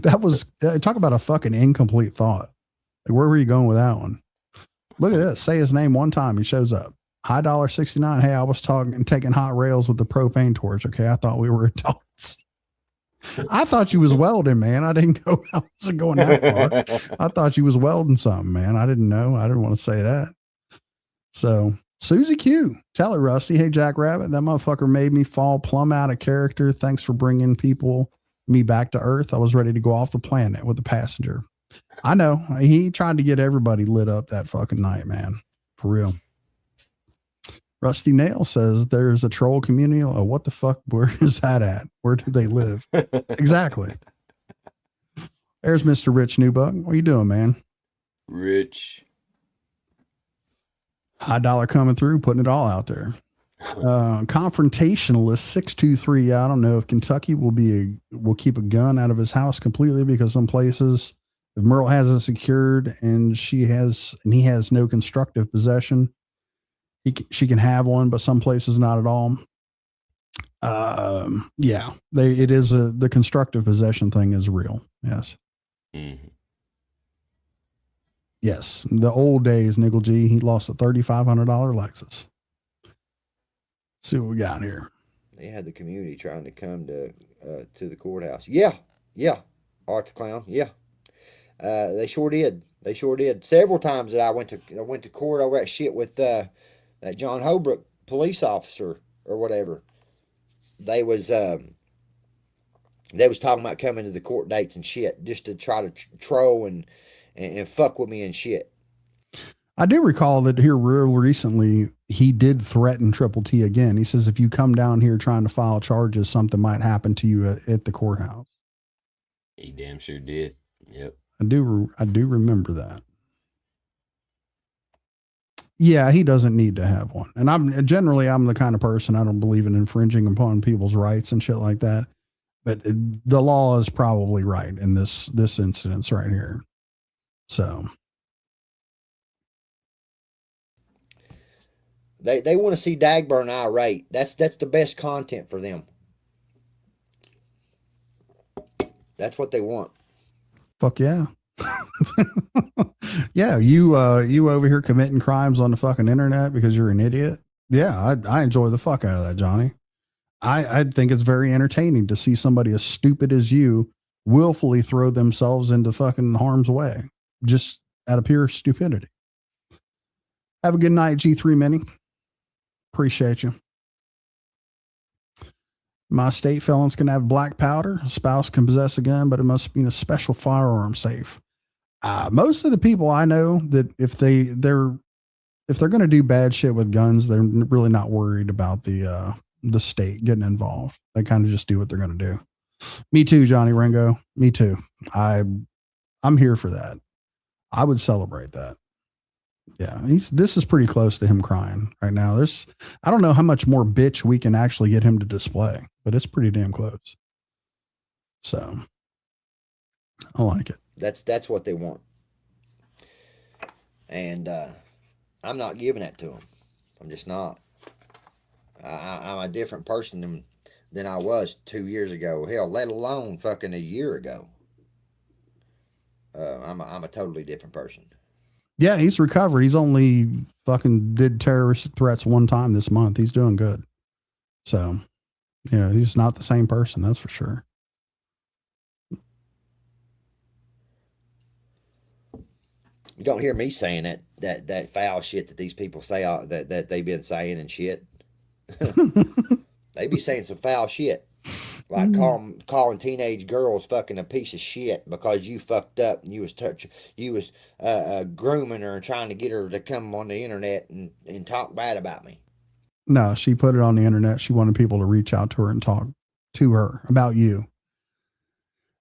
That was talk about a fucking incomplete thought. Like, where were you going with that one? Look at this. Say his name one time. He shows up. High $1.69. Hey, I was taking hot rails with the propane torch. Okay. I thought we were adults. I thought you was welding, man. I wasn't going that far. I thought you was welding something, man. I didn't know. I didn't want to say that. So Susie Q, tell her, Rusty. Hey, Jack Rabbit, that motherfucker made me fall plumb out of character. Thanks for bringing me back to Earth. I was ready to go off the planet with the passenger. I know. He tried to get everybody lit up that fucking night, man. For real. Rusty Nail says there's a troll community. Oh, what the fuck? Where is that at? Where do they live? Exactly. There's Mr. Rich Newbuck. What are you doing, man? Rich. High dollar coming through, putting it all out there. Confrontationalist 623. Yeah, I don't know if Kentucky will keep a gun out of his house completely, because some places, if Merle has it secured and he has no constructive possession, she can have one, but some places not at all. Yeah, the constructive possession thing is real. Yes. Mm-hmm. Yes. The old days, Nickel G, he lost a $3,500 Lexus. See what we got here. They had the community trying to come to the courthouse. Yeah. Art the Clown. Yeah. They sure did. Several times that I went to court over that shit with that John Holbrook police officer or whatever. They was talking about coming to the court dates and shit just to try to troll and fuck with me and shit. I do recall that here real recently he did threaten Triple T again. He says if you come down here trying to file charges, something might happen to you at the courthouse. He damn sure did. Yep. I do remember that. Yeah, he doesn't need to have one. And I'm the kind of person, I don't believe in infringing upon people's rights and shit like that. But the law is probably right in this instance right here. So they want to see Dagburn irate. That's the best content for them. That's what they want. Fuck yeah. Yeah, you over here committing crimes on the fucking internet because you're an idiot. Yeah, I enjoy the fuck out of that, Johnny. I think it's very entertaining to see somebody as stupid as you willfully throw themselves into fucking harm's way, just out of pure stupidity. Have a good night, G3 Mini. Appreciate you. My state felons can have black powder. A spouse can possess a gun, but it must be in a special firearm safe. Most of the people I know that if they're going to do bad shit with guns, they're really not worried about the state getting involved. They kind of just do what they're going to do. Me too, Johnny Ringo. Me too. I'm here for that. I would celebrate that. Yeah, this is pretty close to him crying right now. I don't know how much more bitch we can actually get him to display, but it's pretty damn close. So I like it. That's what they want. And I'm not giving that to them. I'm just not. I'm a different person than I was 2 years ago. Hell, let alone fucking a year ago. I'm a totally different person. Yeah, he's recovered. He's only fucking did terrorist threats one time this month. He's doing good. So, he's not the same person, that's for sure. You don't hear me saying that foul shit that these people say that they've been saying and shit. They be saying some foul shit. Like calling teenage girls fucking a piece of shit because you fucked up and you was grooming her and trying to get her to come on the internet and talk bad about me. No, she put it on the internet. She wanted people to reach out to her and talk to her about you.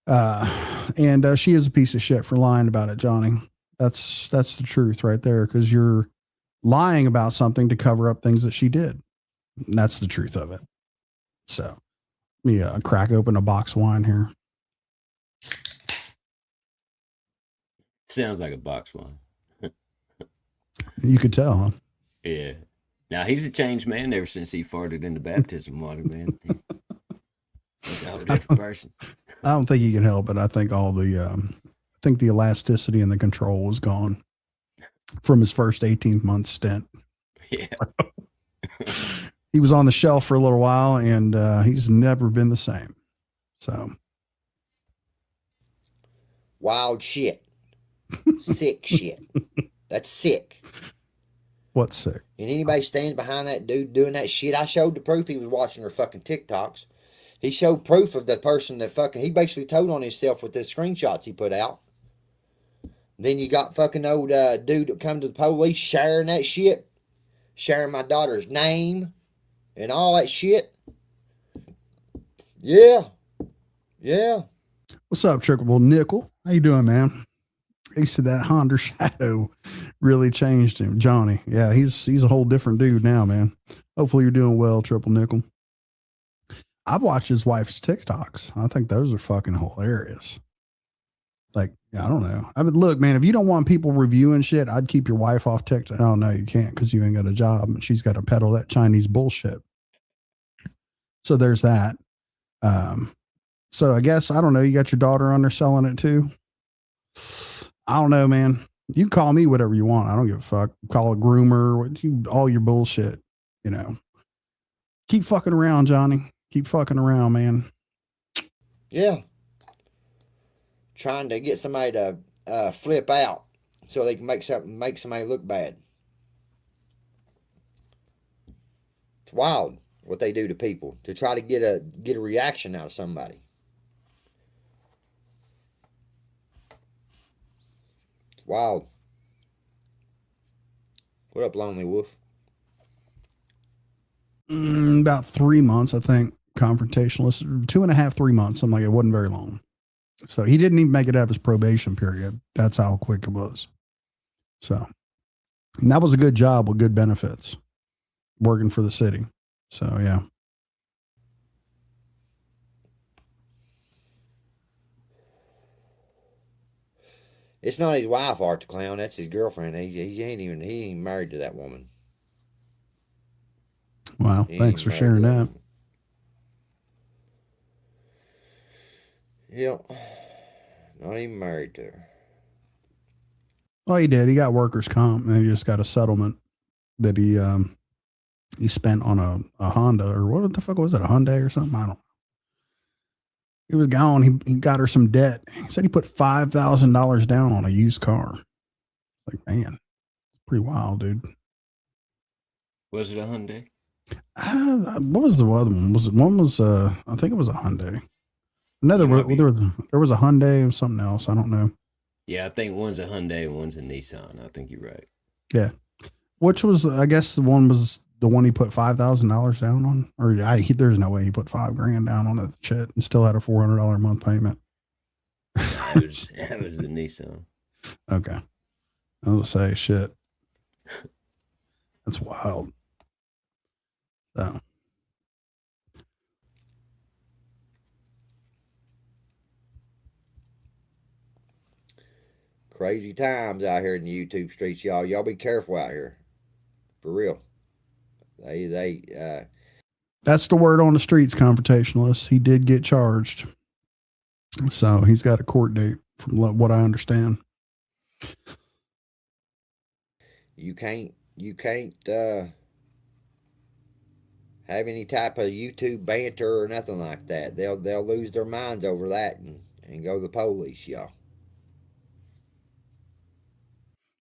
And she is a piece of shit for lying about it, Johnny. That's the truth right there, because you're lying about something to cover up things that she did. And that's the truth of it. So, yeah, crack open a box of wine here. Sounds like a box wine. You could tell, huh? Yeah. Now he's a changed man ever since he farted in the baptism water, man. He's a different person. I don't think he can help it. I think the elasticity and the control was gone from his first 18-month stint. Yeah. He was on the shelf for a little while, and he's never been the same. So, wild shit, sick shit. That's sick. What's sick? And anybody stands behind that dude doing that shit, I showed the proof. He was watching her fucking TikToks. He showed proof of the person that fucking, he basically told on himself with the screenshots he put out. Then you got fucking old dude that come to the police sharing that shit, sharing my daughter's name and all that shit. Yeah. What's up, Trickable Nickel? How you doing, man? He said that Honda Shadow really changed him. Johnny. Yeah, he's a whole different dude now, man. Hopefully you're doing well, Triple Nickel. I've watched his wife's TikToks. I think those are fucking hilarious. Like, I don't know. I mean, look, man, if you don't want people reviewing shit, I'd keep your wife off TikTok. Oh, no, you can't, because you ain't got a job and she's got to peddle that Chinese bullshit. So there's that. So I guess, I don't know, you got your daughter on there selling it too? I don't know, man. You call me whatever you want. I don't give a fuck. Call a groomer, all your bullshit, Keep fucking around, Johnny. Keep fucking around, man. Yeah. Trying to get somebody to flip out so they can make somebody look bad. It's wild what they do to people to try to get a reaction out of somebody. It's wild. What up, Lonely Wolf? About 3 months, I think. Confrontationalist, 2.5, 3 months. I'm like, it wasn't very long. So he didn't even make it out of his probation period. That's how quick it was. So, and that was a good job with good benefits, working for the city. So, yeah. It's not his wife, Art the Clown. That's his girlfriend. He ain't married to that woman. Wow. Thanks for sharing that. Yep. Not even married to her. Oh, he did. He got workers' comp, and he just got a settlement that he spent on a Honda, or what the fuck was it? A Hyundai or something? I don't know. He was gone. He got her some debt. He said he put $5,000 down on a used car. Like, man, it's pretty wild, dude. Was it a Hyundai? What was the other one? I think it was a Hyundai. There was a Hyundai and something else. I don't know. Yeah, I think one's a Hyundai and one's a Nissan. I think you're right. Yeah. Which was, I guess, the one was the one he put $5,000 down on? Or there's no way he put $5,000 down on that shit and still had a $400 a month payment. That was the Nissan. Okay. I was gonna say, shit. That's wild. So. Crazy times out here in the YouTube streets, y'all. Y'all be careful out here. For real. That's the word on the streets, confrontationalists. He did get charged. So he's got a court date from what I understand. You can't have any type of YouTube banter or nothing like that. They'll lose their minds over that and go to the police, y'all.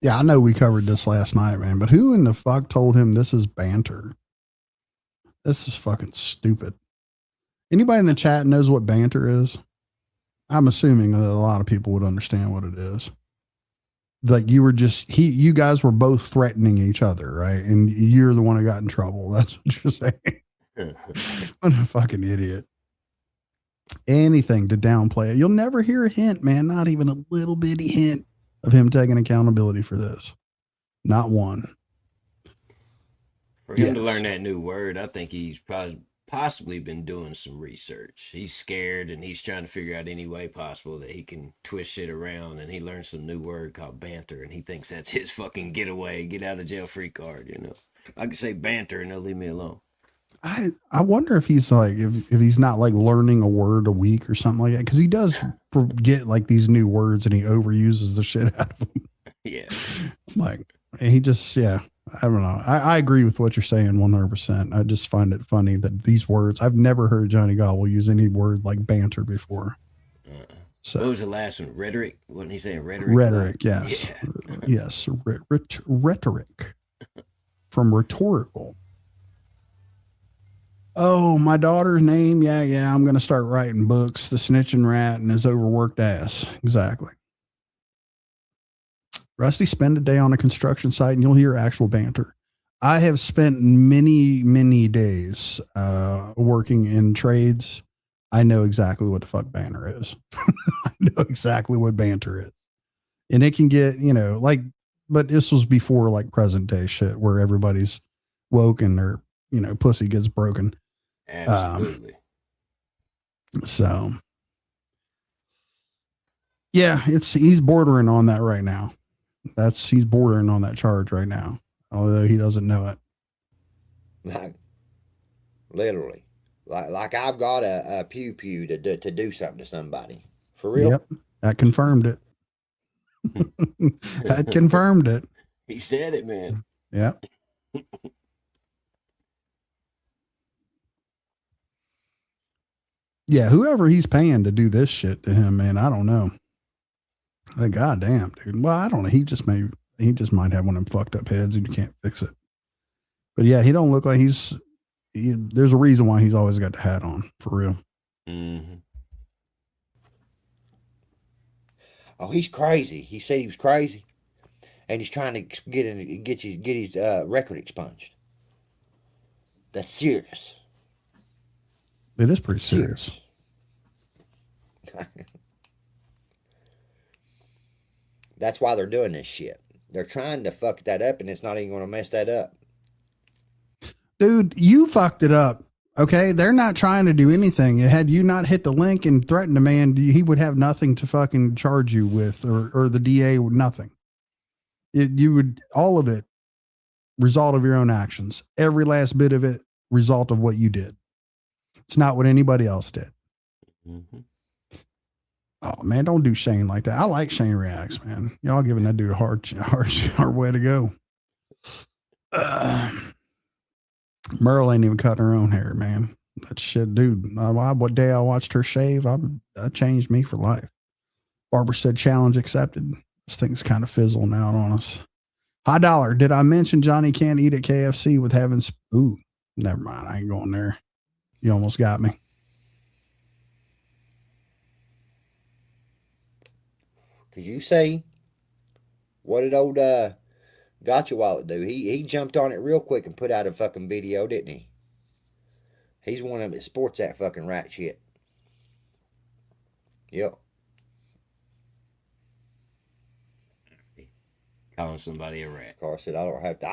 Yeah, I know we covered this last night, man, but who in the fuck told him this is banter? This is fucking stupid. Anybody in the chat knows what banter is? I'm assuming that a lot of people would understand what it is. Like you guys were both threatening each other, right? And you're the one who got in trouble. That's what you're saying. What a fucking idiot. Anything to downplay it. You'll never hear a hint, man. Not even a little bitty hint of him taking accountability for this. Not one. For him to learn that new word, I think he's possibly been doing some research. He's scared and he's trying to figure out any way possible that he can twist shit around, and he learned some new word called banter, and he thinks that's his fucking getaway, get out of jail free card, you know. I can say banter and they'll leave me alone. I wonder if he's like, if he's not like learning a word a week or something like that, because he does get like these new words and he overuses the shit out of them. Yeah. Like, he just, yeah, I don't know. I agree with what you're saying 100%. I just find it funny that these words, I've never heard Johnny Gobble use any word like banter before. So what was the last one? Rhetoric? Wasn't he saying rhetoric? Rhetoric, yes. Yeah. Yes. Rhetoric. From rhetorical. Oh, my daughter's name. Yeah. I'm going to start writing books. The Snitching Rat and His Overworked Ass. Exactly. Rusty, spend a day on a construction site and you'll hear actual banter. I have spent many, many days working in trades. I know exactly what the fuck banter is. I know exactly what banter is. And it can get, like, but this was before like present day shit where everybody's woke and their, pussy gets broken. Absolutely. So, yeah, he's bordering on that right now. He's bordering on that charge right now, although he doesn't know it. Like, literally, like I've got a pew to do something to somebody for real. Yep, that confirmed it. That confirmed it. He said it, man. Yep. Yeah, whoever he's paying to do this shit to him, man, I don't know. Like, goddamn, dude. Well, I don't know. He just might have one of them fucked up heads and you can't fix it. But yeah, he don't look like there's a reason why he's always got the hat on, for real. Mm-hmm. Oh, he's crazy. He said he was crazy, and he's trying to get his record expunged. That's serious. It is pretty serious. That's why they're doing this shit. They're trying to fuck that up, and it's not even going to mess that up. Dude, you fucked it up. Okay, they're not trying to do anything. Had you not hit the link and threatened the man, he would have nothing to fucking charge you with, or the DA would nothing. You would, all of it, result of your own actions. Every last bit of it, result of what you did. It's not what anybody else did. Mm-hmm. Oh man, don't do Shane like that. I like Shane Reacts, man. Y'all giving that dude a hard way to go. Merle ain't even cutting her own hair, man. That shit, dude. What day I watched her shave, that changed me for life. Barbara said, challenge accepted. This thing's kind of fizzling out on us. High Dollar, did I mention Johnny can't eat at KFC with having... Ooh, never mind. I ain't going there. You almost got me. Because you see, what did old Gotcha Wallet do? He jumped on it real quick and put out a fucking video, didn't he? He's one of them that sports that fucking rat shit. Yep. Calling somebody a rat. Scar said, I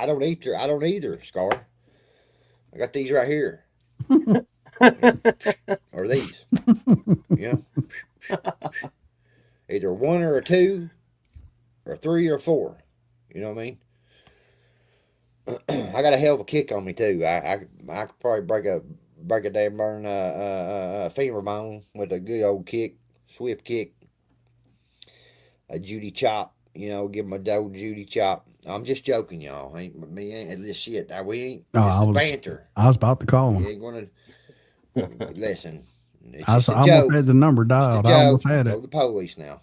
don't either, Scar. I got these right here. Or these. Yeah. Either one or a two. or 3 or 4. You know what I mean? I got a hell of a kick on me too. I could probably break a damn burn femur bone with a good old kick, swift kick, a Judy chop. You know, give him a old Judy chop. I'm just joking, y'all. Ain't me ain't this shit. We ain't. No, This is banter. I was about to call You him. ain't gonna listen. It's I just a almost joke. had the number dialed. I almost had Go it. to the police now.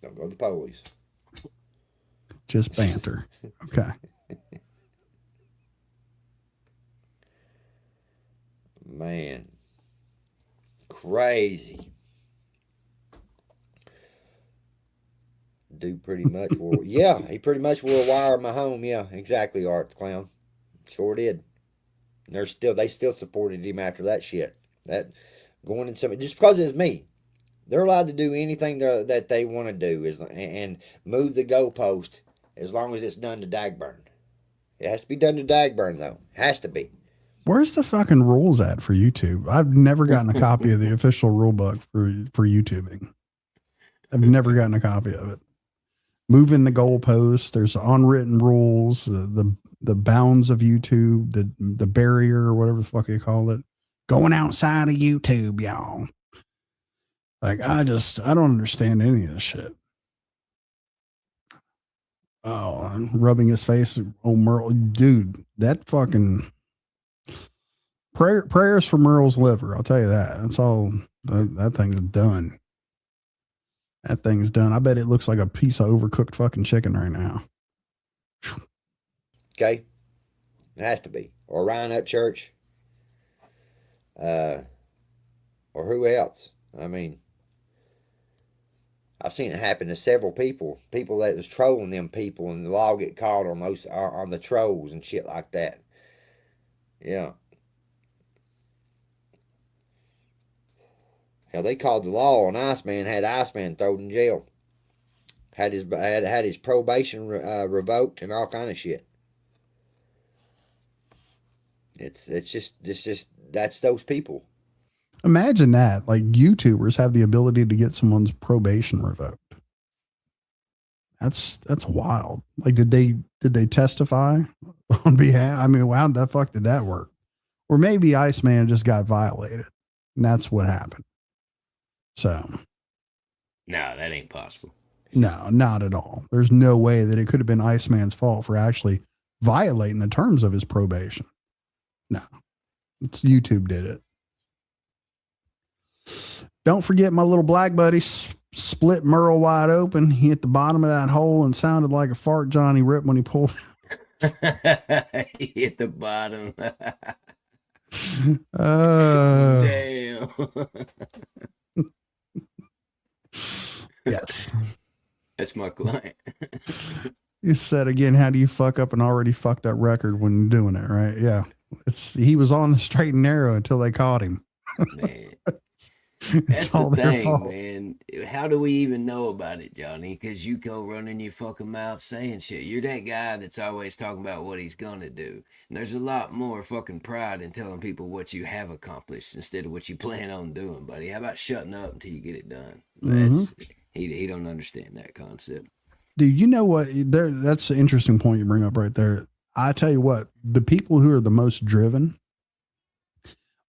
Don't go to the police. Just banter. Okay. Man, crazy. Dude pretty much will, yeah, he pretty much will wire my home. Yeah, exactly, Art the Clown. Sure did. They still supported him after that shit. That going in some, just because it's me. They're allowed to do anything that they want to do and move the goalpost as long as it's done to Dagburn. It has to be done to Dagburn though. It has to be. Where's the fucking rules at for YouTube? I've never gotten a copy of the official rule book for YouTubing. I've never gotten a copy of it. Moving the goalposts, there's unwritten rules, the bounds of YouTube, the barrier or whatever the fuck you call it. Going outside of YouTube, y'all. Like I don't understand any of this shit. Oh, I'm rubbing his face. Oh, Merle, dude, that fucking prayers for Merle's liver. I'll tell you that. That's all. That thing's done. That thing's done. I bet it looks like a piece of overcooked fucking chicken right now. Okay, it has to be. Or Ryan Up Church. Or who else? I mean, I've seen it happen to several people. People that was trolling them people, and the law get caught on those on the trolls and shit like that. Yeah. Hell, they called the law on Iceman. Had Iceman thrown in jail. Had his probation revoked and all kind of shit. It's just that's those people. Imagine that. Like YouTubers have the ability to get someone's probation revoked. That's wild. Like did they testify on behalf? I mean, how the fuck did that work? Or maybe Iceman just got violated, and that's what happened. So, no, that ain't possible. No, not at all. There's no way that it could have been Iceman's fault for actually violating the terms of his probation. No, it's YouTube did it. Don't forget my little black buddy split Merle wide open. He hit the bottom of that hole and sounded like a fart Johnny Rip when he pulled. He hit the bottom. Damn. Yes. That's my client. You said again, how do you fuck up an already fucked up record when you're doing it, right? Yeah. He was on the straight and narrow until they caught him. Man. That's the thing, man. How do we even know about it, Johnny? Because you go running your fucking mouth saying shit. You're that guy that's always talking about what he's gonna do. And there's a lot more fucking pride in telling people what you have accomplished instead of what you plan on doing, buddy. How about shutting up until you get it done? That's he don't understand that concept. Dude, you know what? That's an interesting point you bring up right there. I tell you what, the people who are the most driven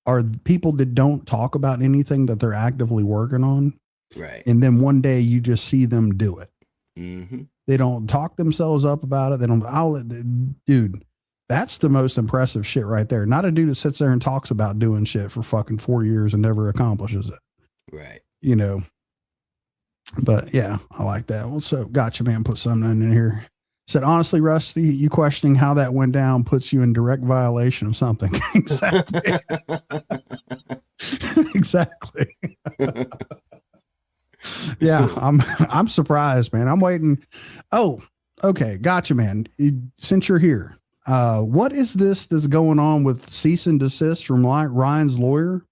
are the people that don't talk about anything that they're actively working on. Right. And then one day you just see them do it. Mm-hmm. They don't talk themselves up about it. They don't, dude, that's the most impressive shit right there. Not a dude that sits there and talks about doing shit for fucking 4 years and never accomplishes it. Right. You know, but yeah, I like that. Well, so gotcha, man. Put something in here. Said, honestly, Rusty, you questioning how that went down puts you in direct violation of something. Exactly. Exactly. Yeah, I'm surprised, man. I'm waiting. Oh, okay. Gotcha, man. Since you're here, what is this that's going on with cease and desist from Ryan's lawyer?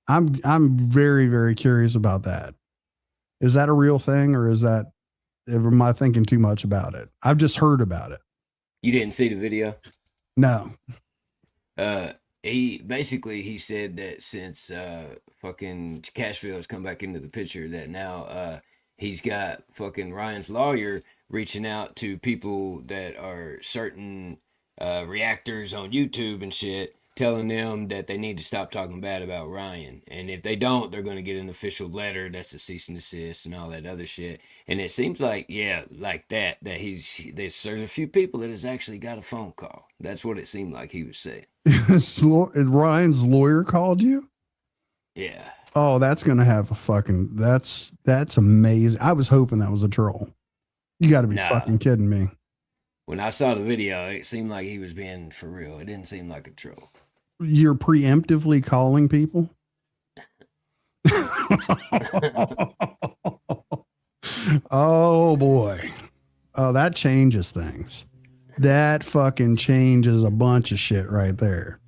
I'm very, very curious about that. Is that a real thing, or am I thinking too much about it? I've just heard about it. You didn't see the video? No. He said that since fucking Cashville has come back into the picture, that now he's got fucking Ryan's lawyer reaching out to people that are certain reactors on YouTube and shit, telling them that they need to stop talking bad about Ryan. And if they don't, they're going to get an official letter that's a cease and desist and all that other shit. And it seems like, yeah, like that there's a few people that has actually got a phone call. That's what it seemed like he was saying. Ryan's lawyer called you? Yeah. Oh, that's going to have a fucking, that's amazing. I was hoping that was a troll. You got to be fucking kidding me. When I saw the video, it seemed like he was being for real. It didn't seem like a troll. You're preemptively calling people? Oh boy. Oh, that changes things. That fucking changes a bunch of shit right there.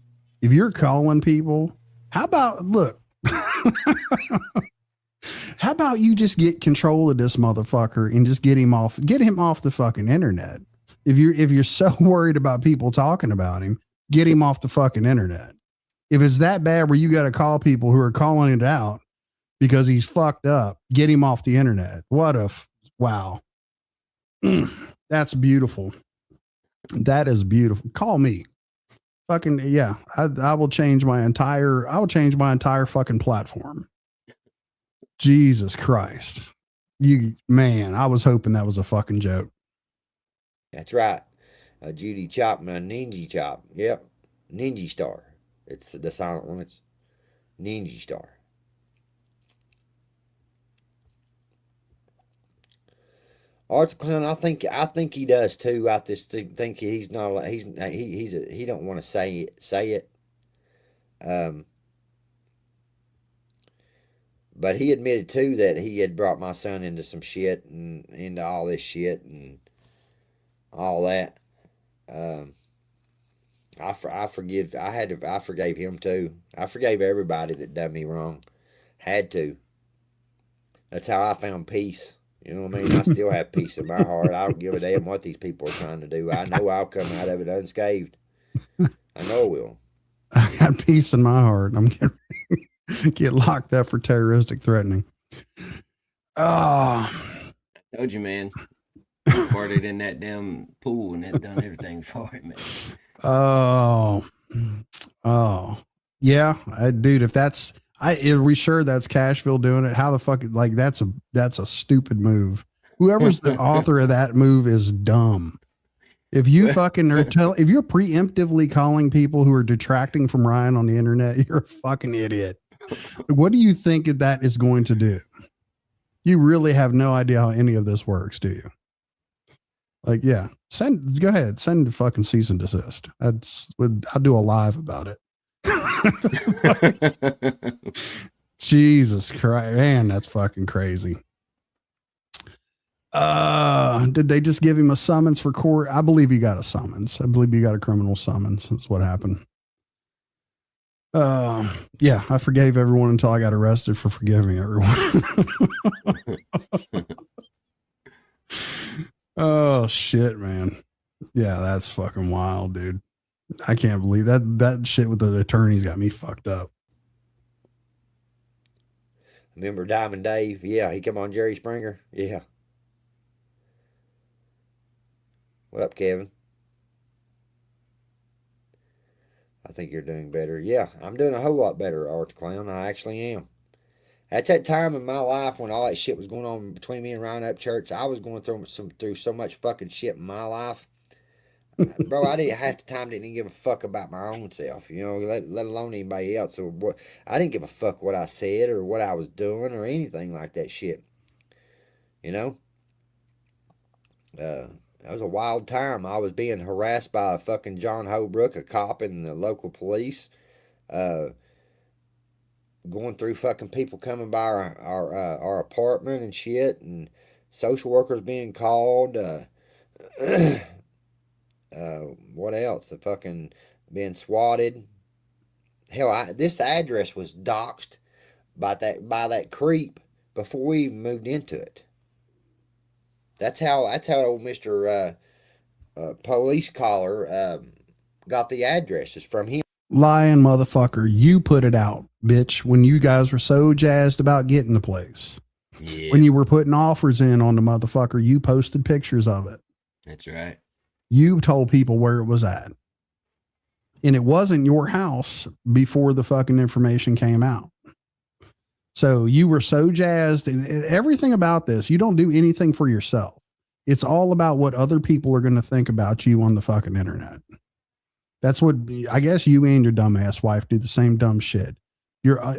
If you're calling people, how about, look, how about you just get control of this motherfucker and just get him off the fucking internet. If you're so worried about people talking about him, get him off the fucking internet. If it's that bad where you got to call people who are calling it out because he's fucked up, get him off the internet. Wow. That's beautiful. That is beautiful. Call me. Fucking, yeah. I will change my entire fucking platform. Jesus Christ. I was hoping that was a fucking joke. That's right. Judy Chopman, Ninja Chop. Yep. Ninja Star. It's the silent one. It's Ninja Star. Arthur Clown, I think he does too. I just think he's not. He don't want to say it. But he admitted too that he had brought my son into some shit and into all this shit and all that. I forgave him too. I forgave everybody that done me wrong. Had to. That's how I found peace. You know what I mean? I still have peace in my heart. I don't give a damn what these people are trying to do. I know I'll come out of it unscathed. I know I will. I got peace in my heart. I'm getting get locked up for terroristic threatening. Oh, I told you, man. I farted in that damn pool and that done everything for it, man. Oh, yeah, dude. If that's, are we sure that's Cashville doing it? How the fuck? Like that's a stupid move. Whoever's the author of that move is dumb. If you fucking if you're preemptively calling people who are detracting from Ryan on the internet, you're a fucking idiot. What do you think that is going to do? You really have no idea how any of this works, do you? Like, yeah, go ahead, send the fucking cease and desist. I'll do a live about it. Jesus Christ, man, that's fucking crazy. Did they just give him a summons for court? I believe he got a summons. I believe he got a criminal summons. That's what happened. Yeah, I forgave everyone until I got arrested for forgiving everyone. Oh shit, man. Yeah, that's fucking wild, dude. I can't believe that shit with the attorneys got me fucked up. Remember Diamond Dave? Yeah, he come on Jerry Springer. Yeah. What up, Kevin? I think you're doing better. Yeah, I'm doing a whole lot better, Art the Clown. I actually am. At that time in my life when all that shit was going on between me and Ryan up church, I was going through so much fucking shit in my life. Bro, I didn't half the time didn't even give a fuck about my own self, you know, let alone anybody else. Or what, I didn't give a fuck what I said or what I was doing or anything like that shit. You know? That was a wild time. I was being harassed by a fucking John Holbrook, a cop in the local police. Going through fucking people coming by our apartment and shit, and social workers being called. What else? The fucking being swatted. Hell, this address was doxed by that creep before we even moved into it. That's how old Mr. Police Caller got the addresses from him. Lying motherfucker, you put it out, bitch, when you guys were so jazzed about getting the place. Yeah. When you were putting offers in on the motherfucker, you posted pictures of it. That's right. You told people where it was at. And it wasn't your house before the fucking information came out. So you were so jazzed, and everything about this, you don't do anything for yourself. It's all about what other people are going to think about you on the fucking internet. That's what, I guess you and your dumbass wife do the same dumb shit.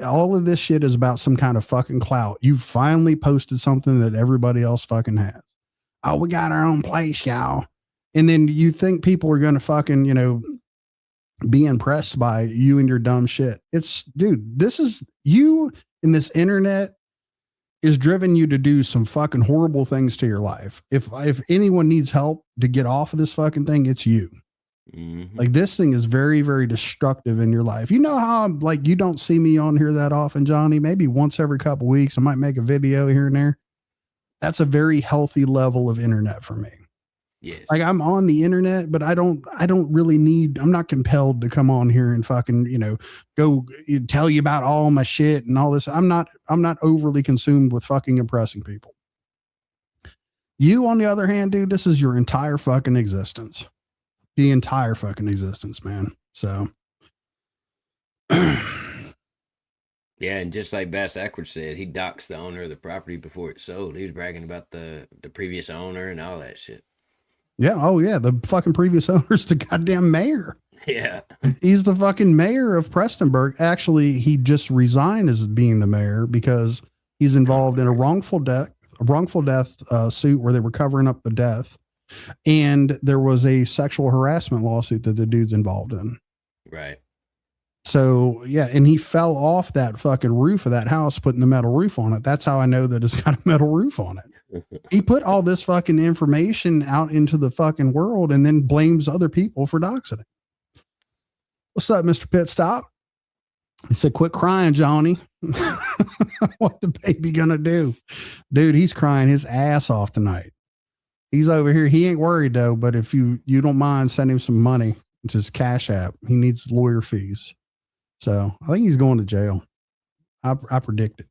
All of this shit is about some kind of fucking clout. You finally posted something that everybody else fucking has. Oh, we got our own place, y'all. And then you think people are going to fucking, be impressed by you and your dumb shit. Dude, this is you, and this internet is driven you to do some fucking horrible things to your life. If anyone needs help to get off of this fucking thing, it's you. Mm-hmm. Like, this thing is very, very destructive in your life. You know how you don't see me on here that often, Johnny? Maybe once every couple of weeks, I might make a video here and there. That's a very healthy level of internet for me. Yes. Like, I'm on the internet, but I don't really I'm not compelled to come on here and fucking, go tell you about all my shit and all this. I'm not overly consumed with fucking impressing people. You, on the other hand, dude, this is your entire fucking existence. The entire fucking existence, man. So. Yeah. And just like Bass Ackwards said, he doxed the owner of the property before it sold. He was bragging about the previous owner and all that shit. Yeah. Oh, yeah. The fucking previous owner's the goddamn mayor. Yeah. He's the fucking mayor of Prestonburg. Actually, he just resigned as being the mayor because he's involved in a wrongful death suit where they were covering up the death. And there was a sexual harassment lawsuit that the dude's involved in. Right. So, yeah. And he fell off that fucking roof of that house, putting the metal roof on it. That's how I know that it's got a metal roof on it. He put all this fucking information out into the fucking world and then blames other people for doxing it. What's up, Mr. Pit Stop? He said, quit crying, Johnny. What the baby gonna do? Dude, he's crying his ass off tonight. He's over here. He ain't worried though, but if you don't mind, send him some money. Just Cash App. He needs lawyer fees. So I think he's going to jail. I predict it.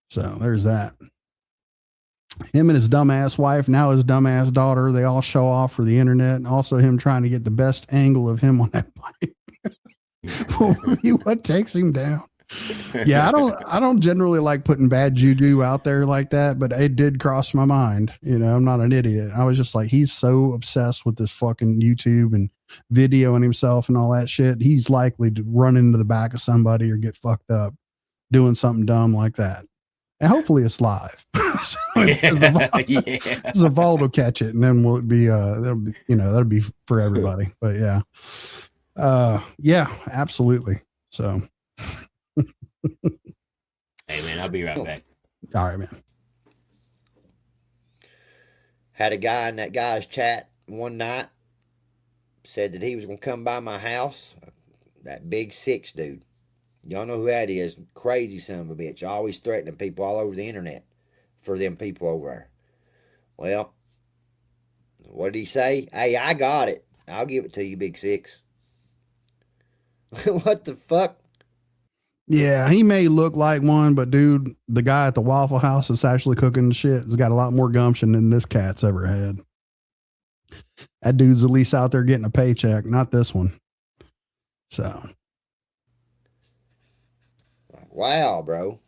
So there's that. Him and his dumbass wife, now his dumbass daughter, they all show off for the internet, and also him trying to get the best angle of him on that bike. What takes him down? Yeah, I don't generally like putting bad juju out there like that, but it did cross my mind. I'm not an idiot. I was just like, he's so obsessed with this fucking YouTube and videoing himself and all that shit. He's likely to run into the back of somebody or get fucked up doing something dumb like that. And hopefully it's live. So the vault will catch it, and then we'll be that'll be for everybody. But yeah, absolutely. So hey man, I'll be right back. All right, man. Had a guy in that guy's chat one night said that he was gonna come by my house. That big 6 dude. Y'all know who that is. Crazy son of a bitch. Always threatening people all over the internet for them people over there. Well, what did he say? Hey, I got it. I'll give it to you, big 6. What the fuck? Yeah, he may look like one, but dude, the guy at the Waffle House that's actually cooking the shit has got a lot more gumption than this cat's ever had. That dude's at least out there getting a paycheck, not this one. So. Wow, bro.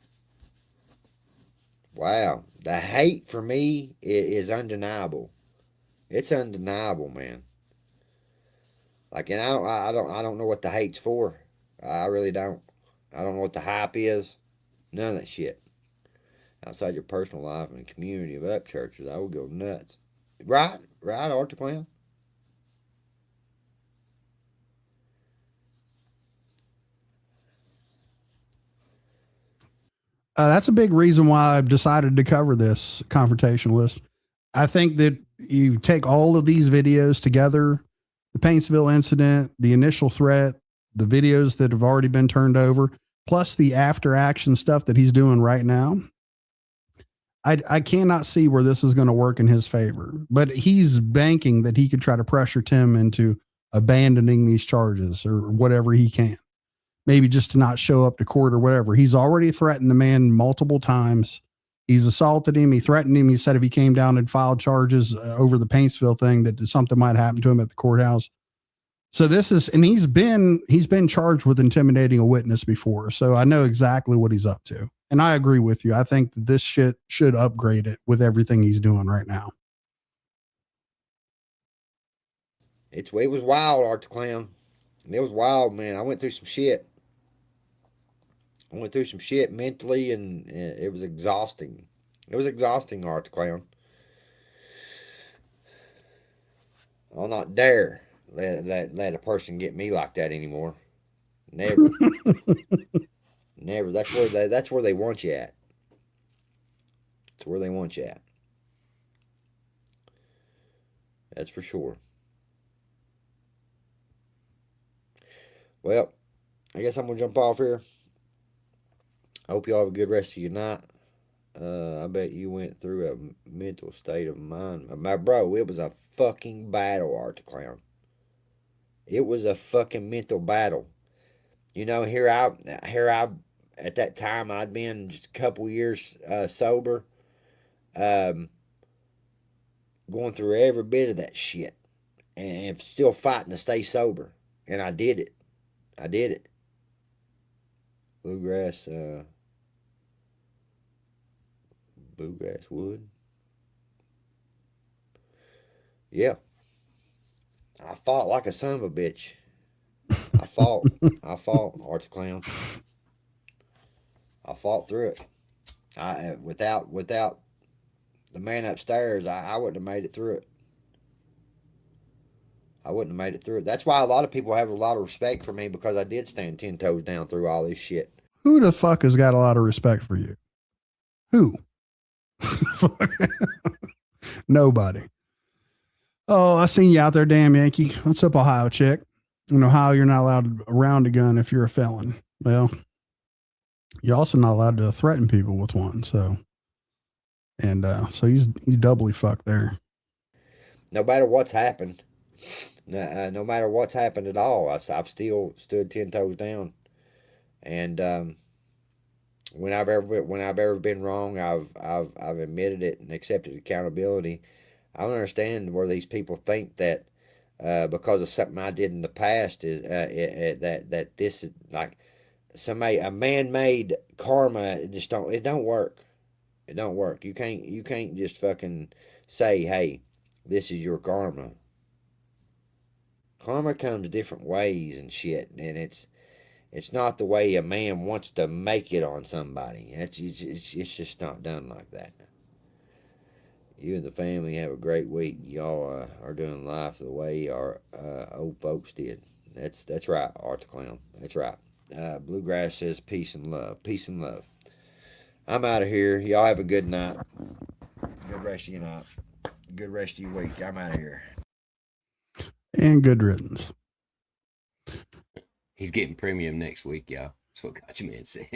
Wow. The hate for me is undeniable. It's undeniable, man. Like, and I don't know what the hate's for. I really don't. I don't know what the hype is. None of that shit. Outside your personal life and the community of up churches, I would go nuts. Right, Art the Clown? That's a big reason why I've decided to cover this confrontationalist. I think that you take all of these videos together, the Paintsville incident, the initial threat, the videos that have already been turned over, plus the after action stuff that he's doing right now. I cannot see where this is going to work in his favor, but he's banking that he could try to pressure Tim into abandoning these charges or whatever he can. Maybe just to not show up to court or whatever. He's already threatened the man multiple times. He's assaulted him. He threatened him. He said if he came down and filed charges over the Paintsville thing, that something might happen to him at the courthouse. So this is, and he's been charged with intimidating a witness before. So I know exactly what he's up to. And I agree with you. I think that this shit should upgrade it with everything he's doing right now. It was wild, Art the Clown. It was wild, man. I went through some shit. Mentally, and it was exhausting. It was exhausting, Art the Clown. I'll not dare let a person get me like that anymore. Never. Never. That's where they want you at. That's where they want you at. That's for sure. Well, I guess I'm going to jump off here. I hope you all have a good rest of your night. I bet you went through a mental state of mind. My bro, it was a fucking battle, Art the Clown. It was a fucking mental battle. You know, here I at that time, I'd been just a couple years sober. Going through every bit of that shit. And still fighting to stay sober. And I did it. Bluegrass wood. Yeah. I fought like a son of a bitch. I fought, Art the Clown. I fought through it. Without the man upstairs, I wouldn't have made it through it. That's why a lot of people have a lot of respect for me, because I did stand 10 toes down through all this shit. Who the fuck has got a lot of respect for you? Who? Nobody. Oh, I seen you out there, damn Yankee. What's up, Ohio chick? In Ohio, you're not allowed around a gun if you're a felon. Well, you're also not allowed to threaten people with one. So he's doubly fucked there. No matter what's happened, no matter what's happened at all, I've still stood 10 toes down. And when I've ever been wrong, I've admitted it and accepted accountability. I don't understand where these people think that because of something I did in the past is that this is like a man-made karma. It don't work. It don't work. You can't just fucking say, hey, this is your karma. Karma comes different ways and shit, and it's not the way a man wants to make it on somebody. It's just not done like that. You and the family have a great week. Y'all are doing life the way our old folks did. That's right, Art the Clown. That's right. Bluegrass says peace and love. Peace and love. I'm out of here. Y'all have a good night. Good rest of your night. Good rest of your week. I'm out of here. And good riddance. He's getting premium next week, y'all. That's what Gotcha Man said.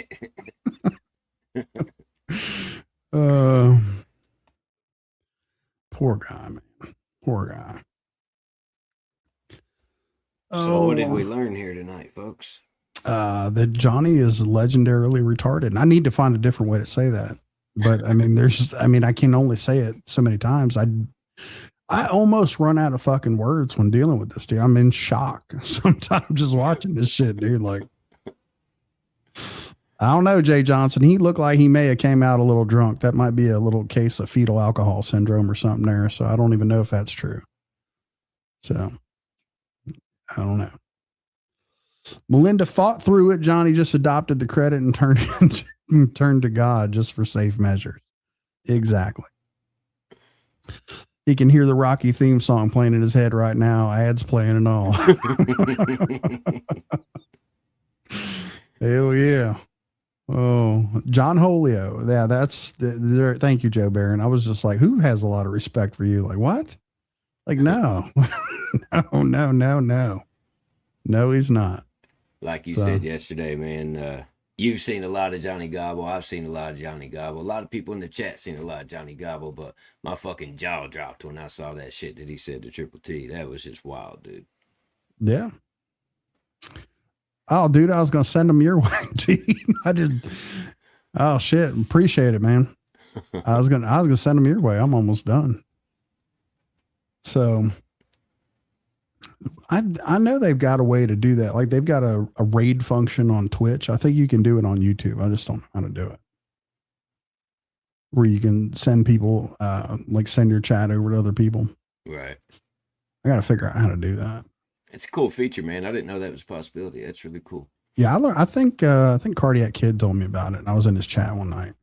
Poor guy, man. Poor guy. So what did we learn here tonight, folks? That Johnny is legendarily retarded. And I need to find a different way to say that. But I mean, I can only say it so many times. I almost run out of fucking words when dealing with this dude. I'm in shock sometimes just watching this shit, dude. Like, I don't know, Jay Johnson. He looked like he may have came out a little drunk. That might be a little case of fetal alcohol syndrome or something there. So I don't even know if that's true. So I don't know. Melinda fought through it. Johnny just adopted the credit and turned to God just for safe measures. Exactly. He can hear the Rocky theme song playing in his head right now. Ads playing and all. Hell yeah. Oh, John Holio. Yeah, that's thank you, Joe Barron. I was just like, who has a lot of respect for you? Like, what? Like, no. No, he's not. Like you said yesterday, man, you've seen a lot of Johnny Gobble. I've seen a lot of Johnny Gobble. A lot of people in the chat seen a lot of Johnny Gobble, but my fucking jaw dropped when I saw that shit that he said to Triple T. That was just wild, dude. Yeah. Oh, dude, I was going to send them your way. Oh, shit. Appreciate it, man. I was gonna send them your way. I'm almost done. So I know they've got a way to do that. Like they've got a raid function on Twitch. I think you can do it on YouTube. I just don't know how to do it. Where you can send people, like send your chat over to other people. Right. I got to figure out how to do that. It's a cool feature, man. I didn't know that was a possibility. That's really cool. Yeah, I think Cardiac Kid told me about it. And I was in his chat one night.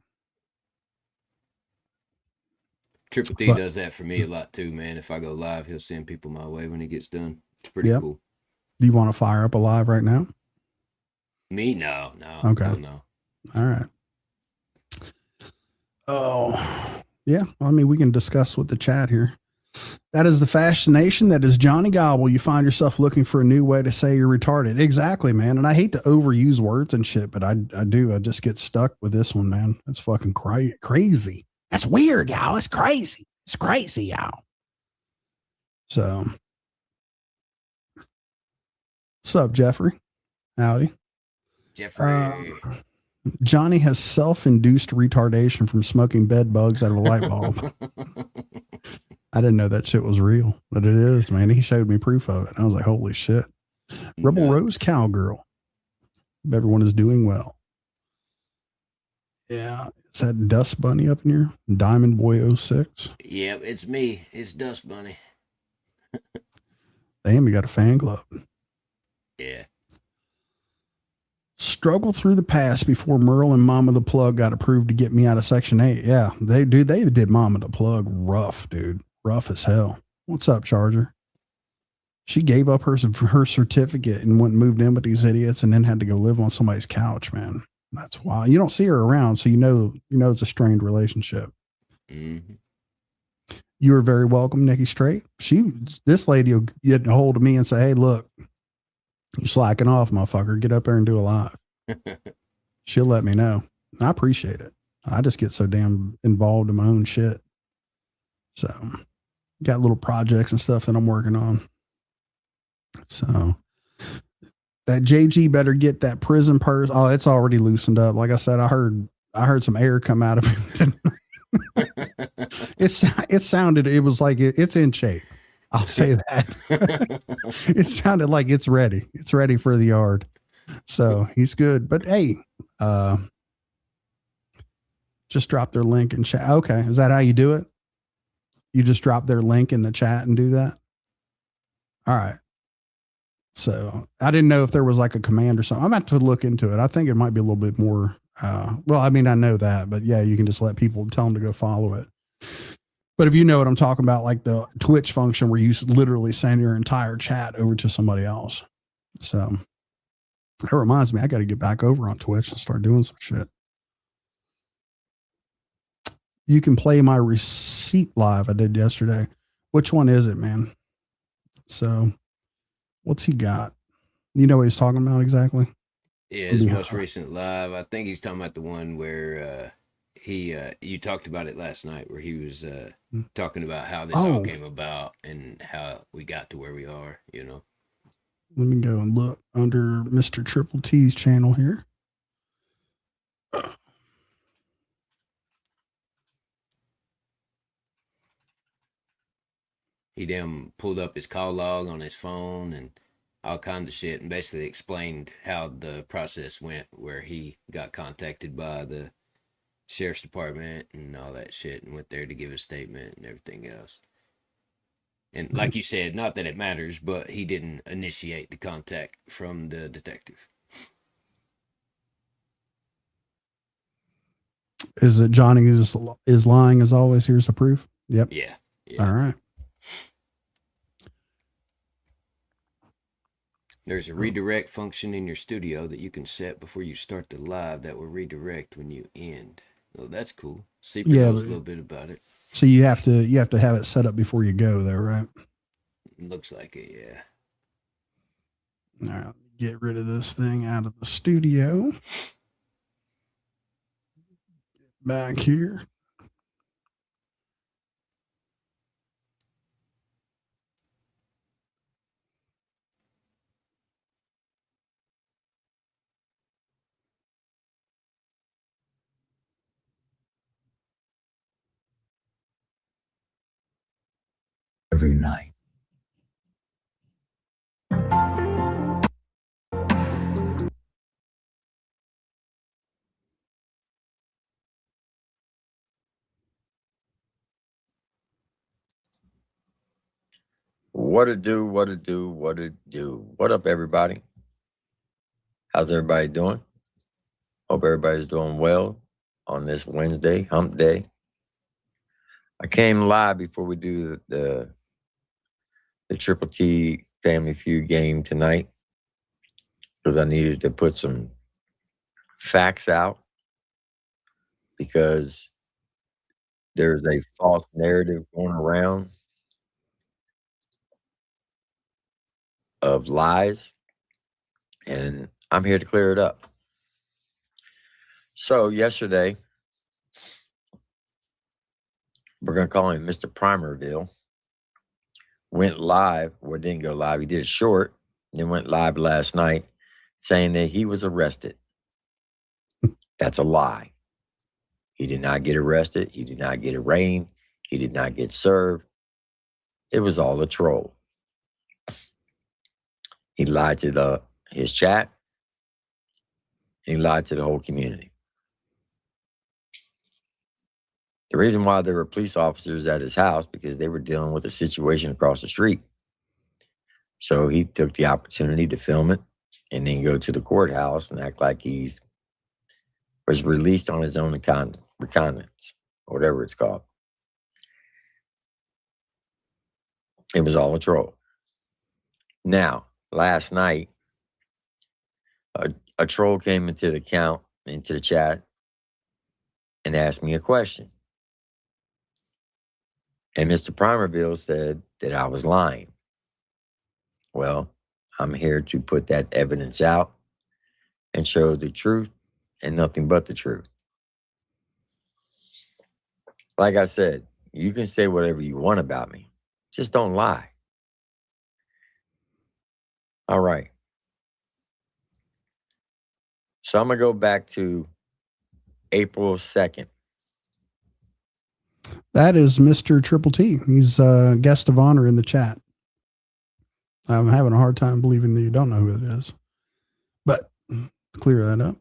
Triple T does that for me a lot too, man. If I go live, he'll send people my way when he gets done. It's pretty cool. Do you want to fire up a live right now? Me? No. Okay. No. All right. Oh, yeah. I mean, we can discuss with the chat here. That is the fascination. That is Johnny Gobble. You find yourself looking for a new way to say you're retarded. Exactly, man. And I hate to overuse words and shit, but I do. I just get stuck with this one, man. That's fucking crazy. That's weird, y'all. It's crazy. It's crazy, y'all. So, what's up, Jeffrey? Howdy. Jeffrey. Johnny has self-induced retardation from smoking bed bugs out of a light bulb. I didn't know that shit was real, but it is, man. He showed me proof of it. I was like, holy shit. Rebel Rose Cowgirl. Hope everyone is doing well. Yeah. Is that Dust Bunny up in here? Diamond Boy 06? Yep, it's me. It's Dust Bunny. Damn, you got a fan club. Yeah. Struggle through the past before Merle and Mama the Plug got approved to get me out of Section 8. Yeah, they did Mama the Plug rough, dude. Rough as hell. What's up, Charger? She gave up her certificate and went and moved in with these idiots and then had to go live on somebody's couch, man. That's wild. You don't see her around, so you know it's a strained relationship. Mm-hmm. You are very welcome, Nikki Straight. This lady will get a hold of me and say, hey, look, you're slacking off, motherfucker. Get up there and do a live. She'll let me know. I appreciate it. I just get so damn involved in my own shit. So got little projects and stuff that I'm working on. So that JG better get that prison purse. Oh, it's already loosened up. Like I said, I heard some air come out of it. It sounded, it was like it's in shape. I'll say that. It sounded like it's ready. It's ready for the yard. So he's good. But hey, just drop their link in chat. Okay. Is that how you do it? You just drop their link in the chat and do that? All right. So I didn't know if there was like a command or something. I'm about to look into it. I think it might be a little bit more. Well, I mean, I know that, but yeah, you can just let people tell them to go follow it. But if you know what I'm talking about, like the Twitch function where you literally send your entire chat over to somebody else. So that reminds me, I got to get back over on Twitch and start doing some shit. You can play my receipt live I did yesterday. Which one is it, man? So what's he got? You know what he's talking about exactly? Yeah, his most recent live. I think he's talking about the one where you talked about it last night, where he was talking about how this all came about and how we got to where we are, you know. Let me go and look under Mr. Triple T's channel here. He damn pulled up his call log on his phone and all kinds of shit, and basically explained how the process went, where he got contacted by the sheriff's department and all that shit, and went there to give a statement and everything else. And like you said, not that it matters, but he didn't initiate the contact from the detective. Is it Johnny is lying as always? Here's the proof. Yep. Yeah. All right. There's a redirect function in your studio that you can set before you start the live that will redirect when you end. Well, that's cool. Seeper knows a little bit about it. So you have to have it set up before you go, though, right? Looks like it, yeah. All right, get rid of this thing out of the studio. Back here. every night. What it do, what it do, what it do. What up, everybody? How's everybody doing? Hope everybody's doing well on this Wednesday, hump day. I came live before we do the Triple T Family Feud game tonight because I needed to put some facts out because there's a false narrative going around of lies, and I'm here to clear it up. So yesterday, we're going to call him Mr. Primerville, went live, well, didn't go live, he did it short, then went live last night saying that he was arrested. That's a lie. He did not get arrested. He did not get arraigned. He did not get served. It was all a troll. He lied to his chat. He lied to the whole community. The reason why there were police officers at his house because they were dealing with a situation across the street. So he took the opportunity to film it and then go to the courthouse and act like was released on his own recognizance, or whatever it's called. It was all a troll. Now, last night, a troll came into the chat, and asked me a question. And Mr. Primerville said that I was lying. Well, I'm here to put that evidence out and show the truth and nothing but the truth. Like I said, you can say whatever you want about me. Just don't lie. All right. So I'm going to go back to April 2nd. That is Mr. Triple T. He's a guest of honor in the chat. I'm having a hard time believing that you don't know who it is. But clear that up.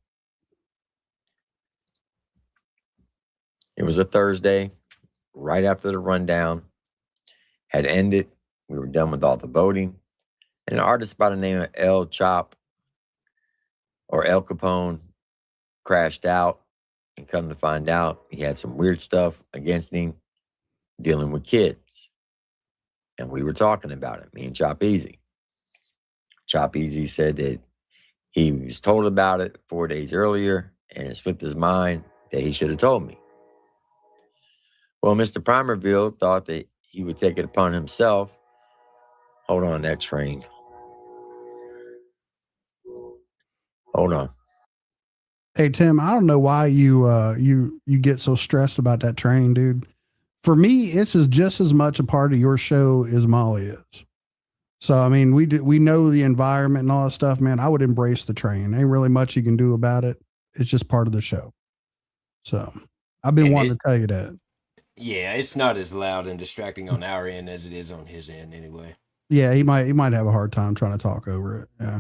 It was a Thursday, right after the rundown had ended. We were done with all the voting. And an artist by the name of El Capone crashed out. And come to find out, he had some weird stuff against him dealing with kids. And we were talking about it, me and Chop Easy. Chop Easy said that he was told about it 4 days earlier, and it slipped his mind that he should have told me. Well, Mr. Primerville thought that he would take it upon himself. Hold on, that train. Hold on. Hey, Tim, I don't know why you get so stressed about that train, dude. For me, it's just as much a part of your show as Molly is. So, I mean, we know the environment and all that stuff, man. I would embrace the train. Ain't really much you can do about it. It's just part of the show. So I've been wanting to tell you that. Yeah, it's not as loud and distracting on our end as it is on his end anyway. Yeah, he might have a hard time trying to talk over it. Yeah.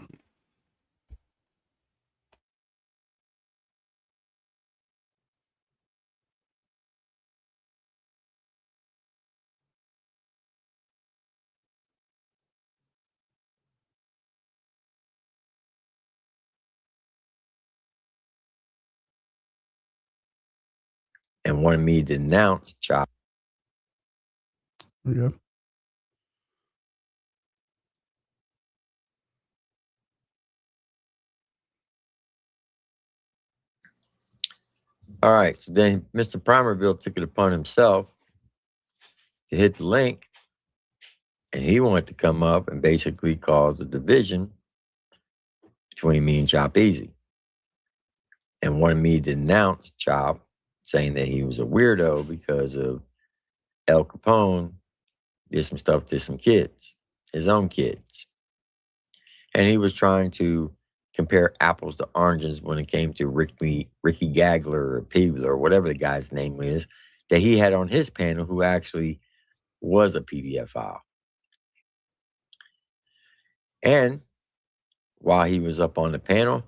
And wanted me to denounce Chop. Yeah. All right. So then Mr. Primerville took it upon himself to hit the link. And he wanted to come up and basically cause a division between me and Chop Easy. And wanted me to denounce Chop, saying that he was a weirdo because of El Capone did some stuff to some kids, his own kids. And he was trying to compare apples to oranges when it came to Ricky Gagler or Peebler or whatever the guy's name is that he had on his panel, who actually was a PDF file. And while he was up on the panel,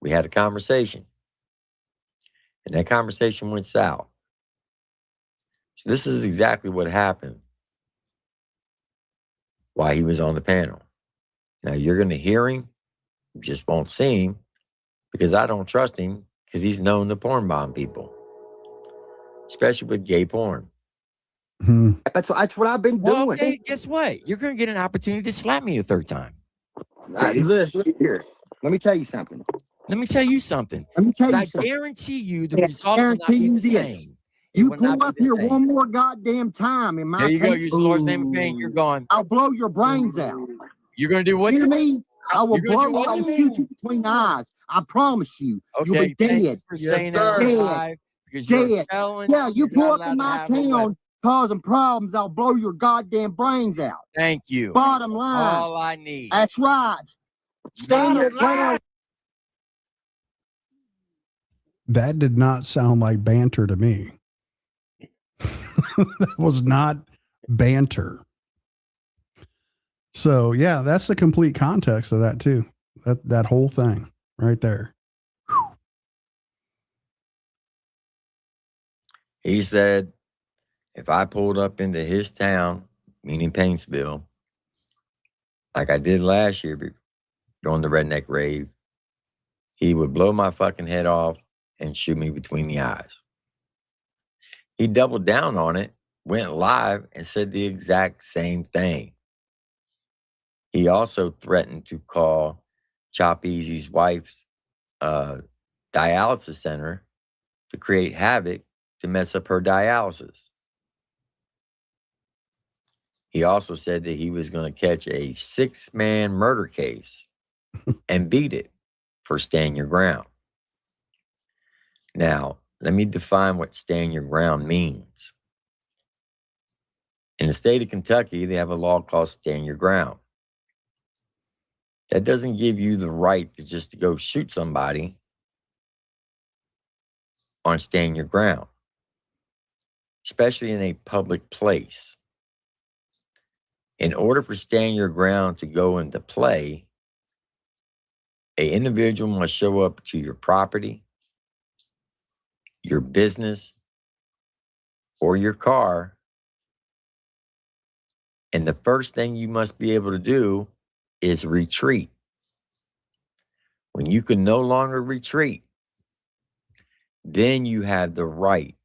we had a conversation. And that conversation went south. So this is exactly what happened while he was on the panel. Now you're going to hear him, you just won't see him, because I don't trust him, because he's known to porn bomb people, especially with gay porn. That's what I've been Well, doing. okay, guess what? You're going to get an opportunity to slap me a third time. Look here. Let me tell you something. Let me tell you something. Let me tell you I something. guarantee you the I result will not guarantee be you the this. same. It You will not pull be up the here same. one more goddamn time in my There you go. tape, Use the Lord's name in vain. You're gone. I'll blow your brains out. You're going to do what? Hear me? I will You're gonna do blow you. what I'll to me? shoot you between the eyes. I promise you. You'll Okay, be thank you dead. for saying that Dead. live, because you're Dead. felon. Yeah, you You're pull not up allowed in to my have a weapon. town causing problems, I'll blow your goddamn brains out. Thank you. Bottom line. All I need. That's right. Stand your ground. That did not sound like banter to me. That was not banter. So yeah, that's the complete context of that too. That whole thing right there. He said, if I pulled up into his town, meaning Paintsville, like I did last year during the redneck rave, he would blow my fucking head off and shoot me between the eyes. He doubled down on it, went live, and said the exact same thing. He also threatened to call Chop Easy's wife's dialysis center to create havoc to mess up her dialysis. He also said that he was going to catch a 6-man murder case and beat it for stand your ground. Now, let me define what stand your ground means. In the state of Kentucky, they have a law called stand your ground. That doesn't give you the right to just go shoot somebody on stand your ground, especially in a public place. In order for stand your ground to go into play, an individual must show up to your property, your business, or your car. And the first thing you must be able to do is retreat. When you can no longer retreat, then you have the right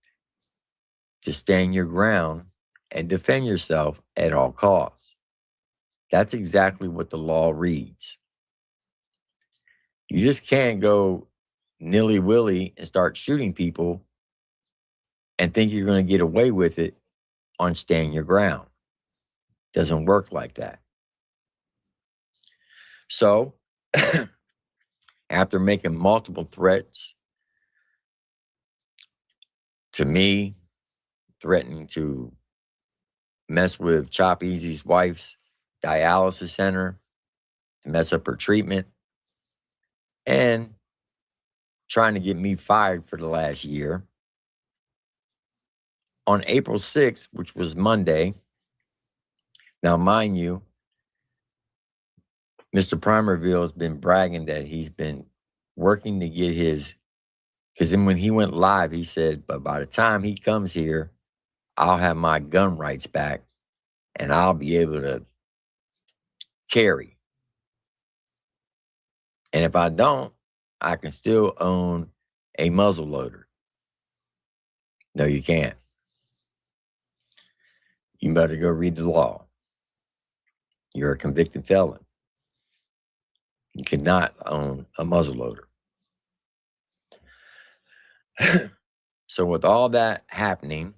to stand your ground and defend yourself at all costs. That's exactly what the law reads. You just can't go nilly-willy and start shooting people and think you're going to get away with it on stand your ground. Doesn't work like that. So, after making multiple threats to me, threatening to mess with Chop Easy's wife's dialysis center, to mess up her treatment, and trying to get me fired for the last year, on April 6th, which was Monday, now mind you, Mr. Primerville has been bragging that he's been working to get his, because then when he went live, he said, but by the time he comes here, I'll have my gun rights back and I'll be able to carry. And if I don't, I can still own a muzzle loader. No, you can't. You better go read the law. You're a convicted felon. You cannot own a muzzle loader. So with all that happening,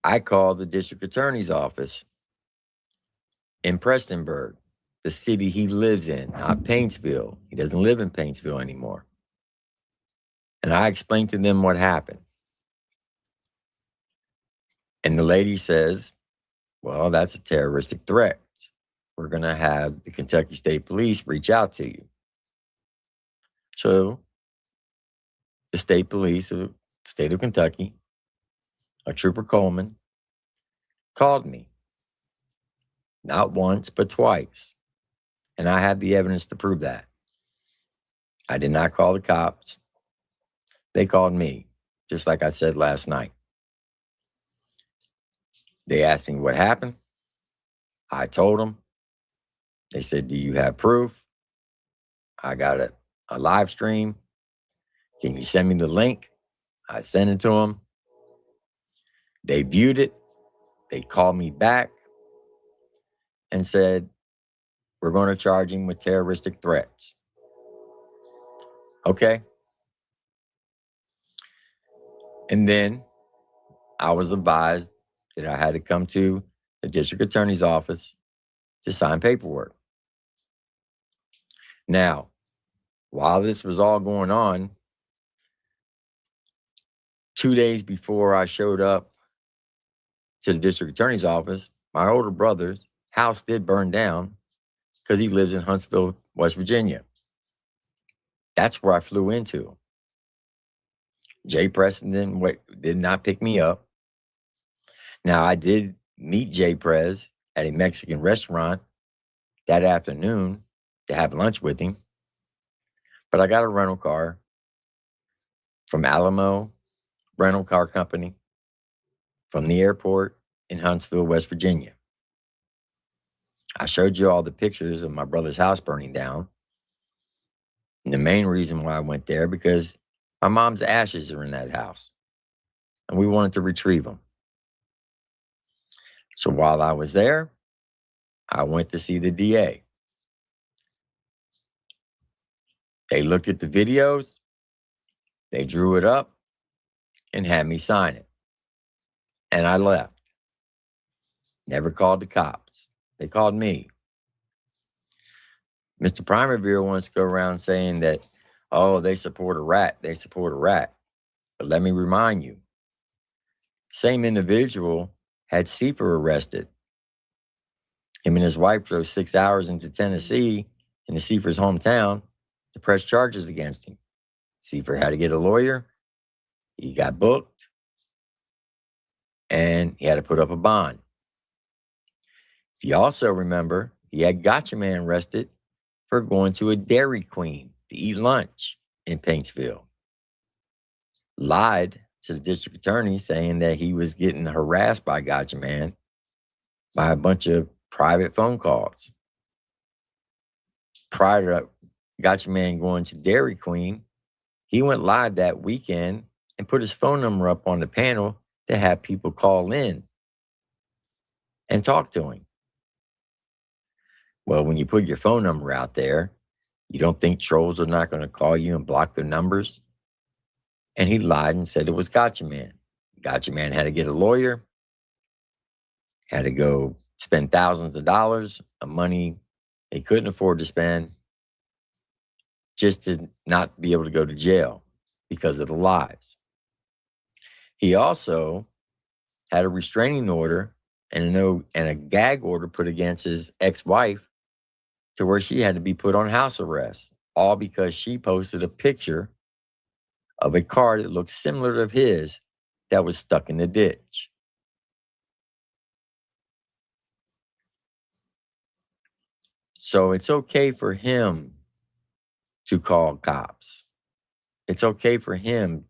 I called the district attorney's office in Prestonburg, the city he lives in, not Paintsville. He doesn't live in Paintsville anymore. And I explained to them what happened. And the lady says, well, that's a terroristic threat. We're going to have the Kentucky State Police reach out to you. So the state police of the state of Kentucky, a Trooper Coleman, called me not once, but twice. And I have the evidence to prove that. I did not call the cops. They called me, just like I said last night. They asked me what happened. I told them. They said, do you have proof? I got a live stream. Can you send me the link? I sent it to them. They viewed it. They called me back and said, we're going to charge him with terroristic threats. Okay. And then I was advised that I had to come to the district attorney's office to sign paperwork. Now, while this was all going on, 2 days before I showed up to the district attorney's office, my older brother's house did burn down because he lives in Huntsville, West Virginia. That's where I flew into. Jay Preston did not pick me up. Now, I did meet Jay Prez at a Mexican restaurant that afternoon to have lunch with him. But I got a rental car from Alamo Rental Car Company from the airport in Huntsville, West Virginia. I showed you all the pictures of my brother's house burning down. And the main reason why I went there, because my mom's ashes are in that house. And we wanted to retrieve them. So while I was there, I went to see the DA. They looked at the videos, they drew it up, and had me sign it. And I left. Never called the cops. They called me. Mr. Primerville wants to go around saying that, oh, they support a rat. They support a rat. But let me remind you, same individual had Seifer arrested. Him and his wife drove 6 hours into Tennessee, into Seifer's hometown, to press charges against him. Seifer had to get a lawyer. He got booked. And he had to put up a bond. If you also remember, he had Gotcha Man arrested for going to a Dairy Queen to eat lunch in Paintsville. Lied to the district attorney saying that he was getting harassed by Gotcha Man by a bunch of private phone calls. Prior to Gotcha Man going to Dairy Queen, he went live that weekend and put his phone number up on the panel to have people call in and talk to him. Well, when you put your phone number out there, you don't think trolls are not going to call you and block their numbers? And he lied and said it was Gotcha Man. Gotcha Man had to get a lawyer, had to go spend thousands of dollars of money they couldn't afford to spend just to not be able to go to jail because of the lies. He also had a restraining order and a gag order put against his ex-wife to where she had to be put on house arrest, all because she posted a picture of a car that looked similar to his that was stuck in the ditch. So it's okay for him to call cops. It's okay for him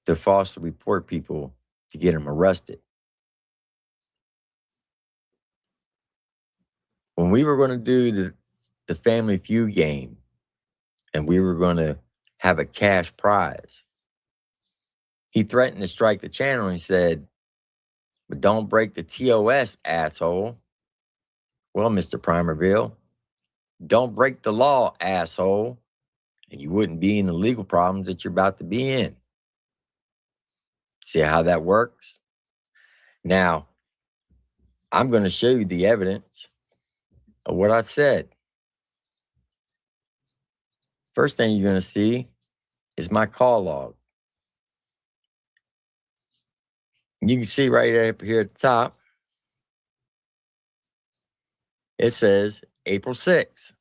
to falsely report people to get him arrested. When we were going to do the Family Feud game and we were going to have a cash prize, he threatened to strike the channel and he said, but don't break the TOS, asshole. Well, Mr. Primerville, don't break the law, asshole, and you wouldn't be in the legal problems that you're about to be in. See how that works? Now, I'm going to show you the evidence of what I've said. First thing you're going to see is my call log. You can see right up here at the top, it says April 6th.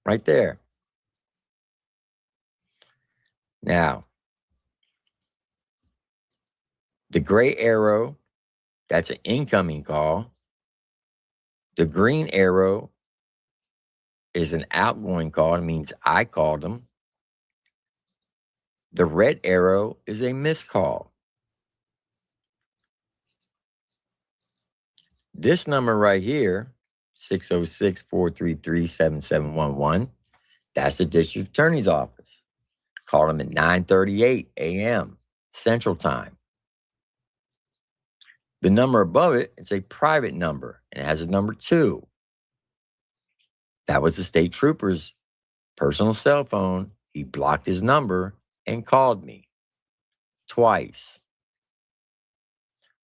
Right there. Now, the gray arrow, that's an incoming call. The green arrow is an outgoing call. It means I called them. The red arrow is a missed call. This number right here, 606-433-7711, that's the district attorney's office. Call them at 9:38 a.m. Central Time. The number above it is a private number, and it has a number 2. That was the state trooper's personal cell phone. He blocked his number and called me twice.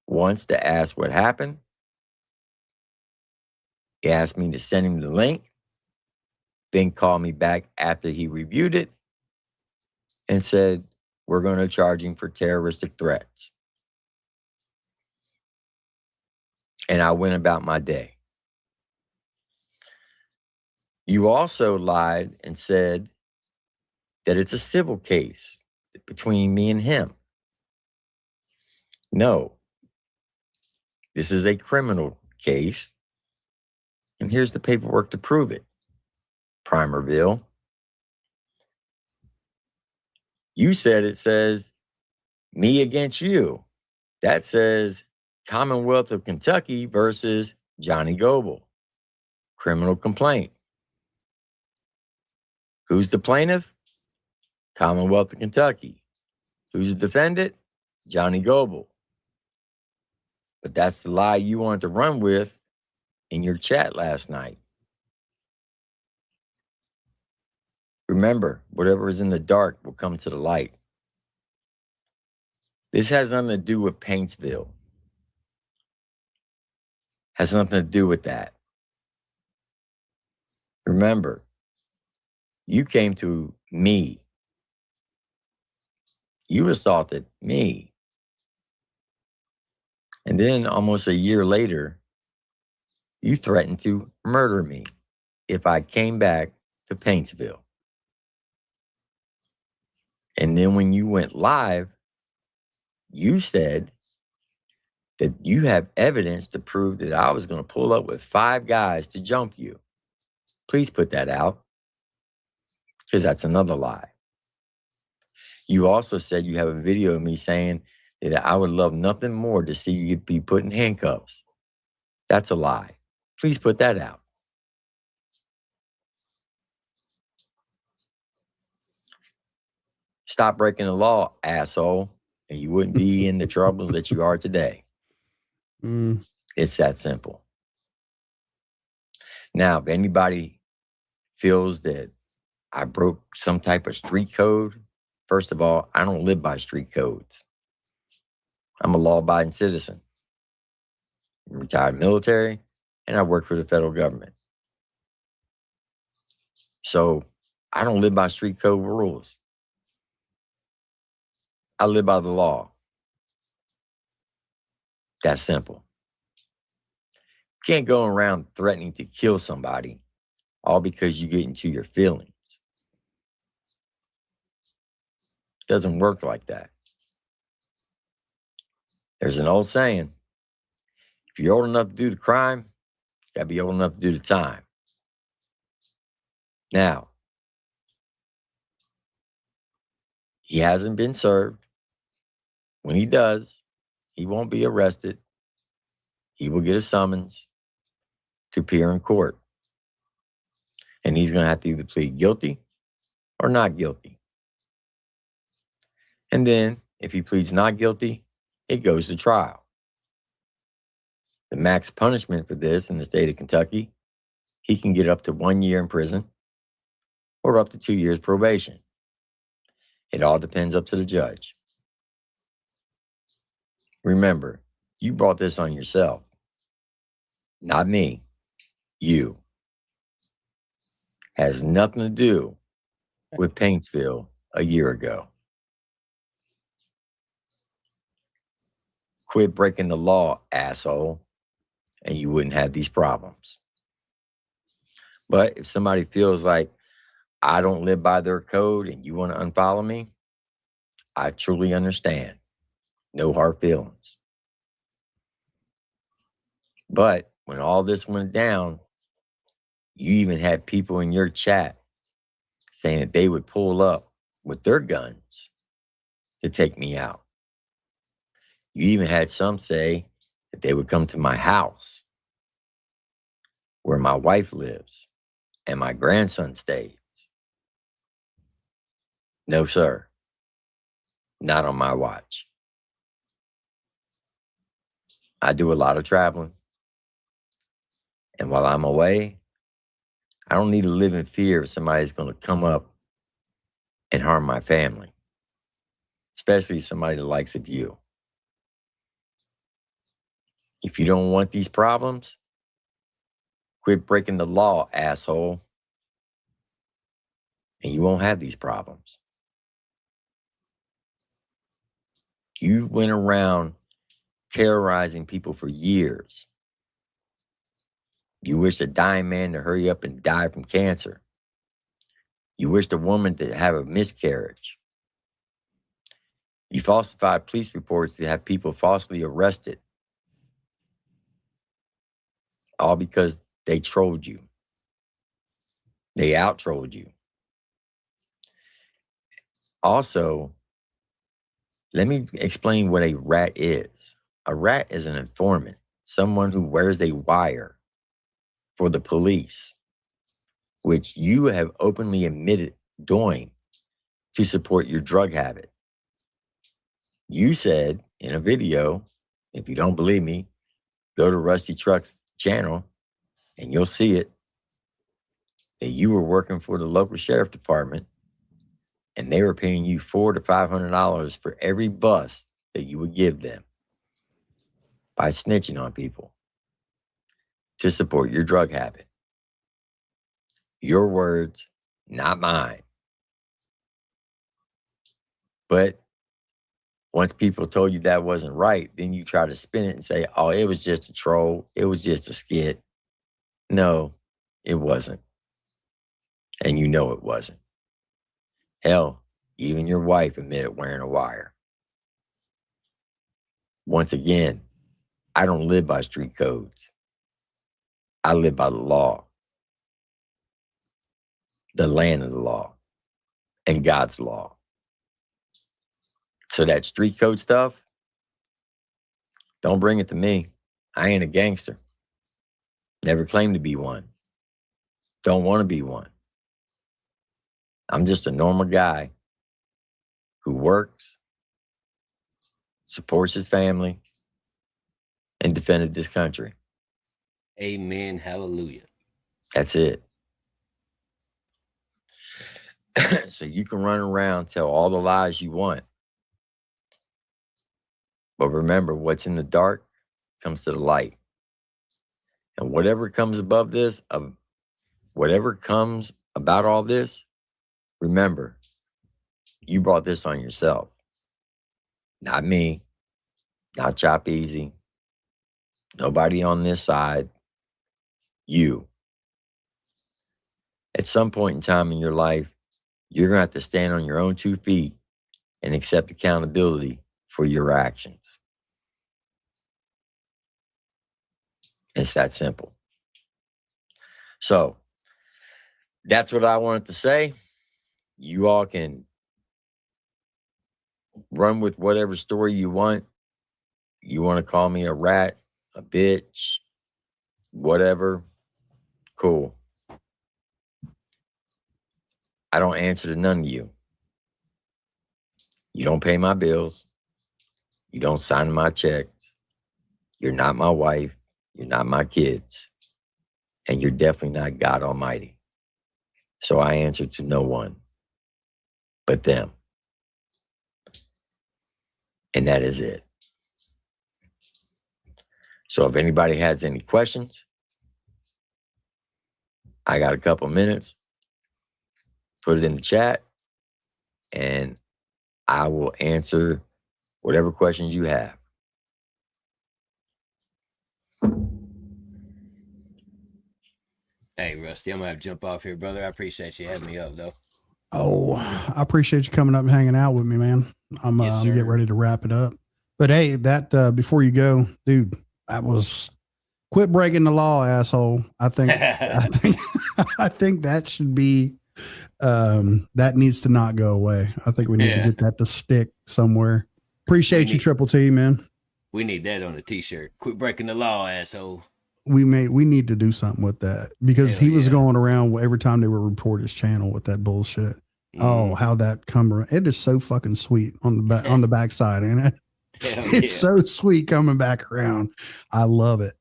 Once to ask what happened. He asked me to send him the link, then called me back after he reviewed it and said, we're going to charge him for terroristic threats. And I went about my day. You also lied and said that it's a civil case between me and him. No, this is a criminal case. And here's the paperwork to prove it. Primerville. You said it says me against you. That says Commonwealth of Kentucky versus Johnny Goble. Criminal complaint. Who's the plaintiff? Commonwealth of Kentucky. Who's the defendant? Johnny Goble. But that's the lie you wanted to run with in your chat last night. Remember, whatever is in the dark will come to the light. This has nothing to do with Paintsville. Has nothing to do with that. Remember, you came to me. You assaulted me. And then almost a year later, you threatened to murder me if I came back to Paintsville. And then when you went live, you said that you have evidence to prove that I was going to pull up with 5 guys to jump you. Please put that out, because that's another lie. You also said you have a video of me saying that I would love nothing more to see you be put in handcuffs. That's a lie. Please put that out. Stop breaking the law, asshole, and you wouldn't be in the troubles that you are today. It's that simple. Now, if anybody feels that I broke some type of street code, first of all, I don't live by street codes. I'm a law-abiding citizen. I'm retired military, and I work for the federal government. So I don't live by street code rules. I live by the law. That's simple. You can't go around threatening to kill somebody all because you get into your feelings. It doesn't work like that. There's an old saying, if you're old enough to do the crime, you gotta be old enough to do the time. Now, he hasn't been served. When he does, he won't be arrested. He will get a summons to appear in court. And he's going to have to either plead guilty or not guilty. And then, if he pleads not guilty, it goes to trial. The max punishment for this in the state of Kentucky, he can get up to 1 year in prison or up to 2 years probation. It all depends up to the judge. Remember, you brought this on yourself. Not me. You. Has nothing to do with Paintsville a year ago. Quit breaking the law, asshole, and you wouldn't have these problems. But if somebody feels like I don't live by their code and you want to unfollow me, I truly understand. No hard feelings. But when all this went down, you even had people in your chat saying that they would pull up with their guns to take me out. You even had some say that they would come to my house where my wife lives and my grandson stays. No, sir. Not on my watch. I do a lot of traveling. And while I'm away, I don't need to live in fear of somebody's going to come up and harm my family, especially somebody the likes of you. If you don't want these problems, quit breaking the law, asshole. And you won't have these problems. You went around terrorizing people for years. You wish a dying man to hurry up and die from cancer. You wished a woman to have a miscarriage. You falsified police reports to have people falsely arrested. All because they trolled you. They out-trolled you. Also, let me explain what a rat is. A rat is an informant, someone who wears a wire for the police, which you have openly admitted doing to support your drug habit. You said in a video, if you don't believe me, go to Rusty Truck's channel and you'll see it, that you were working for the local sheriff department and they were paying you $400 to $500 for every bust that you would give them by snitching on people to support your drug habit. Your words, not mine. But once people told you that wasn't right, then you try to spin it and say, oh, it was just a troll. It was just a skit. No, it wasn't. And you know it wasn't. Hell, even your wife admitted wearing a wire. Once again, I don't live by street codes. I live by the law. The land of the law. And God's law. So that street code stuff, don't bring it to me. I ain't a gangster. Never claimed to be one. Don't want to be one. I'm just a normal guy who works, supports his family, and defended this country. Amen. Hallelujah. That's it. So you can run around, tell all the lies you want. But remember, what's in the dark comes to the light. And whatever comes above this, whatever comes about all this, remember, you brought this on yourself. Not me, not Chop Easy, nobody on this side, you. At some point in time in your life, you're going to have to stand on your own 2 feet and accept accountability for your actions. It's that simple. So, that's what I wanted to say. You all can run with whatever story you want. You want to call me a rat, a bitch, whatever, cool. I don't answer to none of you. You don't pay my bills. You don't sign my checks. You're not my wife. You're not my kids. And you're definitely not God Almighty. So I answer to no one but them. And that is it. So if anybody has any questions, I got a couple minutes. Put it in the chat and I will answer whatever questions you have. Hey, Rusty, I'm going to have to jump off here, brother. I appreciate you having me up, though. Oh, I appreciate you coming up and hanging out with me, man. I'm Yes, getting sir. ready to wrap it up. But hey, that before you go, dude, that was Quit breaking the law, asshole. I think I think that should be that needs to not go away. I think we need to get that to stick somewhere. Appreciate you, Triple T, man. We need that on a t-shirt. Quit breaking the law, asshole. We need to do something with that because Hell he was yeah. going around every time they would report his channel with that bullshit. Oh, how that come around. It is so fucking sweet on the backside, ain't it? It's so sweet coming back around. I love it.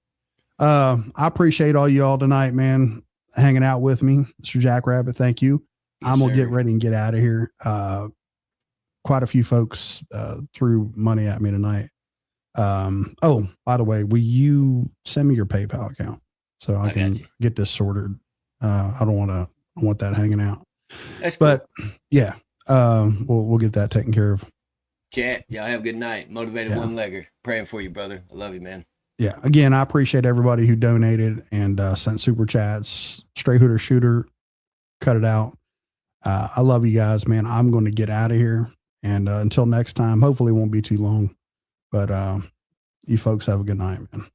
I appreciate all you all tonight, man, hanging out with me. Mr. Jackrabbit, thank you. Yes, I'm going to sir. get ready and get out of here. Quite a few folks threw money at me tonight. Oh, by the way, will you send me your PayPal account so I can get this sorted? I don't want that hanging out. That's cool. But yeah, we'll get that taken care of. Chat, y'all have a good night. Motivated one-legger. Praying for you, brother. I love you, man. Yeah. Again, I appreciate everybody who donated and sent super chats. Stray Hooter Shooter, cut it out. I love you guys, man. I'm going to get out of here. And until next time, hopefully it won't be too long. But you folks have a good night, man.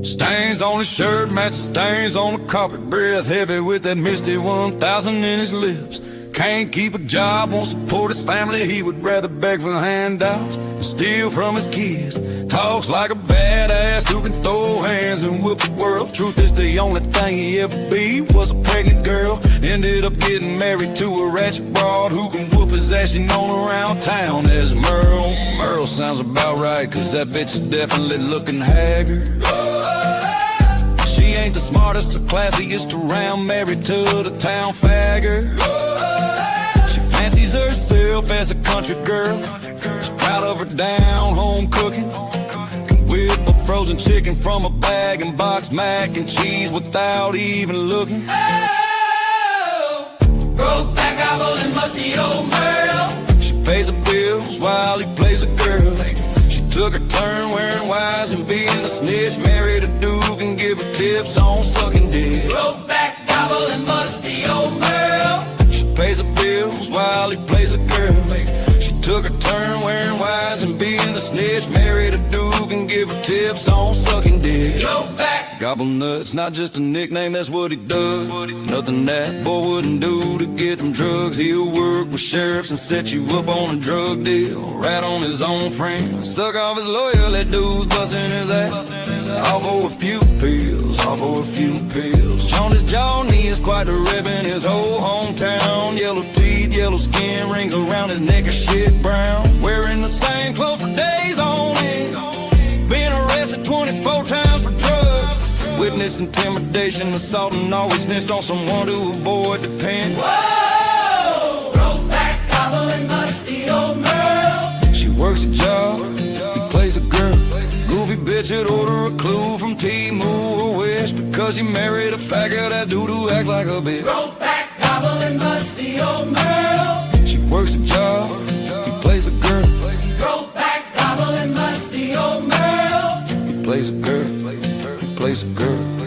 Stains on his shirt, match stains on the carpet. Breath heavy with that misty 1000 in his lips. Can't keep a job, won't support his family. He would rather beg for handouts and steal from his kids. Talks like a badass who can throw hands and whip the world. Truth is the only thing he ever be was a pregnant girl. Ended up getting married to a ratchet broad who can whoop his ass. She known around town as Merle. Merle sounds about right, cause that bitch is definitely looking haggard. She ain't the smartest or classiest around, married to the town fagger. She fancies herself as a country girl. She's proud of her down-home cooking. Can whip up frozen chicken from a bag and box mac and cheese without even looking. Oh, broke back, gobble and musty old Merle. She pays the bills while he plays a girl. She took her turn wearing wise and being a snitch. Married a dude and give her tips on sucking dick. Broke back, gobble and musty old Merle. She pays the bills while he plays a girl. She took her turn wearing wise and being a snitch. Married a dude and give her tips on sucking dick. Broke back, gobble nuts, not just a nickname, that's what he does. Nothing that boy wouldn't do to get them drugs. He'll work with sheriffs and set you up on a drug deal. Rat on his own friend, suck off his lawyer, let dudes busting his ass. All for a few pills, all for a few pills. On his jaw, knee is quite the rib in his whole hometown. Yellow teeth, yellow skin, rings around his neck are shit brown. Wearing the same clothes for days on end. Been arrested 24 times for drugs. Witness intimidation, assault, and always snitched on someone to avoid the pen. Whoa! Broke back, gobble and musty old Merle. She works a job, he plays a girl. Goofy bitch would order a clue from Timu or Wish because he married a faggot ass dude who acts like a bitch. Broke back, gobble and musty old Merle. She works a job, he plays a girl. Broke back, gobble and musty old Merle. He plays a girl, he plays a girl.